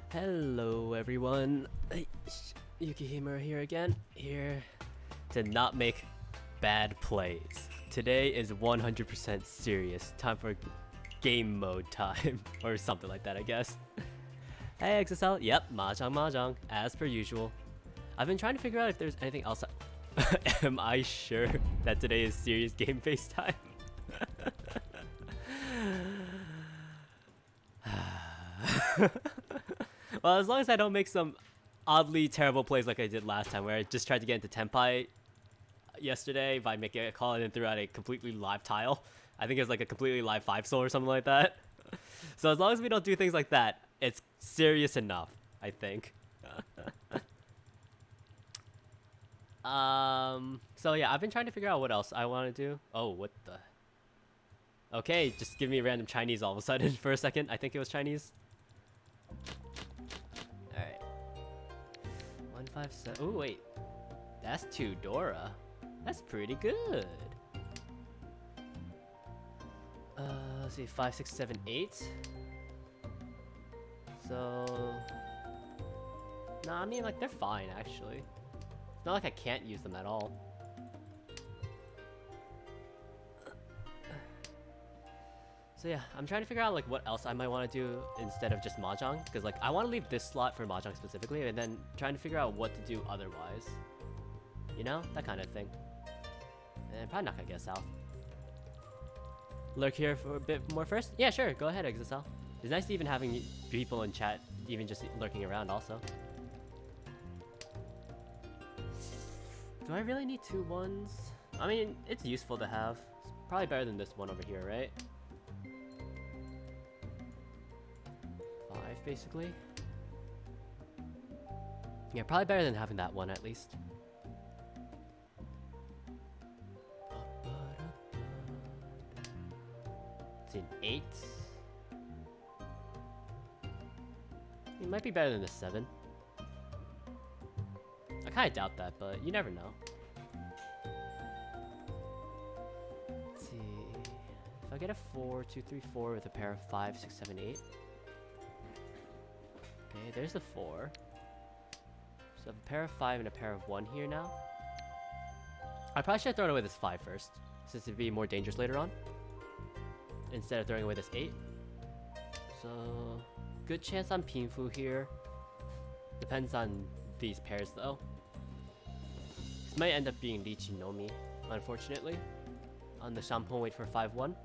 Hello everyone, Yukihimura here again, here to not make bad plays. Today is 100% serious, time for game mode time, or something like that I guess. Hey XSL, yep, Mahjong, as per usual. I've been trying to figure out if there's anything else. Am I sure that today is serious game face time? Well, as long as I don't make some oddly terrible plays like I did last time, where I just tried to get into Tenpai yesterday by making a call and then threw out a completely live tile. I think it was like a completely live 5-soul or something like that. So as long as we don't do things like that, it's serious enough, I think. So yeah, I've been trying to figure out what else I want to do. Oh, what the... Okay, just give me random Chinese all of a sudden for a second. I think it was Chinese. Alright. 157. Oh, wait. That's 2 Dora. That's pretty good. Let's see. 5, 6, 7, 8. So... Nah, I mean, like, they're fine, actually. It's not like I can't use them at all. So yeah, I'm trying to figure out like what else I might want to do instead of just Mahjong, because like I want to leave this slot for Mahjong specifically, and then trying to figure out what to do otherwise. You know, that kind of thing. And probably not gonna get south. Lurk here for a bit more first? Yeah, sure. Go ahead, Exisal. It's nice even having people in chat, even just lurking around also. Do I really need 2 1s? I mean, it's useful to have. It's probably better than this one over here, right? Basically. Yeah, probably better than having that one at least. It's an 8. It might be better than the 7. I kinda doubt that, but you never know. Let's see. If I get a 4, 2, 3, 4 with a pair of 5, 6, 7, 8. Okay, there's the 4. So I have a pair of 5 and a pair of 1 here now. I probably should have thrown away this 5 first, since it'd be more dangerous later on, instead of throwing away this 8. So, good chance on Pinfu here. Depends on these pairs though. This might end up being Lychee no Mi, unfortunately, on the Shampoo wait for 5-1.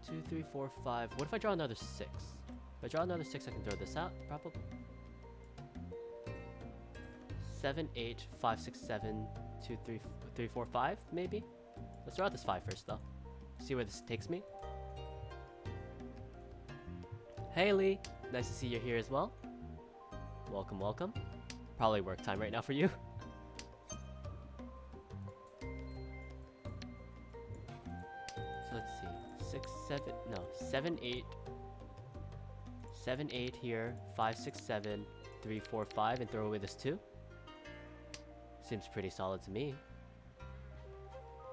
2, 3, 4, 5. What if I draw another 6? If I draw another 6, I can throw this out, probably. 7, 8, 5, 6, 7, 2, 3, 3, 4, 5, maybe? Let's throw out this 5 first, though. See where this takes me. Hey, Lee. Nice to see you're here as well. Welcome, welcome. Probably work time right now for you. So let's see. 6, 7, no, 7, 8. 7, 8 here. 5, 6, 7, 3, 4, 5, and throw away this 2. Seems pretty solid to me.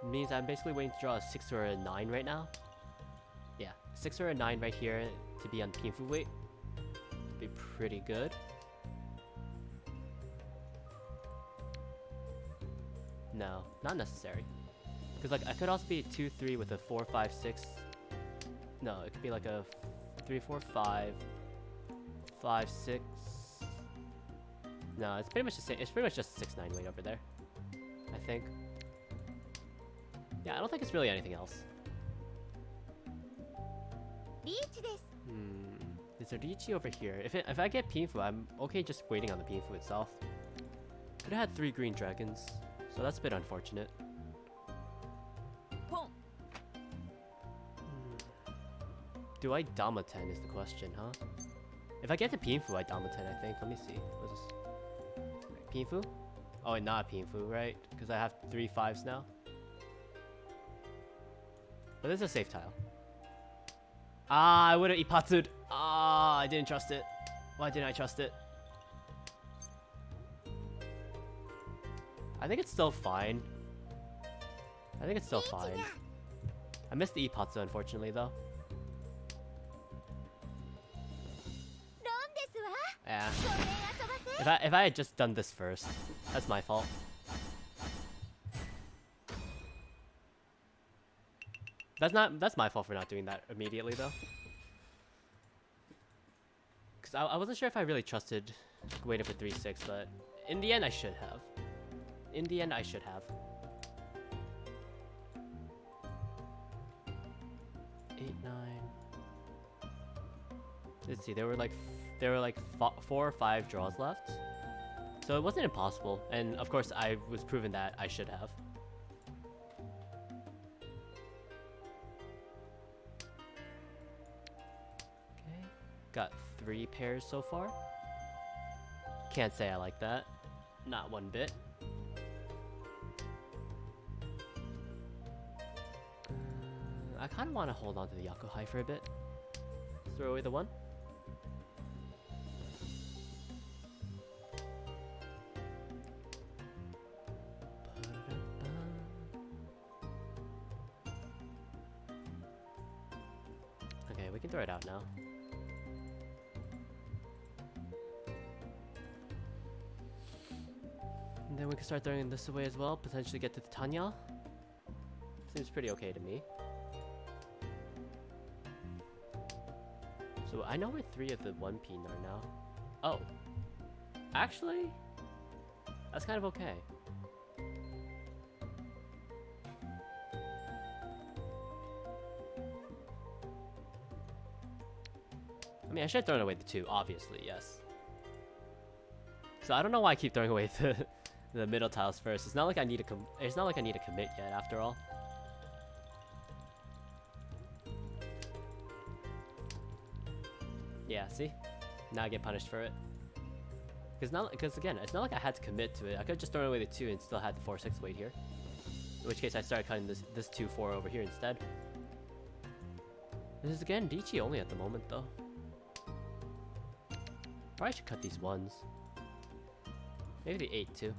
Means I'm basically waiting to draw a 6 or a 9 right now. Yeah, 6 or a 9 right here to be on Pinfu weight. Be pretty good. No, not necessary. Because like I could also be 2, 3 with a 4, 5, 6. No, it could be like a 3, 4, 5, 5, 6. No, it's pretty much the same. It's pretty much just 6, 9 weight over there, I think. Yeah, I don't think it's really anything else. There's a Lychee over here. If I get Pinfu, I'm okay just waiting on the Pinfu itself. Could have had 3 green dragons, so that's a bit unfortunate. Do I Dama 10 is the question, huh? If I get to Pinfu, I Dama 10, I think. Let me see. What's this? Pinfu? Oh, and not Pinfu, right? Because I have 3 5s now. But this is a safe tile. Ah, I would have Ipatsu'd. Ah, I didn't trust it. Why didn't I trust it? I think it's still fine. I think it's still fine. I missed the Ipatsu, unfortunately, though. Yeah. If I had just done this first, that's my fault. That's my fault for not doing that immediately though. Cause I wasn't sure if I really trusted waiting for 3-6, but in the end I should have. In the end I should have. 8, 9. Let's see, there were like 4 or 5 draws left. So it wasn't impossible, and of course I was proven that I should have. Okay, got 3 pairs so far. Can't say I like that. Not one bit. I kind of want to hold on to the Yakuhai for a bit. Throw away the 1. Okay, we can throw it out now. And then we can start throwing this away as well, potentially get to the Tanya. Seems pretty okay to me. So I know where 3 of the 1 pin are now. Oh. Actually, that's kind of okay. I mean, I should have thrown away the 2, obviously, yes. So I don't know why I keep throwing away the middle tiles first. It's not like I need to it's not like I need to commit yet, after all. Yeah, see? Now I get punished for it. Because again, it's not like I had to commit to it. I could have just thrown away the 2 and still had the 4-6 weight here. In which case I started cutting this 2-4 over here instead. This is again Dichi only at the moment though. Probably should cut these 1s. Maybe the 8 too.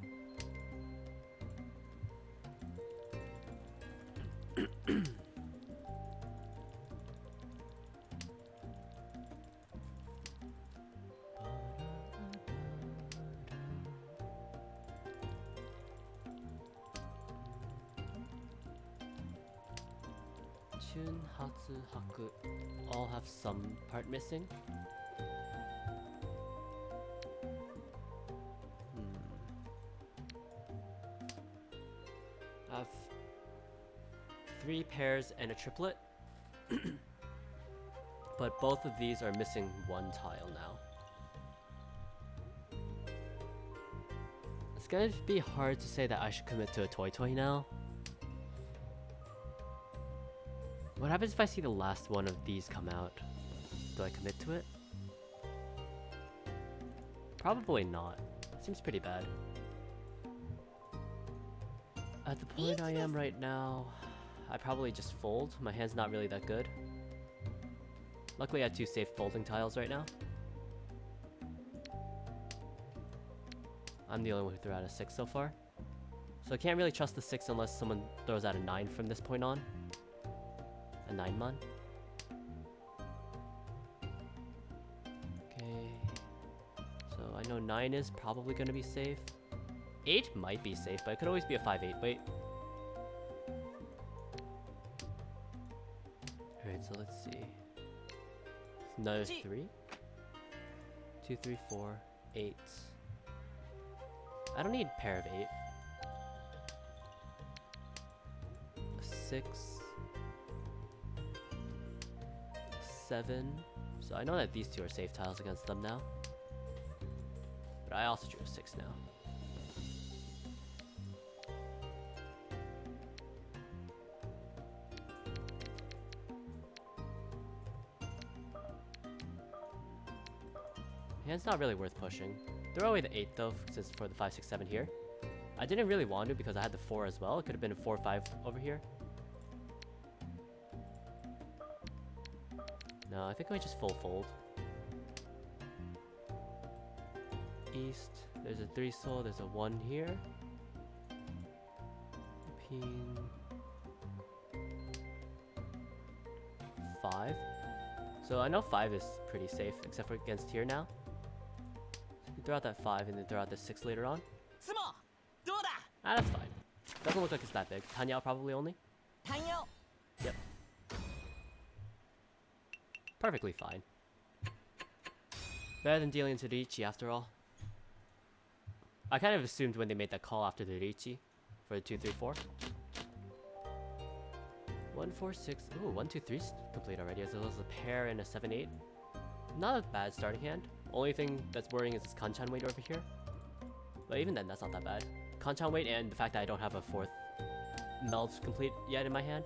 Chun, Hatsu, Haku all have some part missing. I have 3 pairs and a triplet. But both of these are missing 1 tile now. It's gonna be hard to say that I should commit to a toy now. What happens if I see the last one of these come out? Do I commit to it? Probably not. Seems pretty bad. At the point I am right now, I probably just fold. My hand's not really that good. Luckily I have 2 safe folding tiles right now. I'm the only one who threw out a 6 so far. So I can't really trust the 6 unless someone throws out a 9 from this point on. A 9-man. Okay. So I know 9 is probably going to be safe. 8 might be safe, but it could always be a 5-8 weight. Alright, so let's see. Another 3. 2, 3, 4, 8. I don't need a pair of 8. A 6. 7. So I know that these 2 are safe tiles against them now. But I also drew a 6 now. Hand's not really worth pushing. Throw away the 8 though, since for the 5, 6, 7 here. I didn't really want to because I had the 4 as well. It could have been a 4, 5 over here. No, I think I just full fold. East, there's a 3 soul, there's a 1 here. Pin 5. So I know 5 is pretty safe, except for against here now. throw out that 5 and then throw out the 6 later on. つもどうだ Ah, that's fine. Doesn't look like it's that big. Tanyao probably only. タンヨ Yep. Perfectly fine. Better than dealing into the Ichi after all. I kind of assumed when they made that call after the Ichi for the 2-3-4. 1-4-6. Ooh, 1-2-3's complete already as well as a pair and a 7-8. Not a bad starting hand. Only thing that's worrying is this Kanchan weight over here. But even then, that's not that bad. Kanchan weight and the fact that I don't have a 4th meld complete yet in my hand.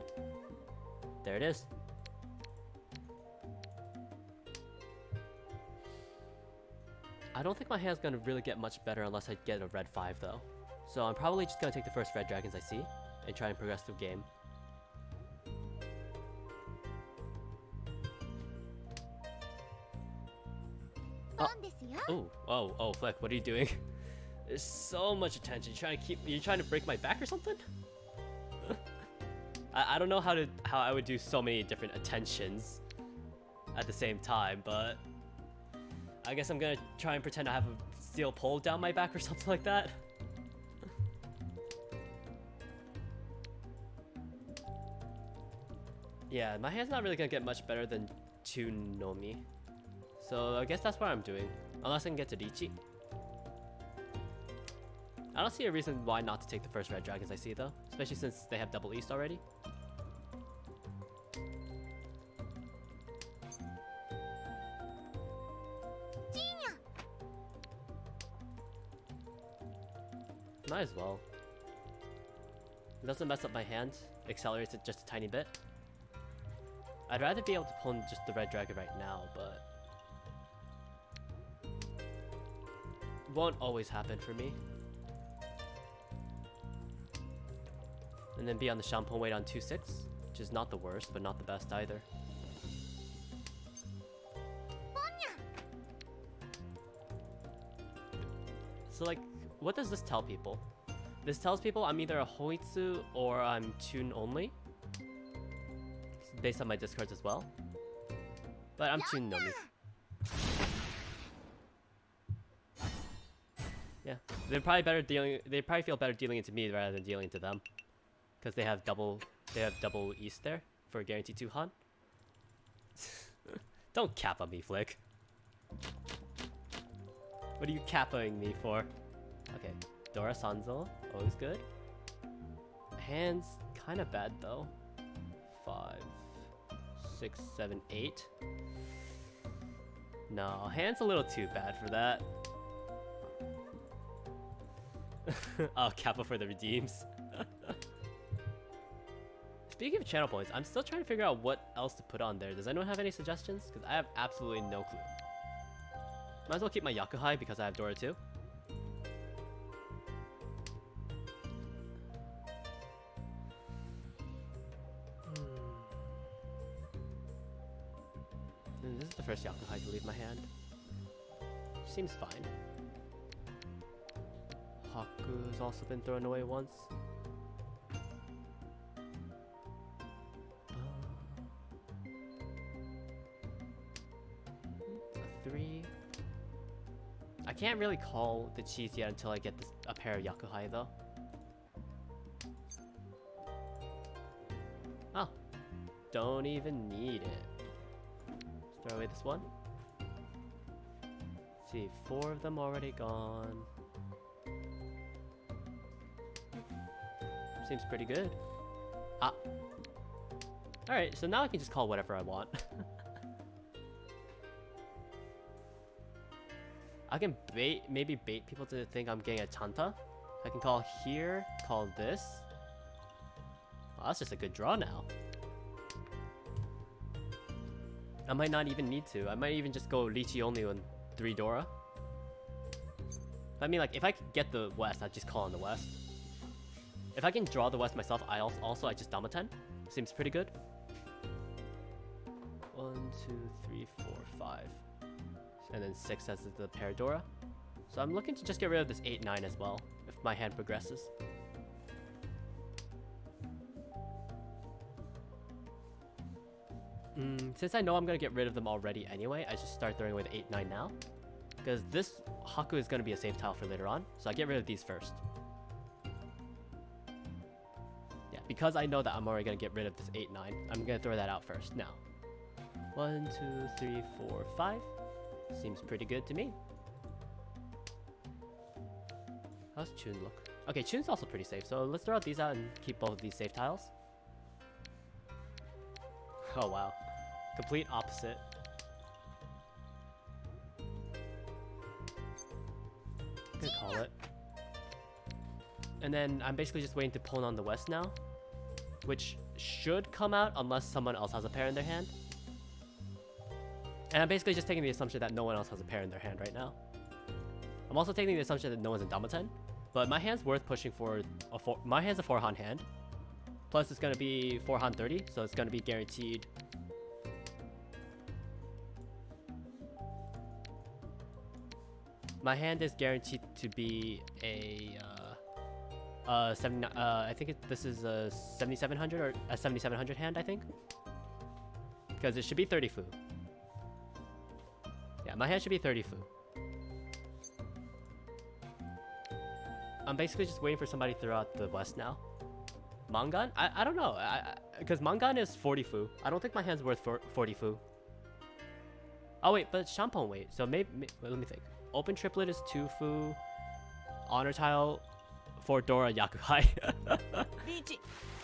There it is. I don't think my hand's gonna really get much better unless I get a red 5 though. So I'm probably just gonna take the first red dragons I see and try and progress the game. Oh, Fleck, what are you doing? There's so much attention. You're trying to break my back or something? I don't know how I would do so many different attentions at the same time, but I guess I'm gonna try and pretend I have a steel pole down my back or something like that. Yeah, my hand's not really gonna get much better than 2 Nomi. So I guess that's what I'm doing. Unless I can get to Richi. I don't see a reason why not to take the first red dragons I see though. Especially since they have double east already. Might as well. It doesn't mess up my hand. Accelerates it just a tiny bit. I'd rather be able to pull in just the red dragon right now, but won't always happen for me. And then be on the Shampoo weight on 2-6, which is not the worst, but not the best either. So like, what does this tell people? This tells people I'm either a Hoitsu or I'm Tune only. Based on my discards as well. But I'm Tune Nomi. Yeah, they probably feel better dealing into me rather than dealing into them. Because they have double east there for guaranteed 2 Han. Don't kappa me, Flick. What are you kappaing me for? Okay, Dora Sanzo, always good. Hand's kind of bad though. 5, 6, 7, 8. No, hand's a little too bad for that. Oh, kappa for the redeems. Speaking of channel points, I'm still trying to figure out what else to put on there. Does anyone have any suggestions? Because I have absolutely no clue. Might as well keep my Yakuhai because I have Dora too. This is the first Yakuhai to leave my hand. Seems fine. Haku has also been thrown away once. 3. I can't really call the cheese yet until I get a pair of Yakuhai though. Oh, don't even need it. Let's throw away this one. Let's see, 4 of them already gone. Seems pretty good. Ah. Alright, so now I can just call whatever I want. I can maybe bait people to think I'm getting a Chanta. I can call here, call this. Well, that's just a good draw now. I might not even need to. I might even just go Lychee only on 3 Dora. I mean, like, if I could get the West, I'd just call on the West. If I can draw the West myself, I just Damaten. Seems pretty good. 1, 2, 3, 4, 5. And then 6 as the pair Dora. So I'm looking to just get rid of this 8-9 as well, if my hand progresses. Since I know I'm gonna get rid of them already anyway, I just start throwing away the 8-9 now. Because this Haku is going to be a safe tile for later on. So I get rid of these first. Yeah, because I know that I'm already going to get rid of this 8, 9. I'm going to throw that out first. Now. 1, 2, 3, 4, 5. Seems pretty good to me. How's Chun look? Okay, Chun's also pretty safe. So let's throw out these out and keep both of these safe tiles. Oh, wow. Complete opposite. Good call it. And then I'm basically just waiting to pull on the west now, which should come out unless someone else has a pair in their hand. And I'm basically just taking the assumption that no one else has a pair in their hand right now. I'm also taking the assumption that no one's in Damaten, but my hand's worth pushing for a my hand's a 4-han hand. Plus it's gonna be 4-han 30, so it's gonna be guaranteed. My hand is guaranteed to be a 79. I think this is a 7700 or a 7700 hand. I think because it should be 30 fu. Yeah, my hand should be 30 fu. I'm basically just waiting for somebody to throw out the west now. Mangan? I don't know. Because Mangan is 40 fu. I don't think my hand's worth 40 fu. Oh wait, but Shampoo wait. So maybe let me think. Open triplet is 2 fu. Honor tile for Dora Yakuhai.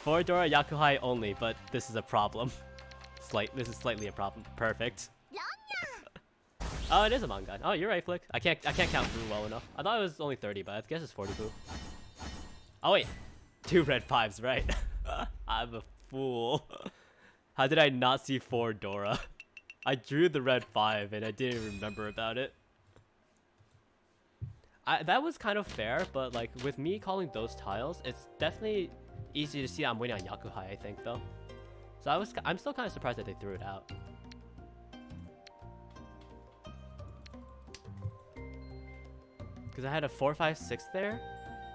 For Dora Yakuhai only, but this is a problem. This is slightly a problem. Perfect. Oh, it is a Mangan. Oh, you're right, Flick. I can't count fu well enough. I thought it was only 30, but I guess it's 40 fu. Oh wait, 2 red 5s, right? I'm a fool. How did I not see 4 Dora? I drew the red 5 and I didn't remember about it. That was kind of fair, but like with me calling those tiles, it's definitely easy to see I'm winning on Yakuhai, I think, though. So I'm still kind of surprised that they threw it out. Because I had a 4, 5, 6 there.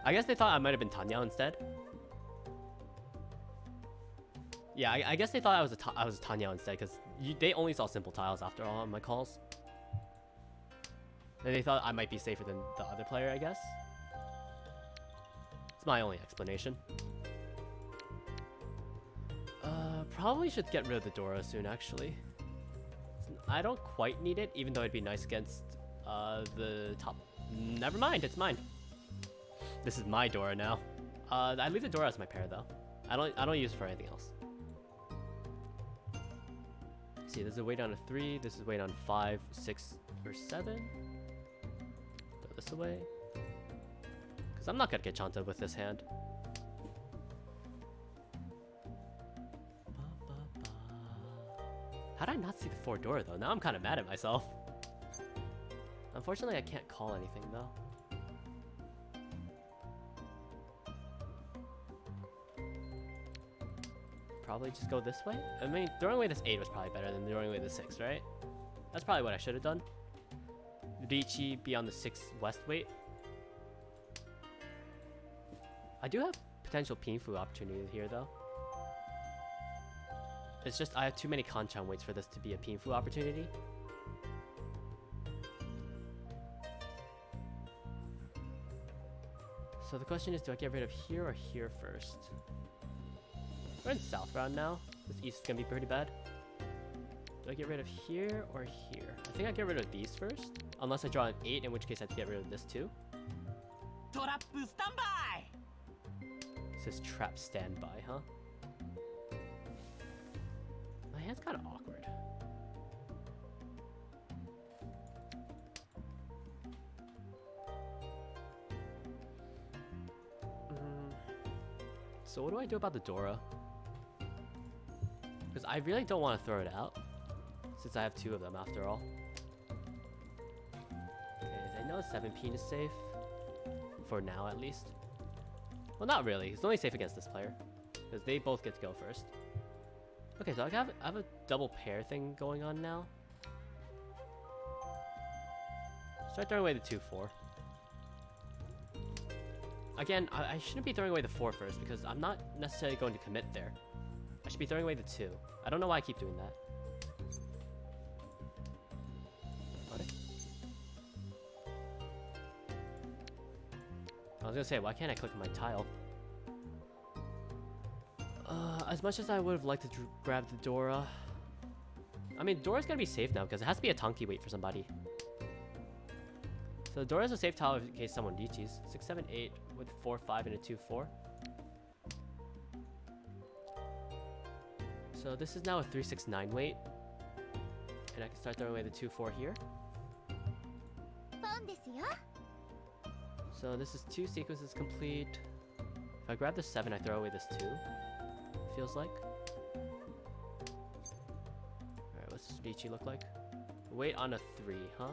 I guess they thought I might have been Tanya instead. Yeah, I guess they thought I was Tanya instead, because they only saw simple tiles after all on my calls. And they thought I might be safer than the other player, I guess. It's my only explanation. Probably should get rid of the Dora soon, actually. I don't quite need it, even though it'd be nice against the top. Never mind, it's mine. This is my Dora now. I leave the Dora as my pair, though. I don't use it for anything else. See, this is a weight on a 3. This is weight on 5, 6, or 7. Throw this away. Because I'm not going to get Chanta with this hand. How did I not see the 4 Dora, though? Now I'm kind of mad at myself. Unfortunately, I can't call anything, though. Probably just go this way? I mean, throwing away this 8 was probably better than throwing away the 6, right? That's probably what I should have done. Riichi be on the 6 west weight. I do have potential Pinfu opportunity here, though. It's just I have too many Kanchan weights for this to be a Pinfu opportunity. So the question is, do I get rid of here or here first? We're in south round now. This east is gonna be pretty bad. Do I get rid of here or here? I think I get rid of these first. Unless I draw an 8, in which case I have to get rid of this too. It says trap standby, huh? My hand's kind of awkward. So what do I do about the Dora? Because I really don't want to throw it out, since I have 2 of them after all. Okay, I know 7P is safe. For now, at least. Well, not really. It's only safe against this player. Because they both get to go first. Okay, so I have a double pair thing going on now. Start throwing away the 2-4. Again, I shouldn't be throwing away the 4 first, because I'm not necessarily going to commit there. I should be throwing away the 2. I don't know why I keep doing that. Got it. was gonna say, why can't I click on my tile? As much as I would have liked to grab the Dora. I mean, Dora's gonna be safe now because it has to be a Tonki wait for somebody. So Dora's a safe tile in case someone reaches. 6, 7, 8 with 4, 5 and a 2, 4. So this is now a 3, 6, 9 wait. And I can start throwing away the 2, 4 here. So this is 2 sequences complete. If I grab the 7, I throw away this 2. Feels like. Alright, what's this Riichi look like? Wait on a 3, huh?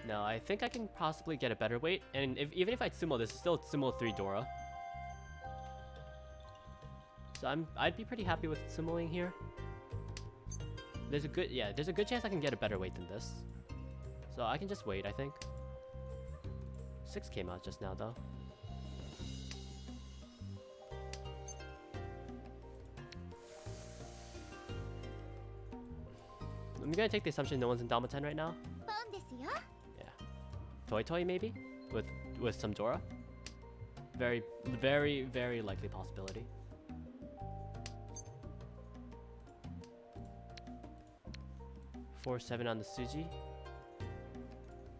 No, I think I can possibly get a better weight. And even if I sumo, this is still sumo 3 Dora. So I'd be pretty happy with sumoing here. There's a good chance I can get a better weight than this. So I can just wait, I think. 6 came out just now though. I'm gonna take the assumption no one's in Dama 10 right now. Yeah. Toy Toy maybe? With some Dora? Very, very, very likely possibility. Four, 7 on the Suji.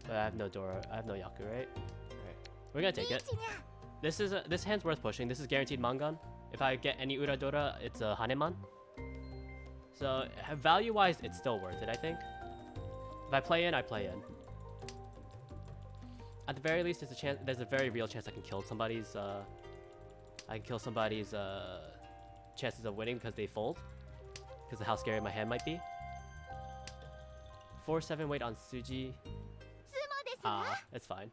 But I have no Dora. I have no Yaku, right? Alright. We're gonna take it. This hand's worth pushing. This is guaranteed Mangan. If I get any Uradora, it's a Haneman. So value-wise, it's still worth it, I think. If I play in, I play in. At the very least, there's a very real chance I can kill somebody's chances of winning because they fold. Because of how scary my hand might be. 4, 7 wait on Suji. It's fine.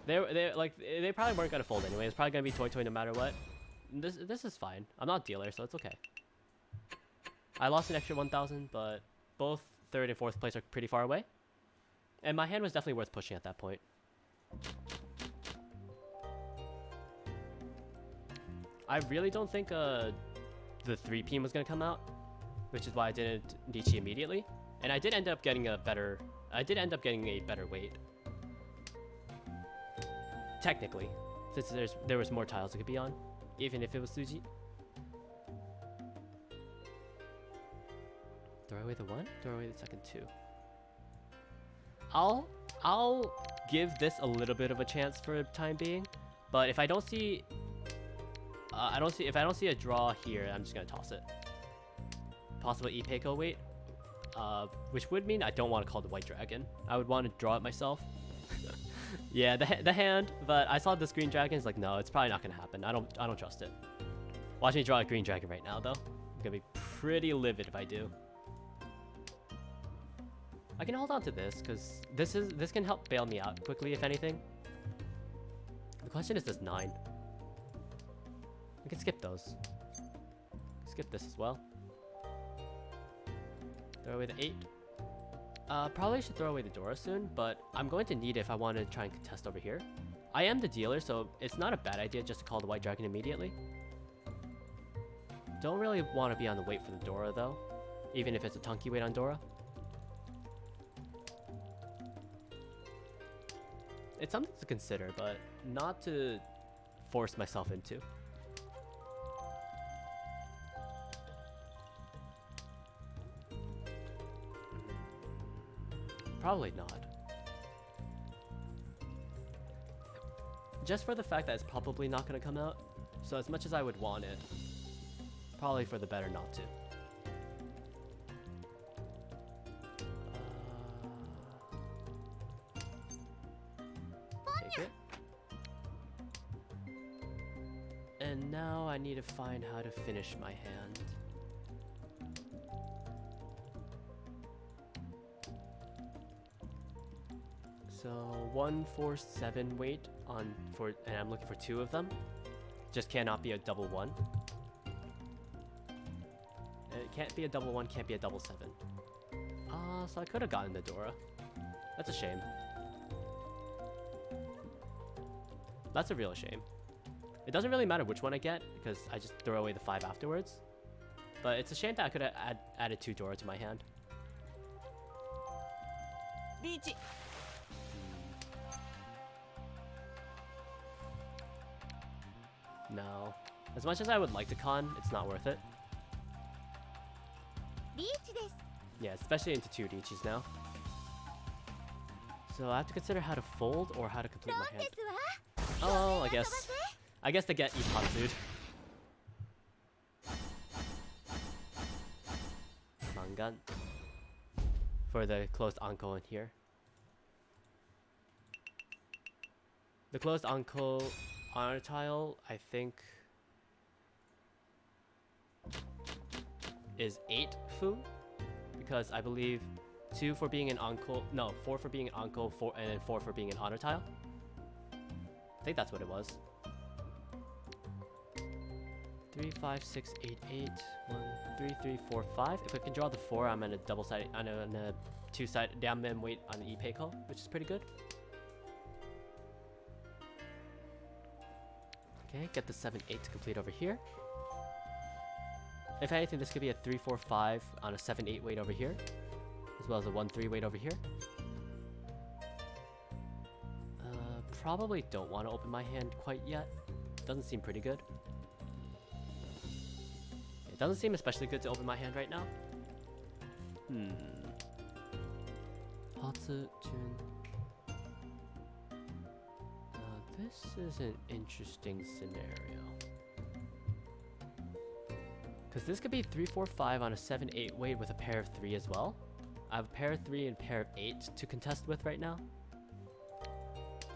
They probably weren't gonna fold anyway. It's probably gonna be Toy Toy no matter what. This is fine. I'm not dealer, so it's okay. I lost an extra 1,000, but both 3rd and 4th place are pretty far away. And my hand was definitely worth pushing at that point. I really don't think the 3 PM was gonna come out, which is why I didn't Nichi immediately. And I did end up getting a better weight. Technically, since there was more tiles it could be on, even if it was Suji. Throw away the 1, throw away the second 2. I'll give this a little bit of a chance for the time being, but if I don't see a draw here, I'm just gonna toss it. Possible Ipeiko wait, which would mean I don't want to call the White Dragon. I would want to draw it myself. Yeah, the hand, but I saw this Green Dragon. It's like, no, it's probably not gonna happen. I don't trust it. Watch me draw a Green Dragon right now, though. I'm gonna be pretty livid if I do. I can hold on to this because this can help bail me out quickly, if anything. The question is this 9. We can skip those. Skip this as well. Throw away the 8. Probably should throw away the Dora soon, but I'm going to need it if I want to try and contest over here. I am the dealer, so it's not a bad idea just to call the White Dragon immediately. Don't really want to be on the wait for the Dora though, even if it's a Tonki wait on Dora. It's something to consider, but not to force myself into. Probably not. Just for the fact that it's probably not going to come out. So as much as I would want it, probably for the better not to. Take it. And now I need to find how to finish my hand. So 1, 4, 7 wait on and I'm looking for 2 of them. Just cannot be a double 1. And it can't be a double 1, can't be a double 7. So I could have gotten the Dora. That's a shame. That's a real shame. It doesn't really matter which one I get because I just throw away the 5 afterwards. But it's a shame that I could have added 2 Dora to my hand. No. As much as I would like to con, it's not worth it. リーチです。 Yeah, especially into 2 Riichis now. So I have to consider how to fold or how to complete my で hand. すわ。 Oh, I guess they get Ipatsu'd. Mangan. For the closed Anko in here. The closed Anko honor tile, I think, is 8 Fu. Because I believe 2 for being an Anko, no, 4 for being an Anko, 4, and then 4 for being an honor tile. I think that's what it was. 3, 5, 6, 8, 8. 1, 3, 3, 4, 5. If I can draw the 4, I'm in a double sided, I'm in a 2-sided down and wait on the Ipeiko, which is pretty good. Okay, get the 7, 8 to complete over here. If anything, this could be a 3, 4, 5 on a 7, 8 weight over here, as well as a 1, 3 weight over here. Probably don't want to open my hand quite yet. Doesn't seem pretty good. It doesn't seem especially good to open my hand right now. Hatsu, Jun. This is an interesting scenario. Because this could be 3, 4, 5 on a 7, 8 weight with a pair of 3 as well. I have a pair of 3 and a pair of 8 to contest with right now.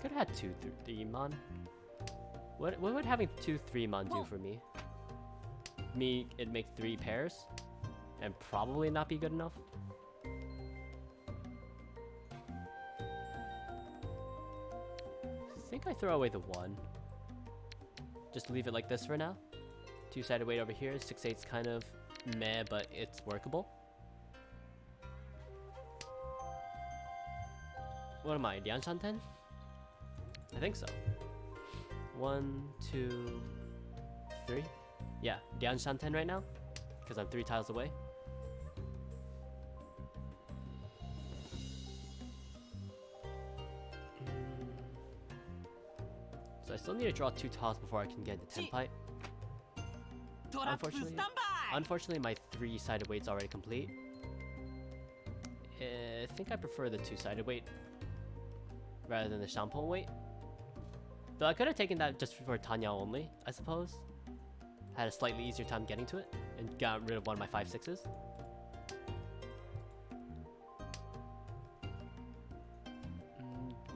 Could have had 2, 3 mon. What would having 2, 3 mon do for me? It'd make 3 pairs? And probably not be good enough? I think I throw away the 1. Just leave it like this for now. 2-sided weight over here. 6, 8's kind of meh, but it's workable. What am I, Dianshanten? I think so. 1, 2, 3. Yeah, Dianshanten right now, because I'm 3 tiles away. So I still need to draw 2 tiles before I can get the 10 pipe. トラップスタンバイ Unfortunately, my 3-sided weight's already complete. I think I prefer the 2-sided weight rather than the Shampoo weight. Though I could have taken that just for Tanya only, I suppose. Had a slightly easier time getting to it and got rid of one of my 5, 6s.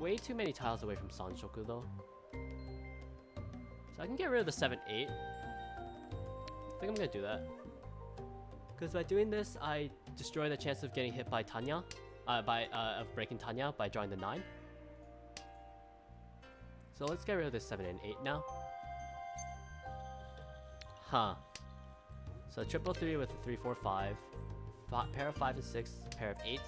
Way too many tiles away from Sanshoku though. So I can get rid of the 7, 8. I think I'm gonna do that. Because by doing this, I destroy the chance of getting hit by Tanya, of breaking Tanya by drawing the 9. So let's get rid of this 7 and 8 now. Huh. So triple 3 with a 3, 4, 5. Pair of 5 and 6, pair of 8s.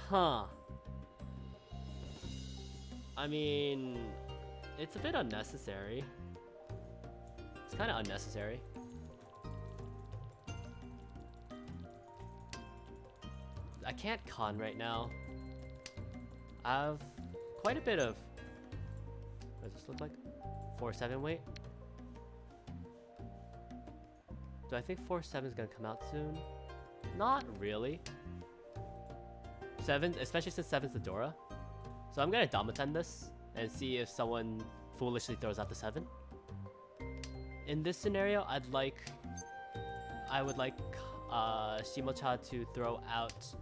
Huh. I mean, it's a bit unnecessary. It's kind of unnecessary. I can't con right now. I have quite a bit of... What does this look like? 4, 7 weight? Do I think 4, 7 is gonna come out soon? Not really. 7, especially since 7's the Dora. So I'm gonna Damaten this and see if someone foolishly throws out the 7. In this scenario, I would like Shimocha to throw out.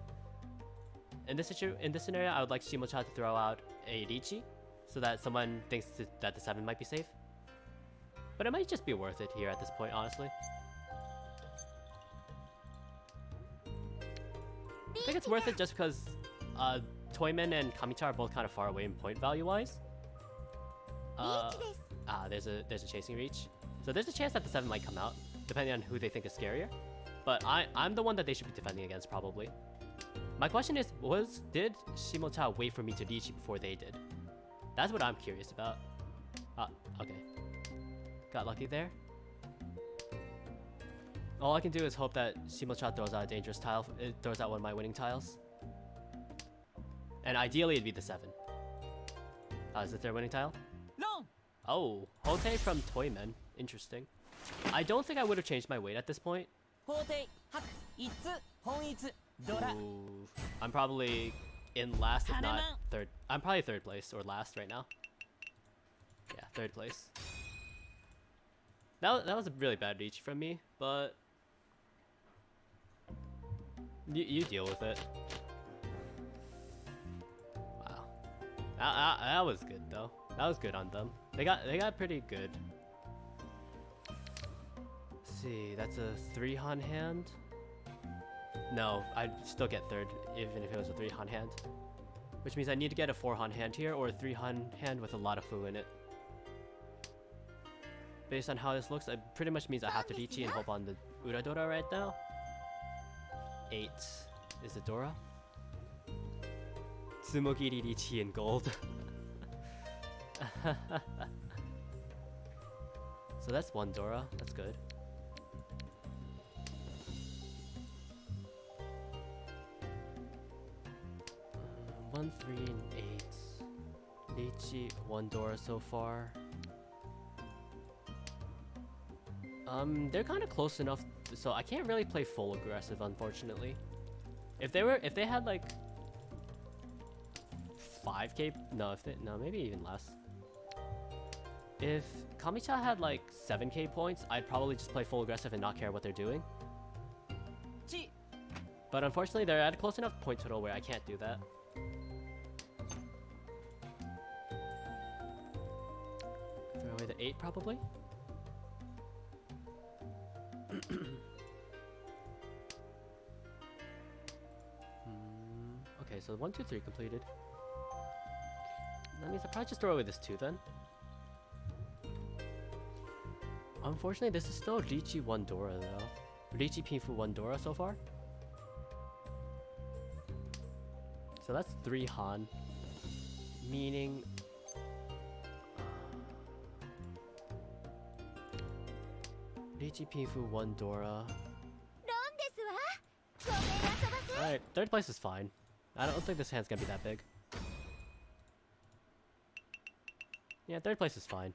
In this scenario, I would like Shimocha to throw out a Riichi, so that someone thinks that the 7 might be safe. But it might just be worth it here at this point, honestly. I think it's worth it just because Toyman and Kamicha are both kind of far away in point value-wise. There's a chasing reach. So there's a chance that the 7 might come out, depending on who they think is scarier. But I'm the one that they should be defending against, probably. My question is, did Shimocha wait for me to Riichi before they did? That's what I'm curious about. Okay. Got lucky there. All I can do is hope that Shimocha throws out a dangerous tile, throws out one of my winning tiles. And ideally it'd be the 7. Is it their winning tile? ロン Oh, Hote from Toymen. Interesting. I don't think I would have changed my weight at this point. 法廷白一通本一ドラ Ooh, I'm probably in last, if not third. I'm probably third place or last right now. Yeah, third place. That was a really bad reach from me, but you deal with it. Wow, that was good though. That was good on them. They got pretty good. Let's see, that's a 3-Han hand. No, I'd still get third even if it was a 3-Han hand. Which means I need to get a 4-Han hand here or a 3-Han hand with a lot of fu in it. Based on how this looks, it pretty much means I have to Richi and hope on the Uradora right now. 8 is the Dora. Tsumogiri Richi in gold. So that's 1 Dora, that's good. 1, 3, and 8. Richi, 1 Dora so far. They're kind of close enough, so I can't really play full aggressive, unfortunately. If they had like 5k, no, maybe even less. If Kamicha had like 7k points, I'd probably just play full aggressive and not care what they're doing. ち But unfortunately, they're at a close enough point total where I can't do that. Throw away the 8 probably. Okay, so 1, 2, 3 completed. That means I'll probably just throw away this 2 then. Unfortunately, this is still Richi 1 Dora though. Richi Pinfu 1 Dora so far. So that's 3 Han. Meaning... Richi Pinfu 1 Dora. ロンですわ。ごめん遊ばせ。 Alright, third place is fine. I don't think this hand's gonna be that big. Yeah, third place is fine.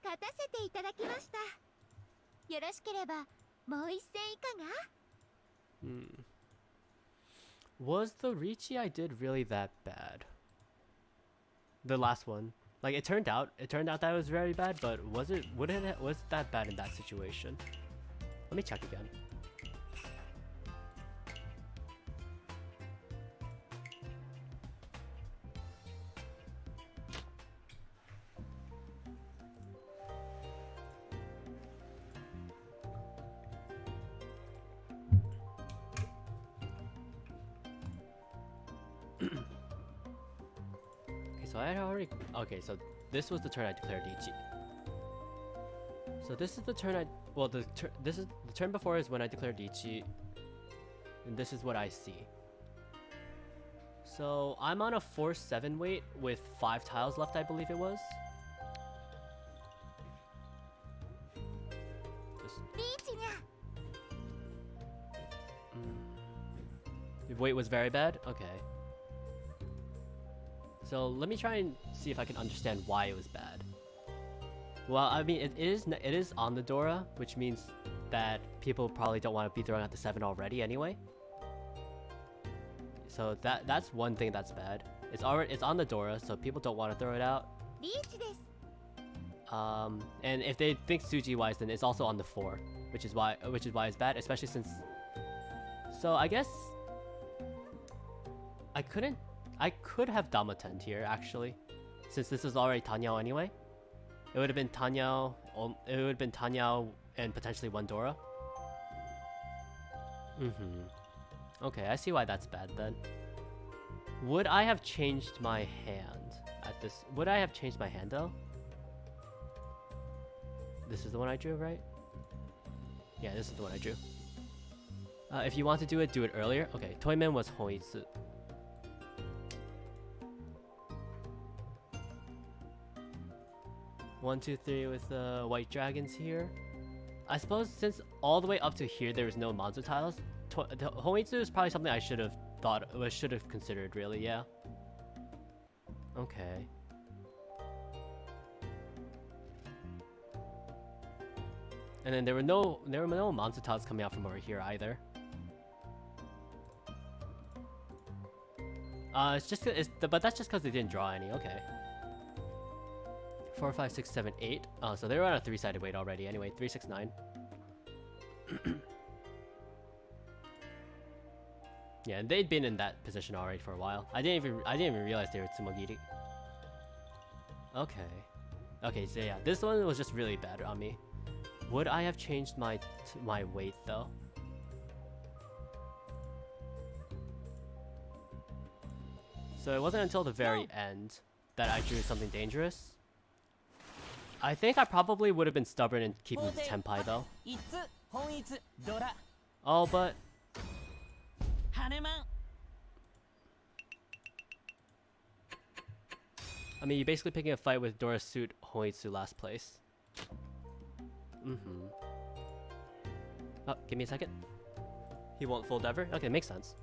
勝たせていただきました。よろしければもう一戦いかが？ Was the Richi I did really that bad? The last one. Like it turned out that it was very bad, but was it that bad in that situation? Let me check again. So I had already... Okay, so this was the turn I declared Ichi. So this is the turn I... Well, this is the turn before is when I declared Ichi. And this is what I see. So I'm on a 4-7 weight with 5 tiles left, I believe it was. Just... リーチにゃ。 The weight was very bad? Okay. So let me try and see if I can understand why it was bad. Well, I mean, it is on the Dora, which means that people probably don't want to be throwing out the 7 already anyway. So that's one thing that's bad. It's on the Dora, so people don't want to throw it out. リーチです。 And if they think Suji wise, then it's also on the 4, which is why it's bad, especially since. So I guess I could have Damatend here actually, since this is already Tanyao anyway. It would have been Tanyao. It would have been Tanyao and potentially 1 Dora. Okay, I see why that's bad then. Would I have changed my hand at this? Would I have changed my hand though? This is the one I drew, right? Yeah, this is the one I drew. If you want to do it earlier. Okay, Toymen was Hoitsu. One, two, three with white dragons here. I suppose since all the way up to here there was no monster tiles, the Hoitsu is probably something I should have considered, really. Yeah. Okay. And then there were no monster tiles coming out from over here either. But that's just because they didn't draw any. Okay. 4, 5, 6, 7, 8. Oh, so they were on a 3-sided weight already. Anyway, 3, 6, 9. Yeah, and they'd been in that position already for a while. I didn't even realize they were Tsumogiri. Okay. Okay, so yeah, this one was just really bad on me. Would I have changed my weight though? So it wasn't until the very end that I drew something dangerous. I think I probably would have been stubborn in keeping the Tenpai though. Oh, but... I mean, you're basically picking a fight with Dora's suit Hoitsu last place. Oh, give me a second. He won't fold ever? Okay, makes sense.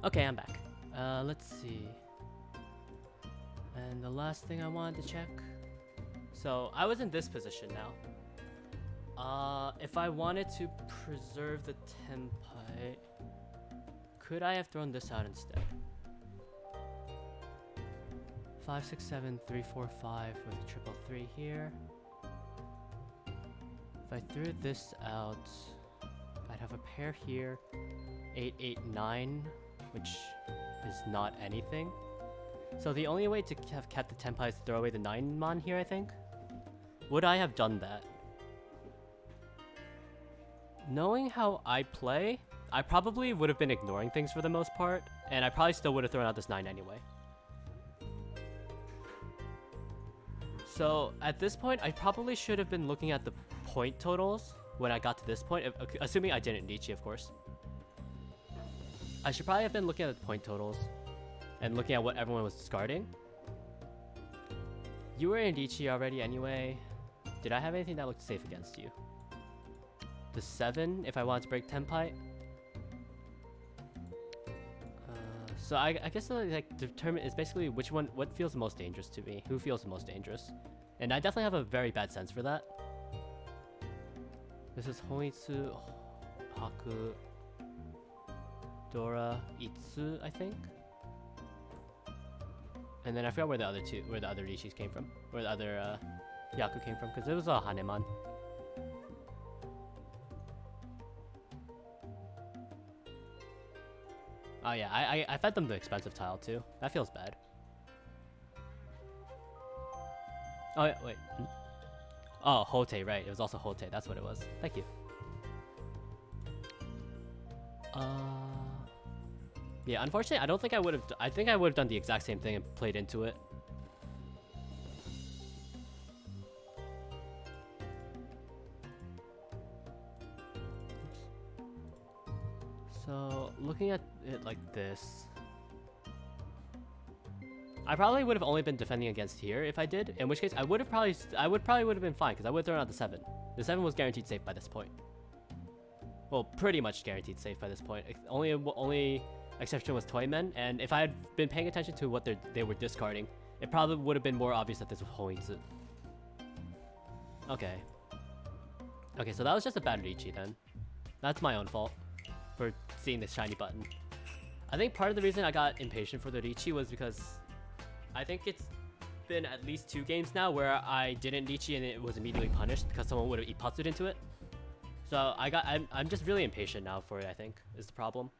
Okay, I'm back. Let's see. And the last thing I wanted to check. So I was in this position now. If I wanted to preserve the Tenpai, could I have thrown this out instead? 5, 6, 7, 3, 4, 5 with a triple 3 here. If I threw this out, I'd have a pair here. 8, 8, 9, which is not anything. So the only way to have kept the Tenpai is to throw away the 9-mon here, I think. Would I have done that? Knowing how I play, I probably would have been ignoring things for the most part, and I probably still would have thrown out this 9 anyway. So at this point, I probably should have been looking at the point totals when I got to this point, assuming I didn't Nietzsche, of course. I should probably have been looking at the point totals and looking at what everyone was discarding. You were in Nietzsche already anyway. Did I have anything that looked safe against you? The 7, if I wanted to break Tenpai. So I guess like determine is basically which one, what feels the most dangerous to me, who feels the most dangerous, and I definitely have a very bad sense for that. This is Honitsu, Haku, Dora, Itsu, I think. And then I forgot where the other Rishis came from, where the other Yaku came from, because it was a Haneman. Oh yeah, I fed them the expensive tile too. That feels bad. Oh yeah, wait. Oh, Hote, right. It was also Hote. That's what it was. Thank you. Yeah, unfortunately, I don't think I would have... I think I would have done the exact same thing and played into it. So, looking at it like this... I probably would have only been defending against here if I did, in which case I would probably would have been fine, because I would have thrown out the 7. The 7 was guaranteed safe by this point. Well, pretty much guaranteed safe by this point. Only exception was Toymen, and if I had been paying attention to what they were discarding, it probably would have been more obvious that this was Hoitsu. Okay. Okay, so that was just a bad Riichi then. That's my own fault for seeing this shiny button. I think part of the reason I got impatient for the Riichi was because I think it's been at least 2 games now where I didn't Riichi and it was immediately punished because someone would have ippatsu'd into it. So I'm just really impatient now for it, I think, is the problem.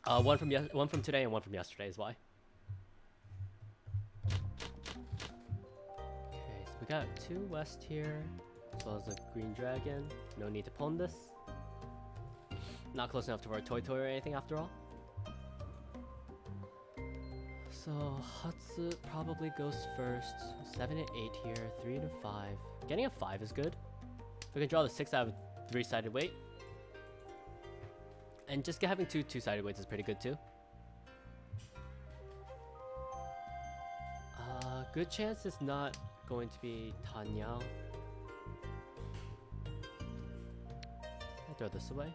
One from today and one from yesterday is why. Okay, so we got 2 west here, as well as a green dragon. No need to pawn this. Not close enough to our toy or anything after all. So Hatsu probably goes first. 7 and 8 here, 3 and 5. Getting a 5 is good. If we can draw the 6 out of 3-sided weight. And just having 2 2-sided weights is pretty good too. Good chance it's not going to be Tanyao. I throw this away.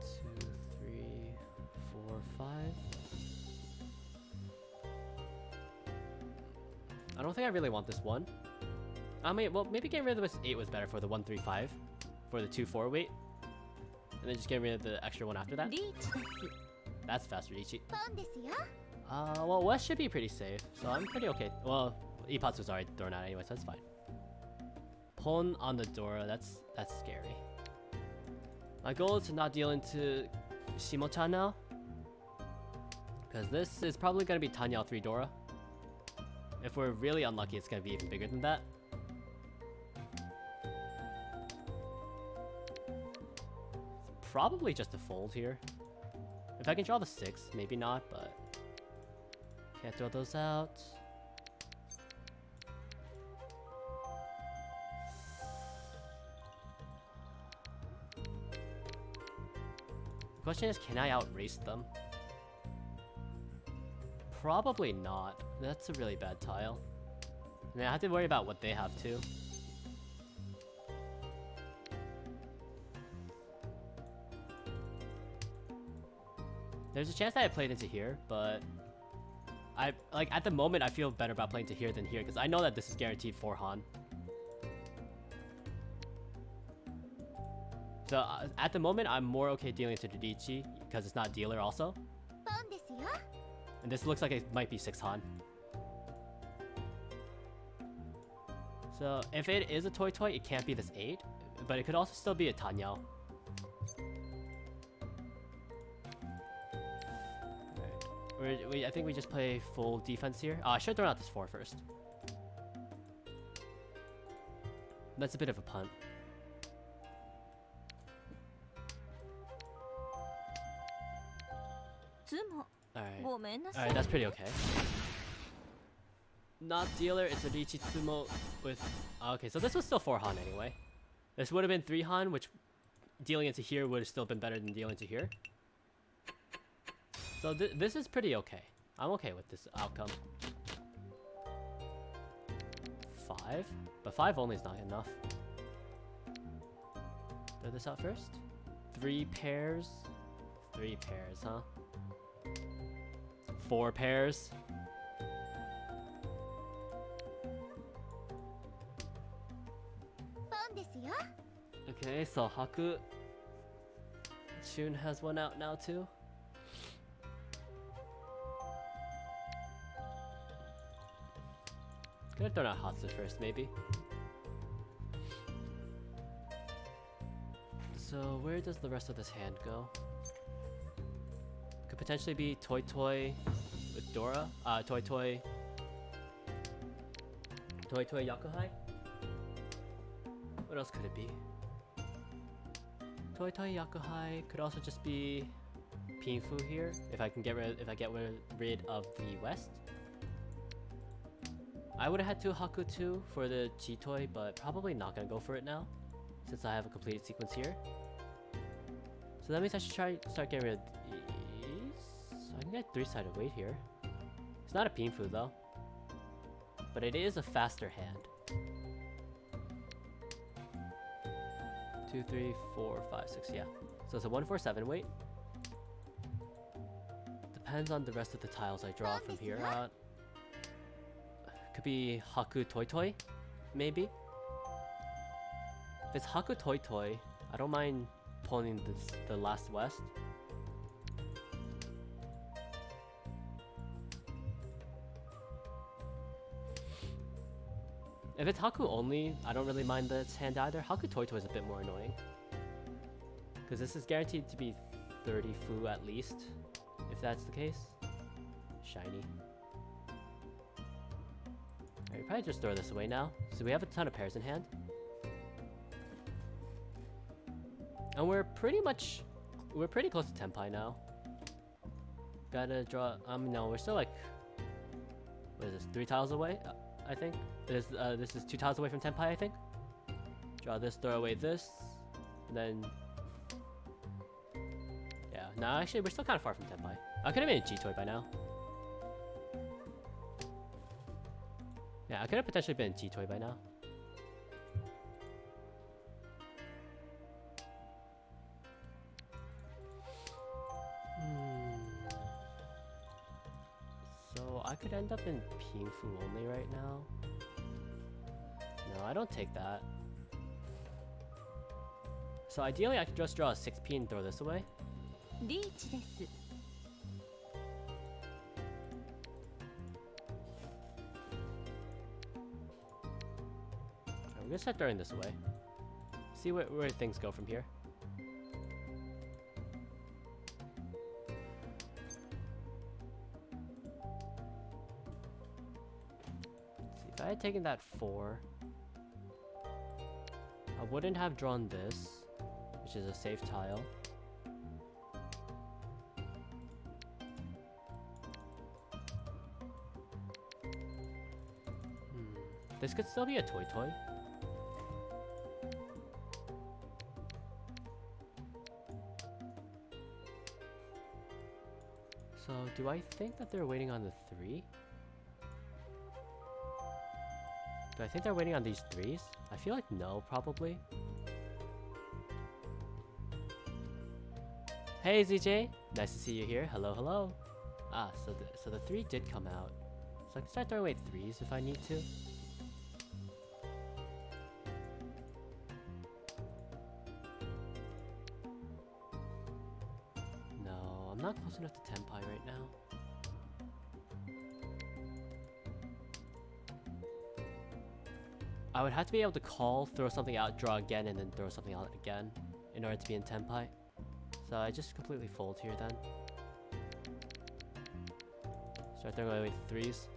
2, 3, 4, 5. I don't think I really want this 1. I mean, well, maybe getting rid of this 8 was better for the 1, 3, 5. For the 2, 4 weight. And then just getting rid of the extra 1 after that. That's faster, Ichi. Well, West should be pretty safe, so I'm pretty okay. Well, Ippatsu's already thrown out anyway, so that's fine. Pawn on the Dora, that's scary. My goal is to not deal into Shimo-chan now. Because this is probably going to be Tanyao 3 Dora. If we're really unlucky, it's going to be even bigger than that. Probably just a fold here. If I can draw the 6, maybe not, but... Can't throw those out. The question is, can I outrace them? Probably not. That's a really bad tile. And I have to worry about what they have too. There's a chance that I played into here, but at the moment I feel better about playing to here than here because I know that this is guaranteed for Han. So at the moment I'm more okay dealing into the Dichi because it's not dealer also. And this looks like it might be 6 Han. So if it is a toy, it can't be this 8, but it could also still be a Tanyao. I think we just play full defense here. I should throw out this 4 first. That's a bit of a punt. Alright, that's pretty okay. Not dealer, it's a Richitsumo with... Okay, so this was still 4 Han anyway. This would have been 3 Han, which dealing into here would have still been better than dealing to here. So this is pretty okay. I'm okay with this outcome. 5? But 5 only is not enough. Throw this out first. 3 pairs. 3 pairs, huh? 4 pairs. Okay, so Haku Shun has one out now too. Could have thrown out Hatsu first, maybe. So where does the rest of this hand go? Could potentially be Toy Toy with Dora. Toy Toy Yakuhai. What else could it be? Toy Toy Yakuhai could also just be Pinfu here. If I get rid of the West. I would have had to Haku too for the Chitoy, but probably not gonna go for it now, since I have a completed sequence here. So that means I should start getting rid of these. So I can get 3-sided weight here. It's not a Pinfu though, but it is a faster hand. 2, 3, 4, 5, 6, yeah. So it's a 147 weight. Depends on the rest of the tiles I draw from here out. Could be Haku Toy Toy, maybe. If it's Haku Toy Toy, I don't mind pulling the last West. If it's Haku only, I don't really mind this hand either. Haku Toy Toy is a bit more annoying, because this is guaranteed to be 30 Fu at least, if that's the case. Shiny. Alright, probably just throw this away now. So we have a ton of pairs in hand. And we're pretty close to Tenpai now. Gotta draw, no, we're still like, what is this, 3 tiles away, I think? This is 2 tiles away from Tenpai, I think? Draw this, throw away this, and then... Yeah, no, actually, we're still kind of far from Tenpai. I could have made a G-Toy by now. Yeah, I could have potentially been a G-Toy by now. So I could end up in Pinfu only right now. No, I don't take that. So ideally I could just draw a 6P and throw this away. I'm gonna start throwing this away. See where things go from here. See, if I had taken that 4, I wouldn't have drawn this, which is a safe tile. This could still be a Toy Toy. So, do I think that they're waiting on the 3? Do I think they're waiting on these 3s? I feel like no, probably. Hey ZJ, nice to see you here. Hello, hello. Ah, so the 3 did come out. So I can start throwing away 3s if I need to. No, I'm not close enough to Tenpai right now. I would have to be able to call, throw something out, draw again, and then throw something out again in order to be in Tenpai. So I just completely fold here then. Start throwing away 3s.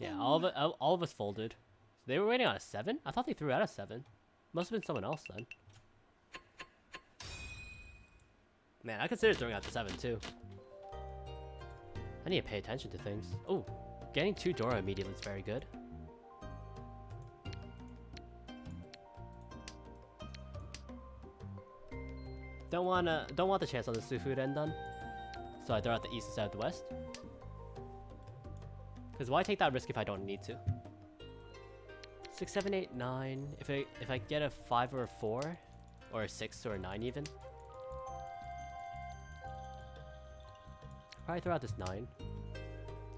Yeah, all of us folded. They were waiting on a 7? I thought they threw out a 7. Must have been someone else then. Man, I considered throwing out the 7 too. I need to pay attention to things. Oh, getting 2 Dora immediately is very good. Don't want the chance on the Sufu end done. So I throw out the east instead of the west. Because why take that risk if I don't need to? 6, 7, 8, 9. If I get a 5 or a 4, or a 6 or a 9 even. Probably throw out this 9.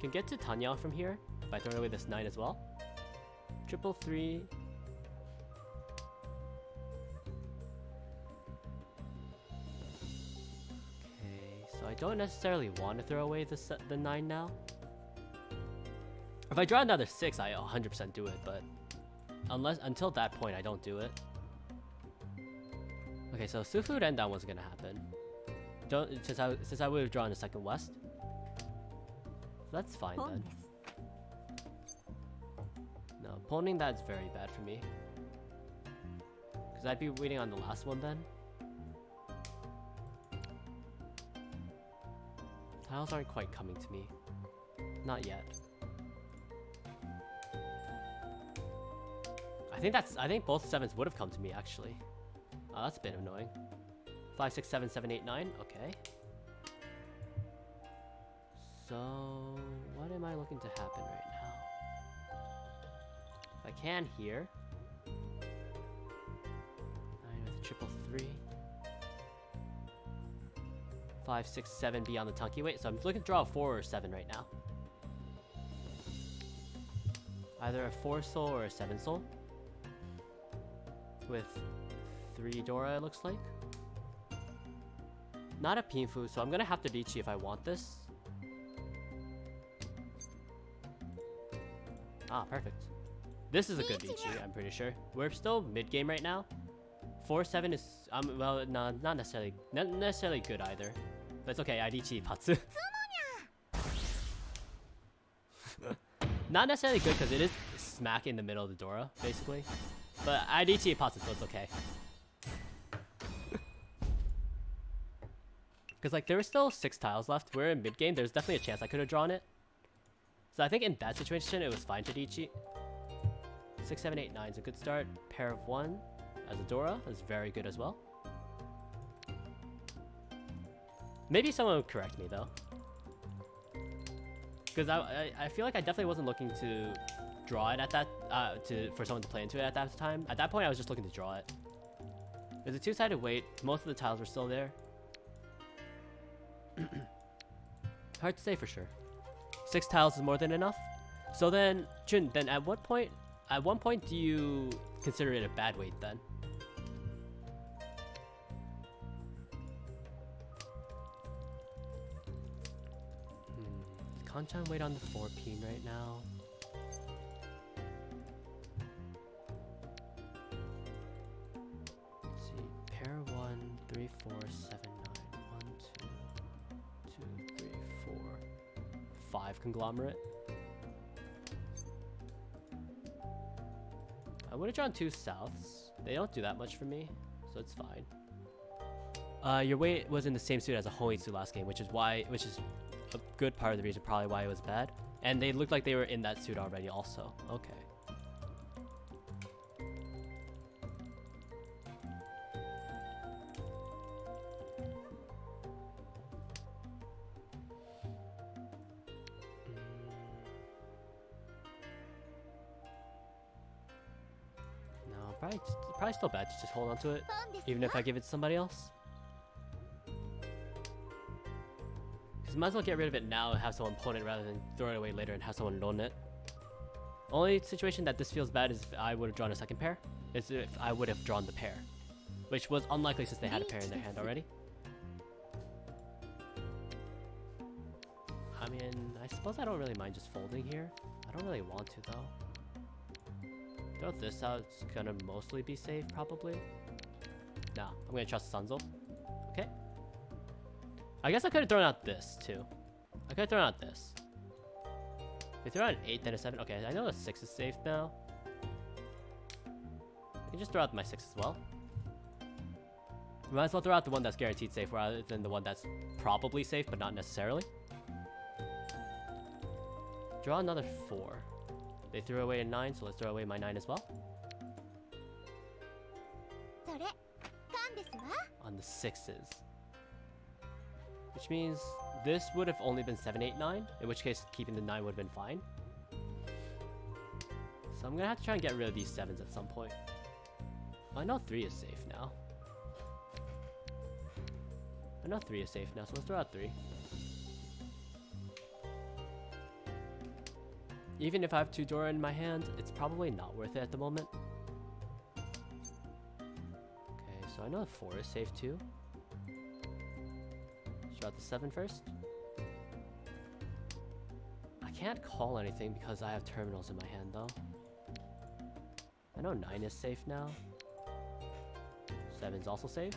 Can get to Tanya from here by throwing away this 9 as well. 3, 3. So I don't necessarily want to throw away the 9 now. If I draw another 6, I 100% do it, but until that point, I don't do it. Okay, so Sufu end down wasn't gonna happen. Since I would have drawn a second west. That's fine then. No, pawning that's very bad for me. Because I'd be waiting on the last one then. Tiles aren't quite coming to me. Not yet. I think both 7s would have come to me actually. Oh, that's a bit annoying. 5, 6, 7, 7, 8, 9. Okay. So what am I looking to happen right now? If I can here. 9 with a 3, 3. 5, 6, 7 beyond the Tunky. Wait, so I'm looking to draw a 4 or a 7 right now. Either a 4 soul or a 7 soul. With 3 Dora, it looks like. Not a Pinfu, so I'm gonna have to Dichi if I want this. Ah, perfect. This is a good Dichi, I'm pretty sure. We're still mid-game right now. 4, 7 is, well, no, not necessarily good either. But it's okay, I Dichi Patsu. Not necessarily good because it is smack in the middle of the Dora, basically. But I Dichi Patsu, so it's okay. Because like there were still 6 tiles left. We're in mid game. There's definitely a chance I could have drawn it. So I think in that situation it was fine to Dichi. 6, 7, 8, 9 is a good start. Pair of 1 as a Dora is very good as well. Maybe someone would correct me though. Because I feel like I definitely wasn't looking to draw it at that for someone to play into it at that time. At that point I was just looking to draw it. There's a 2-sided weight. Most of the tiles were still there. Hard to say for sure. 6 tiles is more than enough. So then, Jun, then at one point do you consider it a bad weight then? Kanchan weight on the 4 pin right now. Let's see. Pair 1, 3, 4, 7, 9. 1, 2, 2, 3, 4. 5 conglomerate. I would have drawn 2 souths. They don't do that much for me, so it's fine. Your weight was in the same suit as a Hoitsu last game, which is a good part of the reason probably why it was bad. And they looked like they were in that suit already also. Okay. No, probably still bad to just hold on to it, even if I give it to somebody else. Might as well get rid of it now and have someone pawn it rather than throw it away later and have someone loan it. Only situation that this feels bad is if I would have drawn a second pair. Is if I would have drawn the pair. Which was unlikely since they had a pair in their hand already. I mean, I suppose I don't really mind just folding here. I don't really want to though. Throw this out, it's gonna mostly be safe probably. Nah, I'm gonna trust Sanzo. Okay. I guess I could have thrown out this too. I could have thrown out this. They throw out an 8, then a 7. Okay, I know a 6 is safe now. I can just throw out my 6 as well. Might as well throw out the one that's guaranteed safe rather than the one that's probably safe, but not necessarily. Draw another 4. They threw away a 9, so let's throw away my 9 as well. それ缶ですわ On the 6s. Which means this would have only been 7, 8, 9. In which case, keeping the 9 would have been fine. So I'm gonna have to try and get rid of these 7s at some point. I know 3 is safe now. I know 3 is safe now, so let's throw out 3. Even if I have 2 Dora in my hand, it's probably not worth it at the moment. Okay, so I know the 4 is safe too. Let's draw out the 7 first. I can't call anything because I have terminals in my hand though. I know 9 is safe now. 7 is also safe.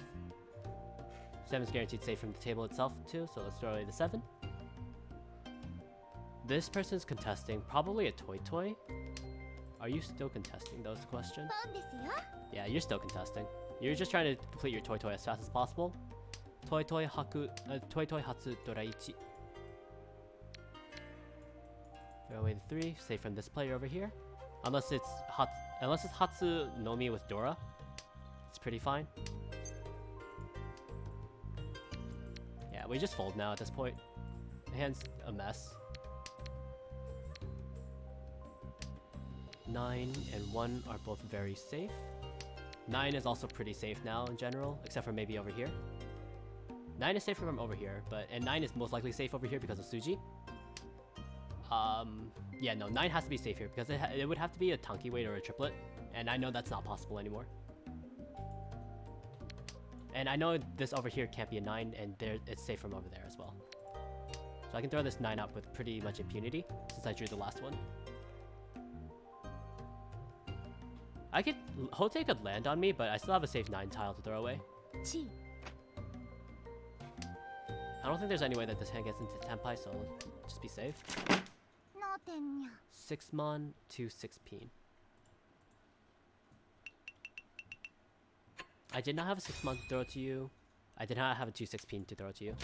7 is guaranteed safe from the table itself too, so let's throw away the 7. This person's contesting, probably a toy. Are you still contesting though is the question? ポンですよ Yeah, you're still contesting. You're just trying to complete your toy as fast as possible. Toy hatsu dora 1. Throw away the 3, safe from this player over here. Unless it's Hatsu Nomi with Dora. It's pretty fine. Yeah, we just fold now at this point. The hand's a mess. 9 and 1 are both very safe. 9 is also pretty safe now in general, except for maybe over here. 9 is safe from over here, and 9 is most likely safe over here because of Suji. Yeah, no, 9 has to be safe here because it would have to be a Tanki weight or a triplet, and I know that's not possible anymore. And I know this over here can't be a 9, and it's safe from over there as well. So I can throw this 9 up with pretty much impunity, since I drew the last one. Hote could land on me, but I still have a safe 9 tile to throw away. チ I don't think there's any way that this hand gets into Tenpai, so let's just be safe. 脳天にゃ 6 mon, 2 6 peen. I did not have a 6 mon to throw to you. I did not have a 2 6 peen to throw to you.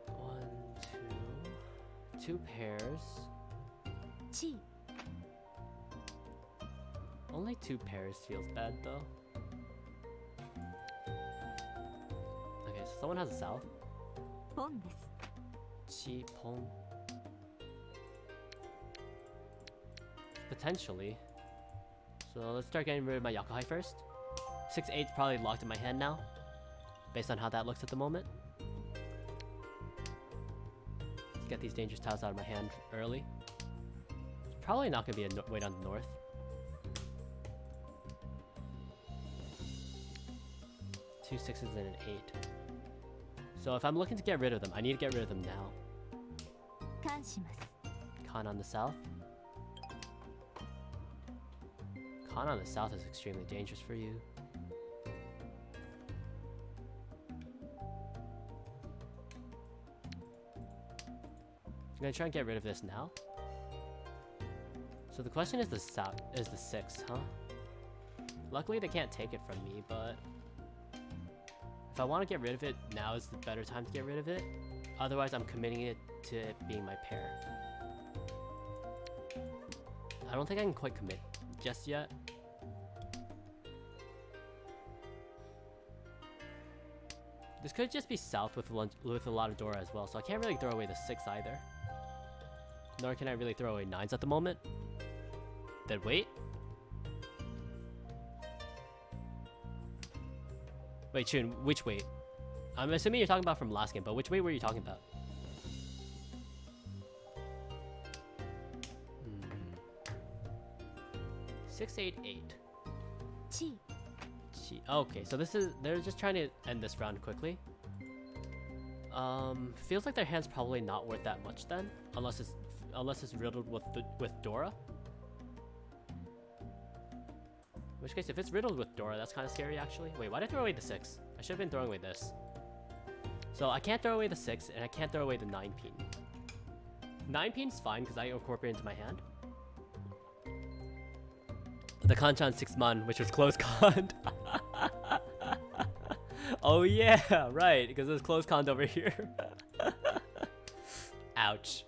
1, 2 pairs. チ Only 2 pairs feels bad though. Okay, so someone has a south. ポンです Chi Pong. Potentially. So let's start getting rid of my Yakuhai first. 6-8 is probably locked in my hand now, based on how that looks at the moment. Let's get these dangerous tiles out of my hand early. It's probably not going to be a weight on the north. Two 6s and an 8. So if I'm looking to get rid of them, I need to get rid of them now. 感します Khan on the south. Khan on the south is extremely dangerous for you. I'm gonna try and get rid of this now. So the question is the 6, huh? Luckily they can't take it from me, but if I want to get rid of it, now is the better time to get rid of it. Otherwise, I'm committing it to it being my pair. I don't think I can quite commit just yet. This could just be south with a lot of Dora as well, so I can't really throw away the 6 either. Nor can I really throw away 9s at the moment. Then wait. Wait, Chun, which weight? I'm assuming you're talking about from last game, but which weight were you talking about? 6, 8, 8. チ Okay, so they're just trying to end this round quickly. Feels like their hand's probably not worth that much then, unless it's riddled with Dora. In which case, if it's riddled with Dora, that's kind of scary actually. Wait, why did I throw away the 6? I should have been throwing away this. So I can't throw away the 6, and I can't throw away the 9 pin. 9 pin's fine because I incorporate it into my hand. The Kanchan 6 man, which was close con. Oh yeah, right, because it was close con over here. Ouch.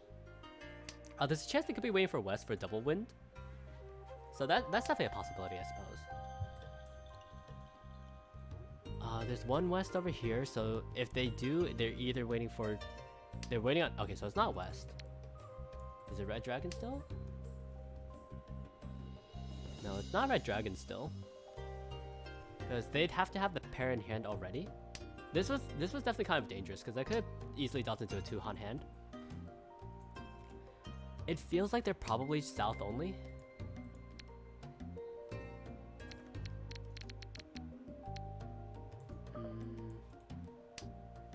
There's a chance they could be waiting for West for a double wind. So that's definitely a possibility, I suppose. There's one West over here, so if they do, they're either waiting for... They're waiting on... Okay, so it's not West. Is it Red Dragon still? No, it's not Red Dragon still. Because they'd have to have the pair in hand already. This was definitely kind of dangerous, because I could have easily dealt into a 2-Han hand. It feels like they're probably south only.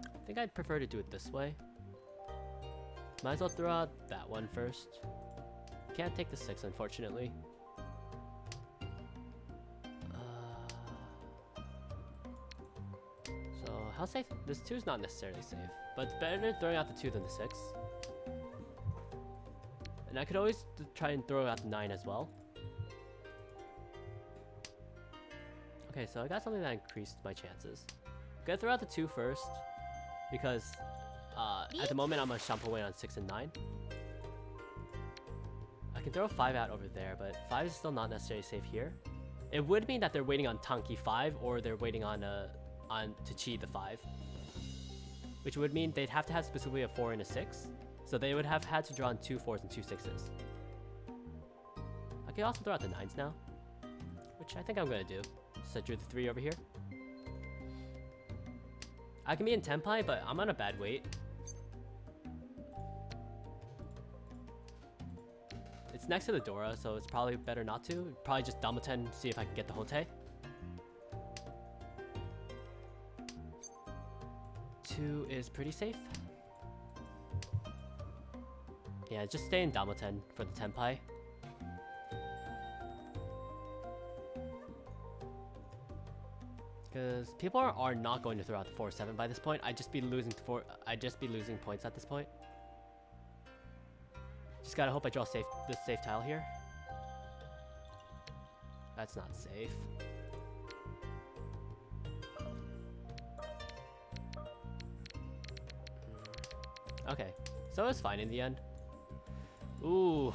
I think I'd prefer to do it this way. Might as well throw out that one first. Can't take the 6, unfortunately. So, how safe? This 2 is not necessarily safe, but it's better than throwing out the 2 than the 6. And I could always try and throw out the 9 as well. Okay, so I got something that increased my chances. I'm gonna throw out the 2 first, because at the moment I'm a shampoo away on 6 and 9. I can throw 5 out over there, but 5 is still not necessarily safe here. It would mean that they're waiting on Tanki 5, or they're waiting on to cheat the 5. Which would mean they'd have to have specifically a 4 and a 6. So they would have had to draw on 2 4s and 2 6s. I can also throw out the 9s now, which I think I'm gonna do. So I drew the 3 over here. I can be in Tenpai, but I'm on a bad weight. It's next to the Dora, so it's probably better not to. Probably just Damoten, see if I can get the Hote. 2 is pretty safe. Yeah, just stay in Damoten for the Tenpai. Because people are not going to throw out the 4-7 by this point. I'd just be losing points at this point. Just gotta hope I draw this safe tile here. That's not safe. Okay, so it was fine in the end. Ooh.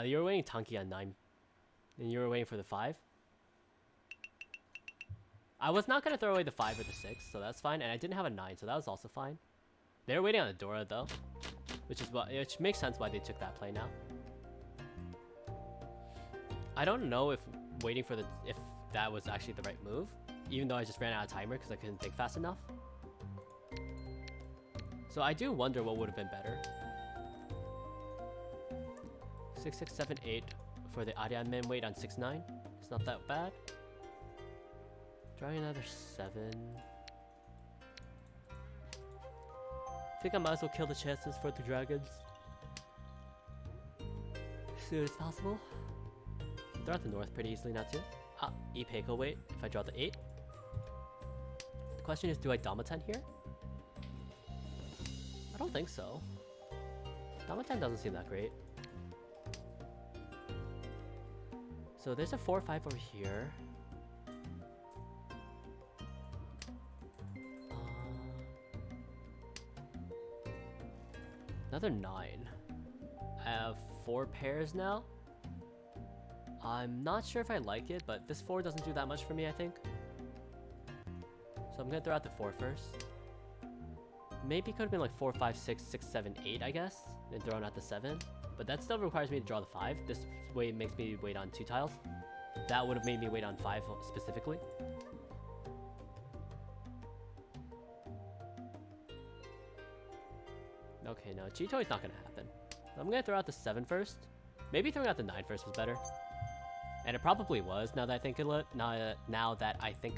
You were waiting Tanki on 9. And you were waiting for the 5. I was not gonna throw away the 5 or the 6, so that's fine. And I didn't have a 9, so that was also fine. They were waiting on the Dora though, which makes sense why they took that play now. I don't know if that was actually the right move, even though I just ran out of timer because I couldn't think fast enough. So I do wonder what would have been better. 6 6 7 8 for the Arian men weight on 6 9. It's not that bad. Drawing another 7. I think I might as well kill the chances for the dragons as soon as possible. Throw out the north pretty easily now too. E-Peiko weight if I draw the 8. The question is, do I Damoten here? I don't think so. Damoten doesn't seem that great. So there's a 4-5 over here. Another 9. I have 4 pairs now. I'm not sure if I like it, but this 4 doesn't do that much for me, I think. So I'm gonna throw out the 4 first. Maybe it could have been like 4, 5, 6, 6, 7, 8, I guess, and throwing out the 7. But that still requires me to draw the 5. This way makes me wait on 2 tiles. That would have made me wait on 5 specifically. Okay, no, Chito is not gonna happen. I'm gonna throw out the 7 first. Maybe throwing out the 9 first was better. And it probably was, now that I think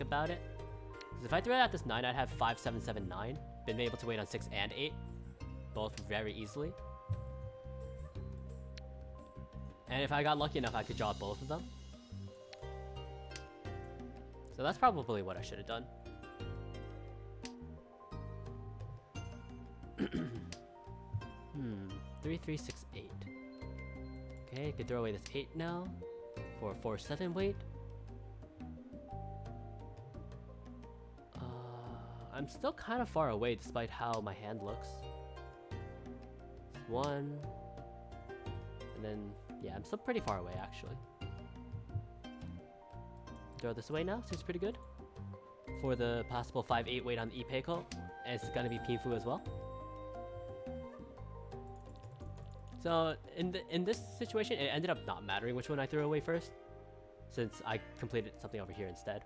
about it. Because if I threw out this 9, I'd have 5, 7, 7, 9. Been able to wait on 6 and 8. Both very easily. And if I got lucky enough, I could draw both of them. So that's probably what I should have done. 3, 3, 6, 8. Okay, could throw away this 8 now for a 4, 7 weight. I'm still kind of far away despite how my hand looks. It's 1. And then, yeah, I'm still pretty far away actually. Throw this away now, seems pretty good. For the possible 5-8 weight on the Ipeiko. And it's gonna be Pinfu as well. So in this situation, it ended up not mattering which one I threw away first, since I completed something over here instead.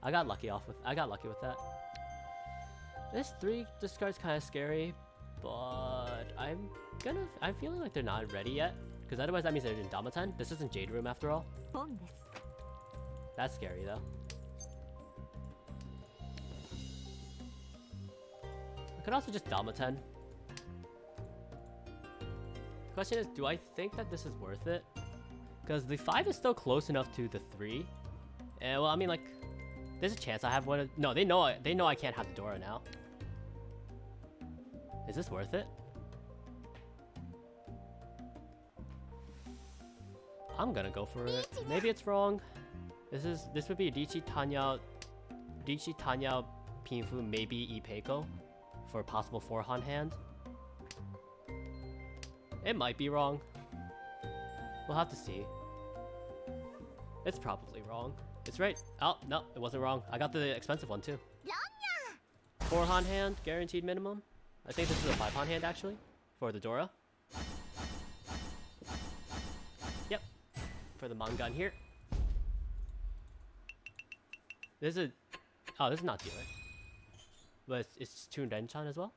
I got lucky with that. This 3 discard's kind of scary, but I'm feeling like they're not ready yet, because otherwise that means they're in Damaten. This isn't Jade Room after all. That's scary though. I could also just Damaten. Question is, do I think that this is worth it? Because the 5 is still close enough to the 3. And well, I mean, like, there's a chance I have one. No, they know I can't have the Dora now. Is this worth it? I'm gonna go for it. Maybe it's wrong. This would be Richi Tanya, Pinfu, maybe Ipeiko for a possible 4-han hand. It might be wrong. We'll have to see. It's probably wrong. It's right. Oh, no, it wasn't wrong. I got the expensive one too. 4-han hand, guaranteed minimum. I think this is a 5-han hand actually, for the Dora. Yep, for the Mangan here. This is not dealer. But it's tuned Renchan as well.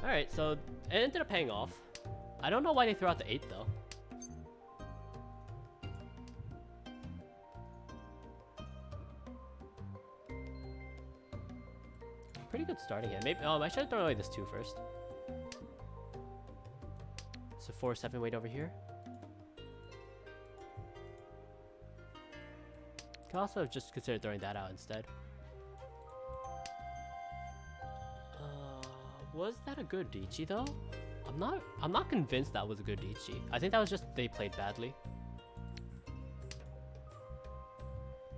Alright, so it ended up paying off. I don't know why they threw out the 8 though. Pretty good starting hand. Maybe I should have thrown away this 2 first. So 4, 7 weight over here. Could also have just considered throwing that out instead. Was that a good Dichi though? I'm not convinced that was a good Dichi. I think that was just they played badly.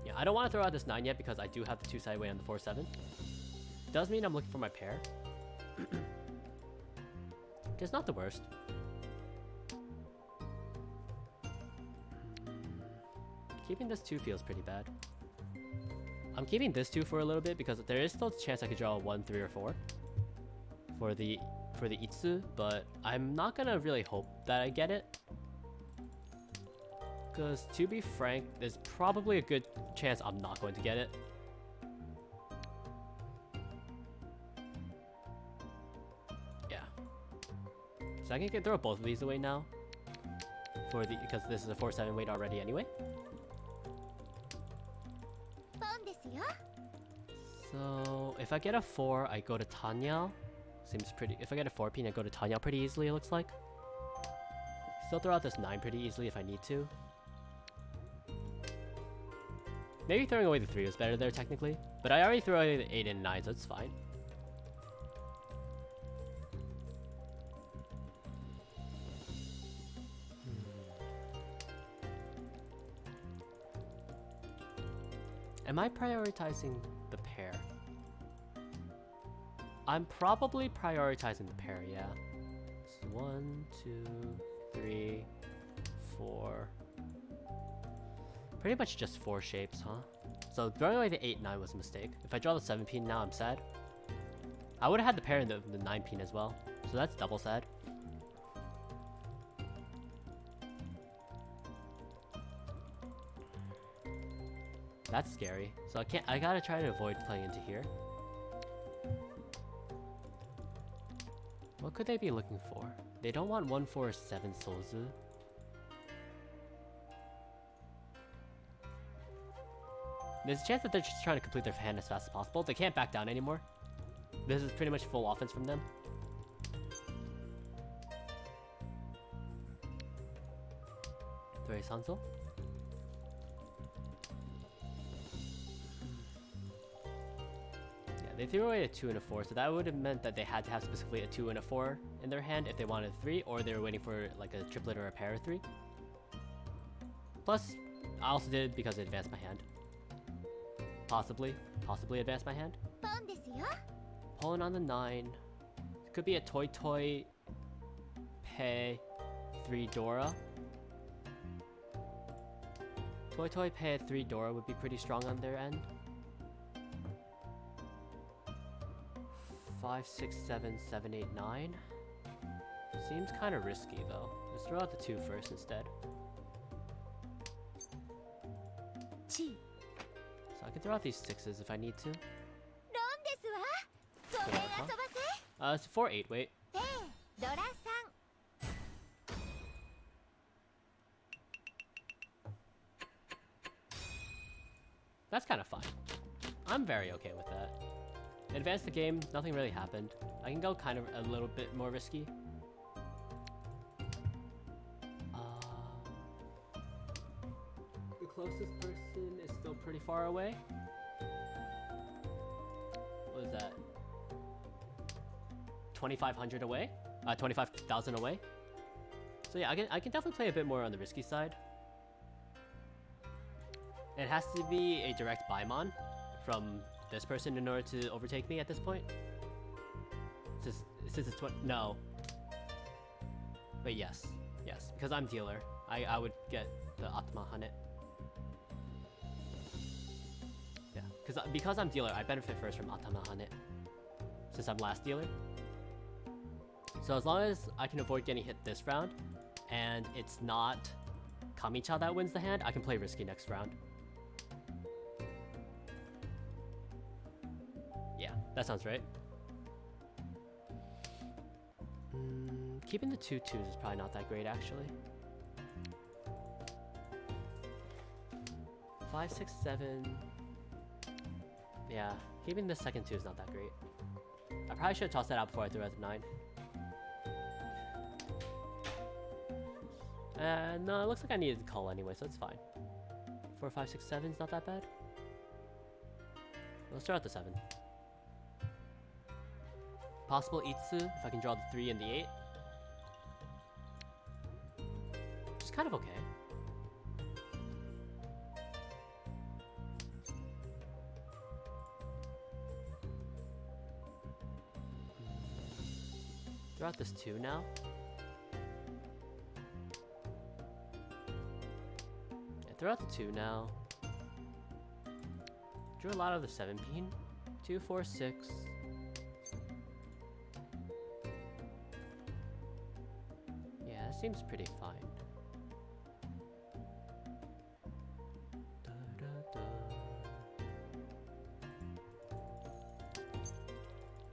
Yeah, I don't want to throw out this 9 yet because I do have the 2-side weight on the 4-7. Does mean I'm looking for my pair. It's not the worst. Keeping this 2 feels pretty bad. I'm keeping this 2 for a little bit because there is still a chance I could draw a 1, 3, or 4 for the Itsu, but I'm not gonna really hope that I get it. Because to be frank, there's probably a good chance I'm not going to get it. Yeah. So I can throw both of these away now. Because this is a 4-7 weight already anyway. So if I get a 4, I go to Tanya. Seems pretty. If I get a 4-pin, I go to Tanya pretty easily, it looks like. Still throw out this 9 pretty easily if I need to. Maybe throwing away the 3 was better there technically, but I already threw away the 8 and 9, so it's fine. Am I prioritizing the pair? I'm probably prioritizing the pair, yeah. So 1, 2, 3, 4. Pretty much just 4 shapes, huh? So throwing away the 8, 9 was a mistake. If I draw the 7-pin now, I'm sad. I would have had the pair in the 9-pin as well. So that's double sad. That's scary. So I gotta try to avoid playing into here. What could they be looking for? They don't want 1, 4, 7 Sozu. There's a chance that they're just trying to complete their hand as fast as possible. They can't back down anymore. This is pretty much full offense from them. Three Sanzo. Yeah, They threw away a 2 and a 4, so that would have meant that they had to have specifically a 2 and a 4 in their hand if they wanted a 3, or they were waiting for like a triplet or a pair of 3. Plus, I also did it because it advanced my hand. Possibly advanced my hand. ポンですよ。 Pulling on the 9. It could be a Toy Toy Pay 3 Dora. Toy Toy Pay 3 Dora would be pretty strong on their end. 5, 6, 7, 7, 8, 9. Seems kind of risky though. Let's throw out the 2 first instead. チ So I can throw out these 6s if I need to. ロンですわ。ごめん遊ばせ。 It's 4, 8, wait. ペドラさん。 That's kind of fine. I'm very okay with that. Advance the game, nothing really happened. I can go kind of a little bit more risky. The closest person is still pretty far away. What is that? 2,500 away? 25,000 away? So yeah, I can definitely play a bit more on the risky side. It has to be a direct Baimon from this person in order to overtake me at this point. Since it's no. But yes, because I'm dealer, I would get the Atma on it. Yeah, because I'm dealer, I benefit first from Atma on it, since I'm last dealer. So as long as I can avoid getting hit this round, and it's not Kamicha that wins the hand, I can play risky next round. Yeah, that sounds right. Keeping the 2 2s is probably not that great, actually. 5, 6, 7. Yeah, keeping the second 2 is not that great. I probably should have tossed that out before I threw out the 9. No, it looks like I needed to call anyway, so it's fine. 4, 5, 6, 7 is not that bad. Let's start out the 7. Possible Itsu if I can draw the 3 and the 8. Which is kind of okay. Throw out this 2 now. Yeah, throw out the 2 now. Drew a lot of the 7 pin. 2, 4, 6. Yeah, that seems pretty fine.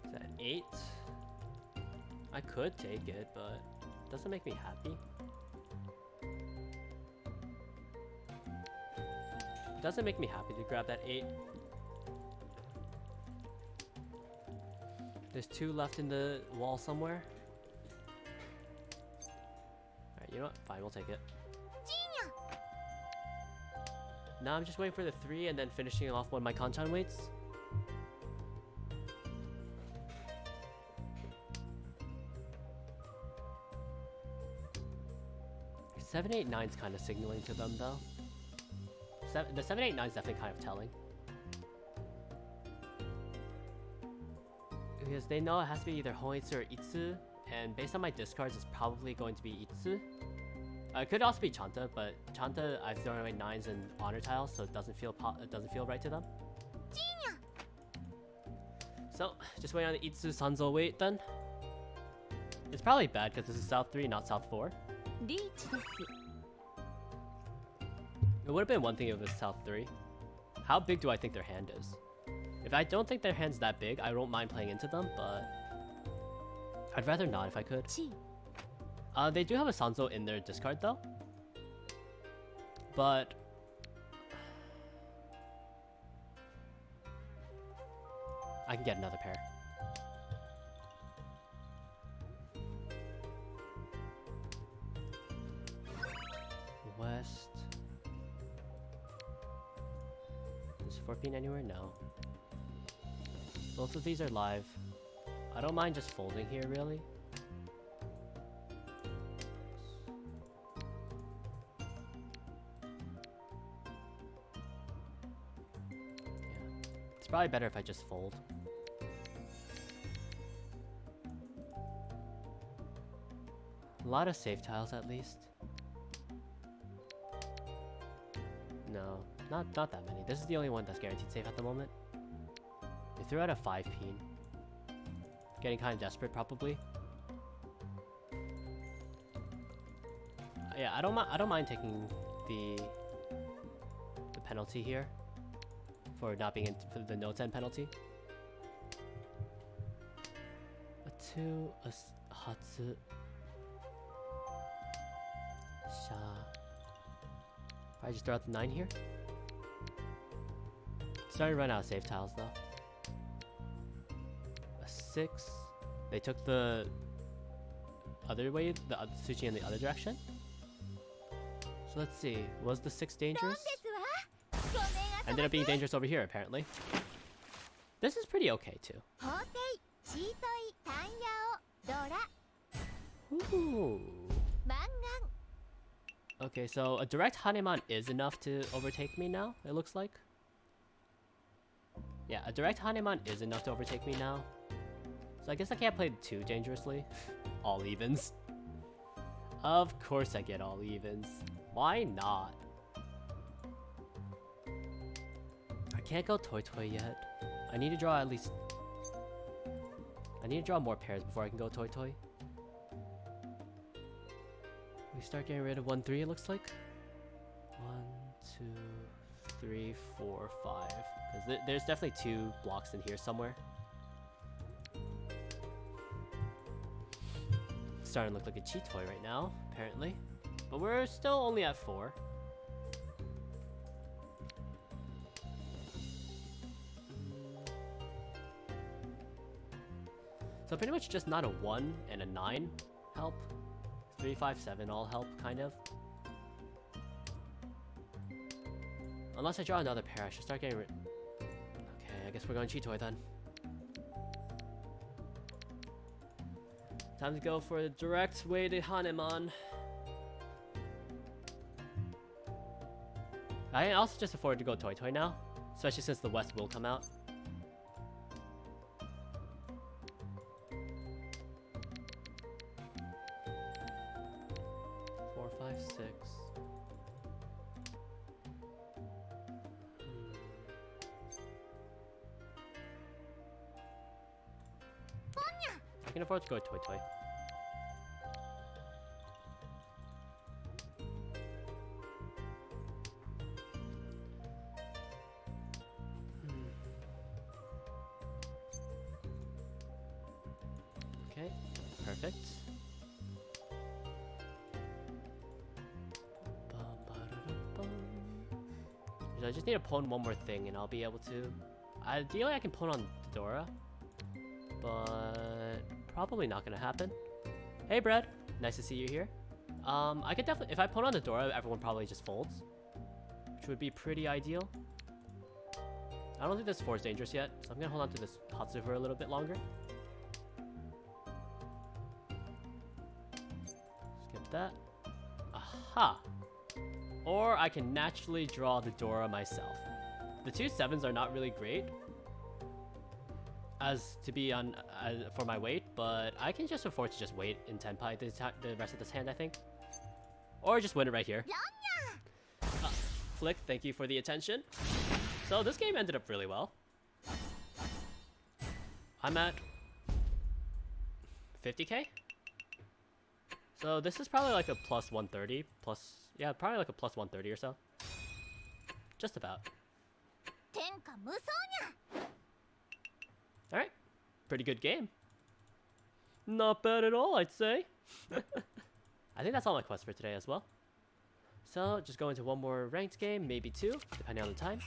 Is that 8? I could take it, but it doesn't make me happy. It doesn't make me happy to grab that 8. There's 2 left in the wall somewhere. Alright, you know what? Fine, we'll take it. Now I'm just waiting for the 3 and then finishing off one of my Kanchan weights. Seven, 8, 9's kind of signaling to them though. The 7, 8, 9's definitely kind of telling. Because they know it has to be either Hoitsu or Itsu, and based on my discards, it's probably going to be Itsu. It could also be Chanta, but Chanta I've thrown away 9s and honor tiles, so it doesn't feel right to them. So just wait on the Itsu Sanzo wait then. It's probably bad because this is South 3, not South 4. リーチです。 It would have been one thing if it was South 3. How big do I think their hand is? If I don't think their hand's that big, I don't mind playing into them, but I'd rather not if I could. チ They do have a Sanzo in their discard though. But I can get another pair. West. Is 4 pin anywhere? No. Both of these are live. I don't mind just folding here, really. Yeah. It's probably better if I just fold. A lot of safe tiles, at least. No, not that many. This is the only one that's guaranteed safe at the moment. They threw out a 5-peen. Getting kind of desperate, probably. Yeah, I don't mind taking the penalty here for not being in for the no 10 penalty. A 2, a Hatsu. Sha. Probably just throw out the 9 here. Starting to run out of safe tiles though. A 6. They took the other way, switching in the other direction. So let's see. Was the 6 dangerous? Ended up being dangerous over here apparently. This is pretty okay too. Ooh. Okay, so a direct Haneman is enough to overtake me now, it looks like. Yeah, a direct Haneman is enough to overtake me now. So I guess I can't play too dangerously. All evens. Of course I get all evens. Why not? I can't go Toy Toy yet. I need to draw at least... I need to draw more pairs before I can go Toy Toy. We start getting rid of 1, 3 it looks like. 1, 2, 3, 4, 5. Because there's definitely 2 blocks in here somewhere. Starting to look like a cheat toy right now, apparently. But we're still only at 4. So pretty much just not a 1 and a 9 help. 3, 5, 7 all help, kind of. Unless I draw another pair, I should start getting rid... Okay, I guess we're going cheat toy then. Time to go for the direct way to Haneman. I can also just afford to go Toy Toy now, especially since the West will come out. I can afford to go Toy Toy. Okay, perfect. So I just need to pwn one more thing and I'll be able to... Ideally I can pwn on Dora, but probably not gonna happen. Hey Brad, nice to see you here. I could definitely, if I pwn on the Dora, everyone probably just folds, which would be pretty ideal. I don't think this 4 is dangerous yet, so I'm gonna hold on to this Hatsu for a little bit longer. Skip that. Aha! Or I can naturally draw the Dora myself. The 2 7s are not really great as to be on for my weight, but I can just afford to just wait in Tenpai the rest of this hand, I think. Or just win it right here. Flick, thank you for the attention. So this game ended up really well. I'm at 50k? So this is probably like a plus 130, plus, yeah, probably like a plus 130 or so. Just about. Alright, pretty good game. Not bad at all, I'd say. I think that's all my quests for today as well. So, just go into one more ranked game, maybe 2, depending on the time.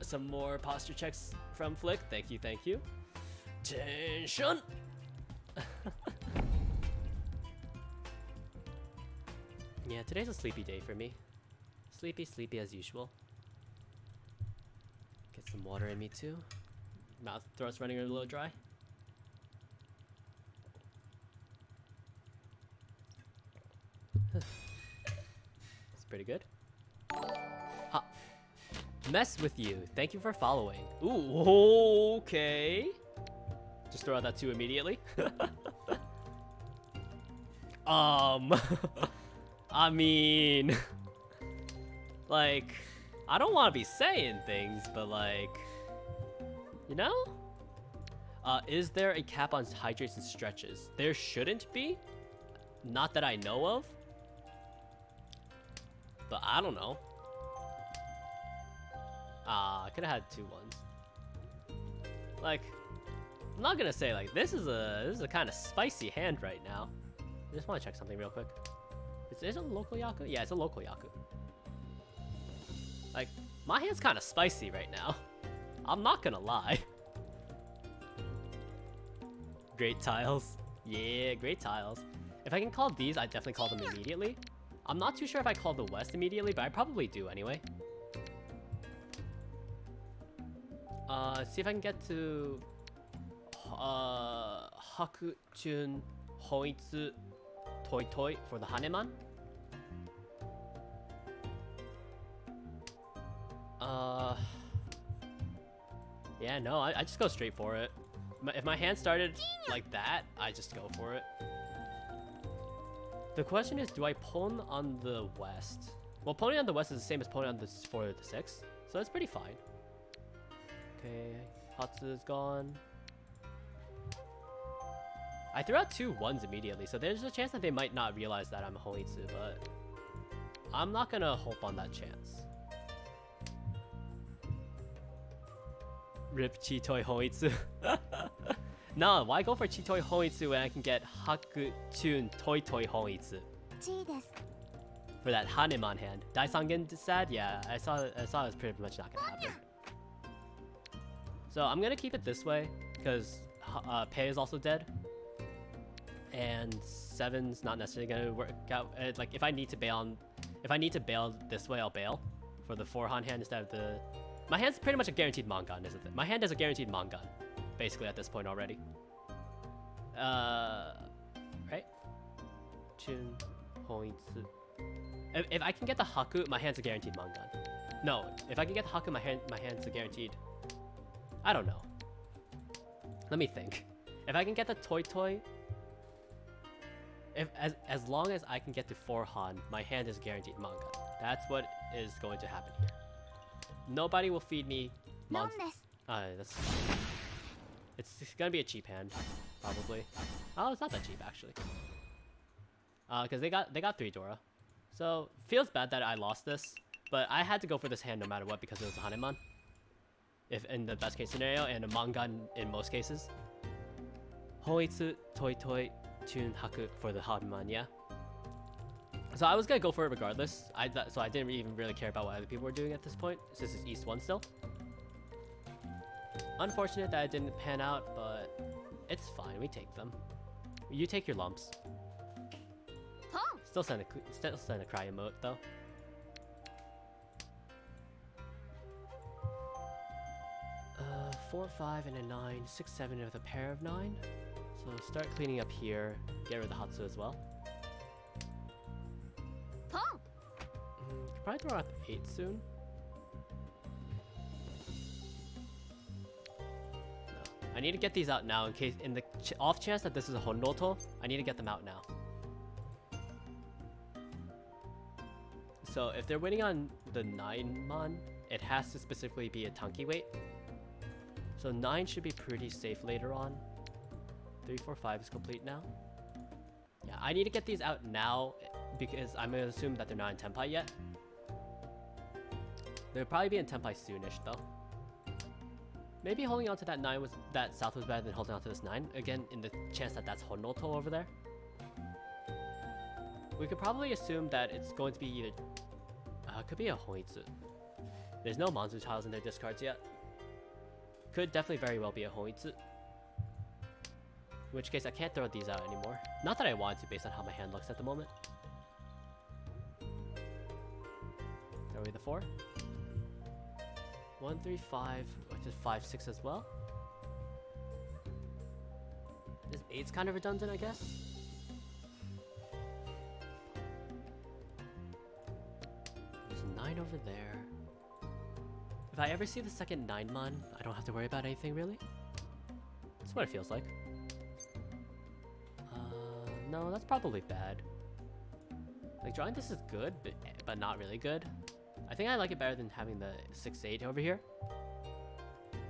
Some more posture checks from Flick, thank you, thank you. Tension! Yeah, today's a sleepy day for me. Sleepy, sleepy as usual. Get some water in me too. Mouth throat's running a little dry. It's pretty good. Ha. Mess with you. Thank you for following. Ooh, okay. Just throw out that 2 immediately. I mean, like, I don't want to be saying things, but like, you know? Is there a cap on hydrates and stretches? There shouldn't be. Not that I know of. But I don't know. I could have had 2 ones. Like, I'm not gonna say like this is a kind of spicy hand right now. I just want to check something real quick. Is it a local Yaku? Yeah, it's a local Yaku. Like, my hand's kind of spicy right now. I'm not gonna lie. Great tiles. Yeah, great tiles. If I can call these, I definitely call them immediately. I'm not too sure if I call the West immediately, but I probably do anyway. See if I can get to Haku-chun Hoitsu Toi Toi for the Haneman. Yeah, no, I just go straight for it. If my hand started like that, I just go for it. The question is, do I pwn on the West? Well, pwning on the West is the same as pwning on the 4 or the 6, so that's pretty fine. Okay, Hatsu is gone. I threw out 2 1s immediately, so there's a chance that they might not realize that I'm a Hoitsu, but I'm not gonna hope on that chance. Rip Chitoi Hoitsu. No, why go for Chitoi Hoitsu when I can get Haku-chun Toi Toi Hoitsu? For that Haneman hand. Daisangen sad? Yeah, I saw it was pretty much not gonna happen. So I'm gonna keep it this way, because Pei is also dead. And 7's not necessarily gonna work out. Like, if I need to bail this way, I'll bail. For the 4-han hand instead of the... My hand's pretty much a guaranteed Mangan, isn't it? My hand is a guaranteed Mangan, basically, at this point already. Right? Chun, Hoitsu. If I can get the Haku, my hand's a guaranteed Mangan. No, if I can get the Haku, my hand's a guaranteed... I don't know. Let me think. If I can get the Toi Toi... As long as I can get to 4-han, my hand is guaranteed Mangan. That's what is going to happen here. Nobody will feed me that's fine. It's gonna be a cheap hand, probably. Oh, it's not that cheap actually. Because they got 3 Dora, so feels bad that I lost this, but I had to go for this hand no matter what because it was a Haneman. If in the best case scenario, and a Mangan in most cases. Hoitsu Toi Toi Chun Haku for the Haneman, yeah. So I was gonna go for it regardless. So I didn't even really care about what other people were doing at this point, since it's East 1 still. Unfortunate that it didn't pan out, but it's fine. We take them. You take your lumps. Still send a cry emote though. Uh, 4, 5, and a 9, 6, 7 with a pair of 9. So start cleaning up here. Get rid of the Hatsu as well. Could probably throw out 8 soon. No. I need to get these out now in case, in the off chance that this is a Honroto, I need to get them out now. So if they're winning on the 9-man, it has to specifically be a Tanki weight. So 9 should be pretty safe later on. 3, 4, 5 is complete now. Yeah, I need to get these out now because I'm gonna assume that they're not in Tenpai yet. They'll probably be in Tenpai soonish though. Maybe holding on to that 9 that South was better than holding on to this 9. Again, in the chance that that's Honroto over there. We could probably assume that it's going to be either... it could be a Hoitsu. There's no Manzu tiles in their discards yet. Could definitely very well be a Hoitsu. In which case I can't throw these out anymore. Not that I want to based on how my hand looks at the moment. Throw away the 4. 1, 3, 5, which is 5, 6 as well. This 8's kind of redundant, I guess. There's a 9 over there. If I ever see the second 9-mon, I don't have to worry about anything really. That's what it feels like. No, that's probably bad. Like, drawing this is good, but not really good. I think I like it better than having the 6-8 over here.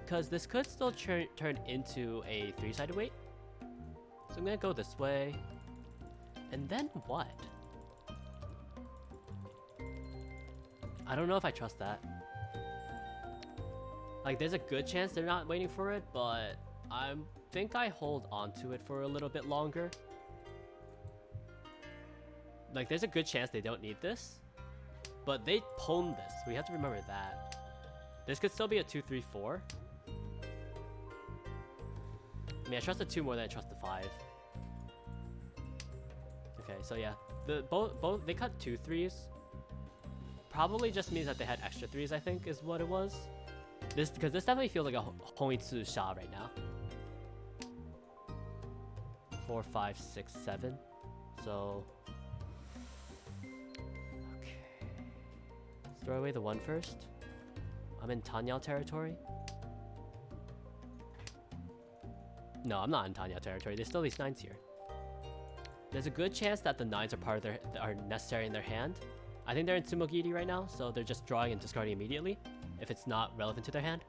Because this could still turn into a 3-sided weight. So I'm gonna go this way. And then what? I don't know if I trust that. Like, there's a good chance they're not waiting for it, but I think I hold on to it for a little bit longer. Like, there's a good chance they don't need this, but they pwned this. We have to remember that. This could still be a 2, 3, 4. I mean, I trust the 2 more than I trust the 5. Okay, so yeah, both they cut 2 3s. Probably just means that they had extra 3s. I think is what it was. Because this definitely feels like a Hoitsu Sha right now. 4, 5, 6, 7. So. Throw away the 1 first. I'm in Tanyao territory. No, I'm not in Tanyao territory. There's still these 9s here. There's a good chance that the 9s are necessary in their hand. I think they're in Tsumogiri right now, so they're just drawing and discarding immediately if it's not relevant to their hand.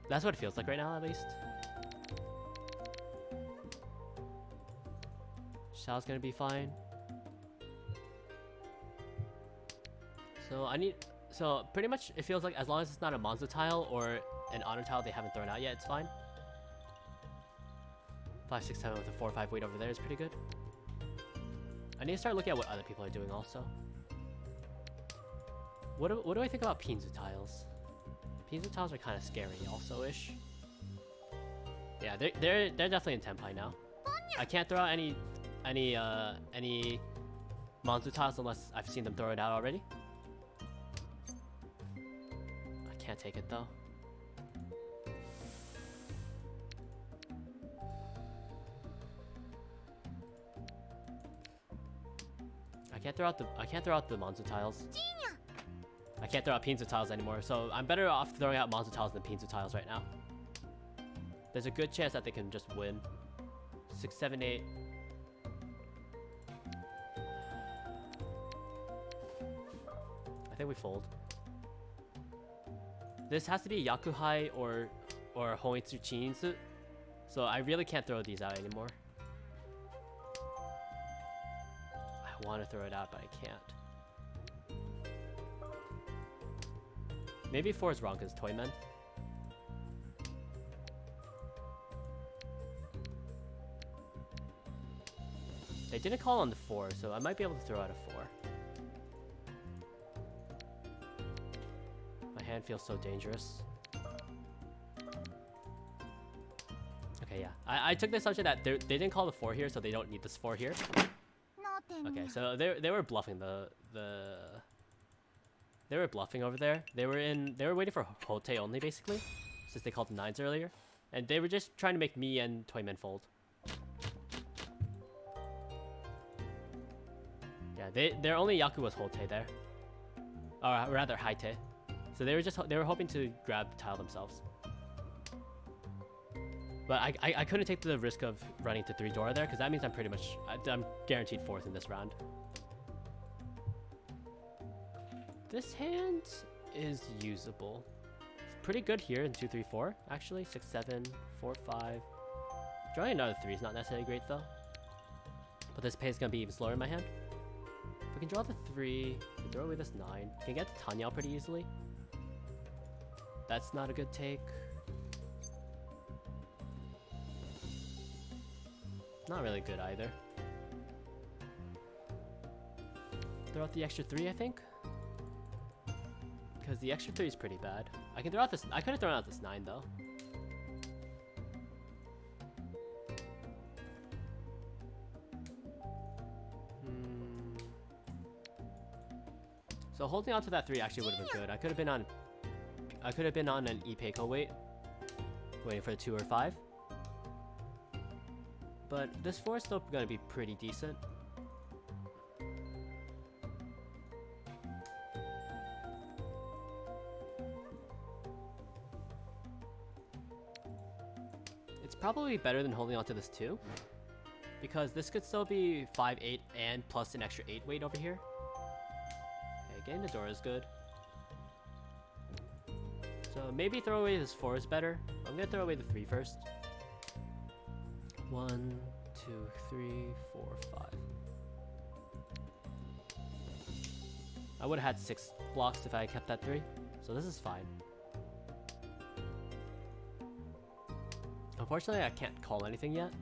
That's what it feels like right now, at least. Shao's gonna be fine. So pretty much it feels like as long as it's not a Monzo tile or an honor tile they haven't thrown out yet, it's fine. 5, 6, 7 with a 4, 5 weight over there is pretty good. I need to start looking at what other people are doing also. What do I think about Pinzu tiles? Pinzu tiles are kind of scary also-ish. Yeah, they're definitely in Tenpai now. I can't throw out any Monzu tiles unless I've seen them throw it out already. Can't take it though. I can't throw out the Monzu tiles. I can't throw out Pinzu tiles anymore, so I'm better off throwing out Monzu tiles than Pinzu tiles right now. There's a good chance that they can just win. 6, 7, 8. I think we fold. This has to be Yakuhai or Hoitsu Chinsu, so I really can't throw these out anymore. I want to throw it out, but I can't. Maybe 4 is wrong because Toymen. They didn't call on the 4, so I might be able to throw out a 4. My hand feels so dangerous. Okay, yeah. I took the assumption that they didn't call the 4 here, so they don't need this 4 here. Okay, so they were bluffing they were bluffing over there. They were waiting for Hote only basically, since they called the 9s earlier, and they were just trying to make me and Toymen fold. Yeah, their only Yaku was Hote there, or rather Haite. So they were hoping to grab the tile themselves. But I couldn't take the risk of running to 3 Dora there, because that means I'm guaranteed 4th in this round. This hand is usable. It's pretty good here in 2, 3, 4, actually. 6, 7, 4, 5. Drawing another 3 is not necessarily great though. But this pay is gonna be even slower in my hand. If we can draw the 3, we can throw away this 9. We can get the Tanyao pretty easily. That's not a good take. Not really good either. Throw out the extra 3, I think. Because the extra 3 is pretty bad. I can throw out this. I could have thrown out this 9 though. So holding on to that 3 actually would have been good. I could have been on an Ipeiko waiting for the 2 or 5. But this 4 is still gonna be pretty decent. It's probably better than holding on to this 2. Because this could still be 5, 8, and plus an extra 8 weight over here. Okay, getting the door is good. So maybe throw away this 4 is better. I'm gonna throw away the 3 first. 1, 2, 3, 4, 5. I would have had 6 blocks if I had kept that 3. So this is fine. Unfortunately, I can't call anything yet.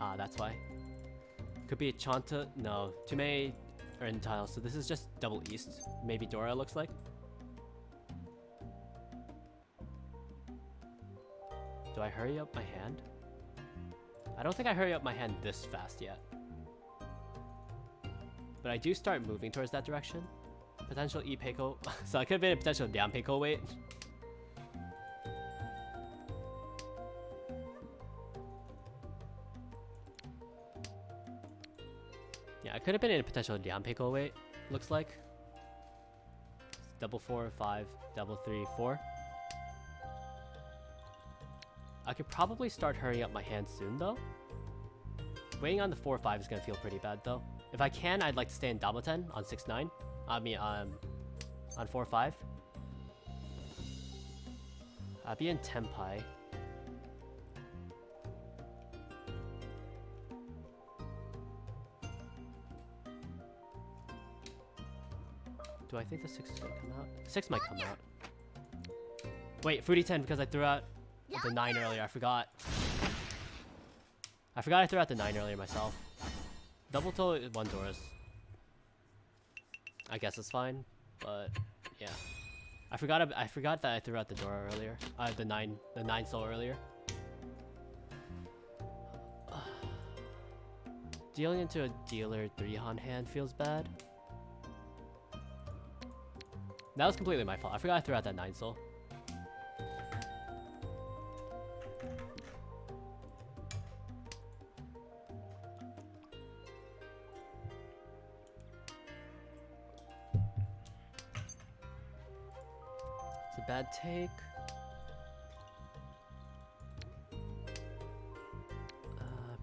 Ah, that's why. Could be a Chanta. No, too many are in tiles, so this is just double east. Maybe Dora looks like. Do I hurry up my hand? I don't think I hurry up my hand this fast yet. But I do start moving towards that direction. Potential E-Peiko. So I could have been a potential down Peiko wait. Yeah, I could have been in a potential down Peiko wait, looks like. It's double 4, 5, double 3, 4. I could probably start hurrying up my hand soon though. Waiting on the 4, 5 is gonna feel pretty bad though. If I can, I'd like to stay in Damoten on 6, 9. I mean, on 4, 5. I'd be in Tenpai. Do I think the 6 is gonna come out? 6 might come out. Wait, Foodie 10 because I threw out the 9 earlier. I forgot. I threw out the 9 earlier myself. Double toe 1 Doors. I guess it's fine, but yeah. I forgot that I threw out the Dora earlier. The 9 soul earlier. Dealing into a dealer 3 on hand feels bad. That was completely my fault. I forgot I threw out that 9 soul. It's a bad take.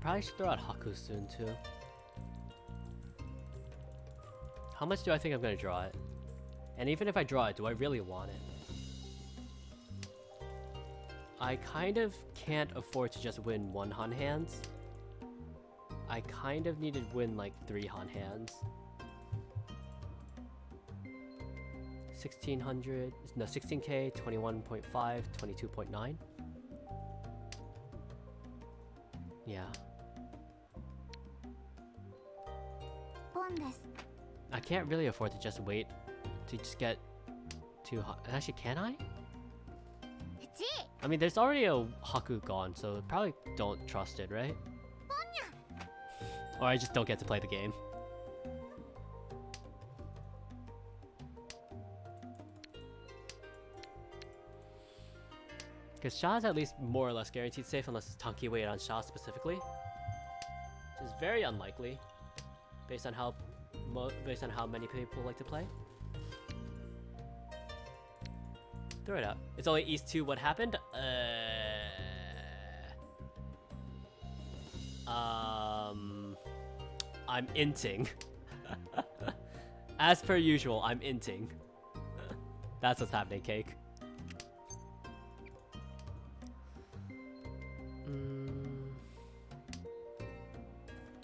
Probably should throw out Haku soon too. How much do I think I'm gonna draw it? And even if I draw it, do I really want it? I kind of can't afford to just win 1 Han hands. I kind of need to win like 3 Han hands. 1600, no 16k, 21.5, 22.9. Yeah. I can't really afford to just wait to just get 2 actually, can I? I mean, there's already a Haku gone, so probably don't trust it, right? Or I just don't get to play the game. Because Sha is at least more or less guaranteed safe unless it's Tanki weight on Sha specifically. Which is very unlikely, based on how many people like to play. Throw it out. It's only East 2. What happened? I'm inting. As per usual, I'm inting. That's what's happening, Cake.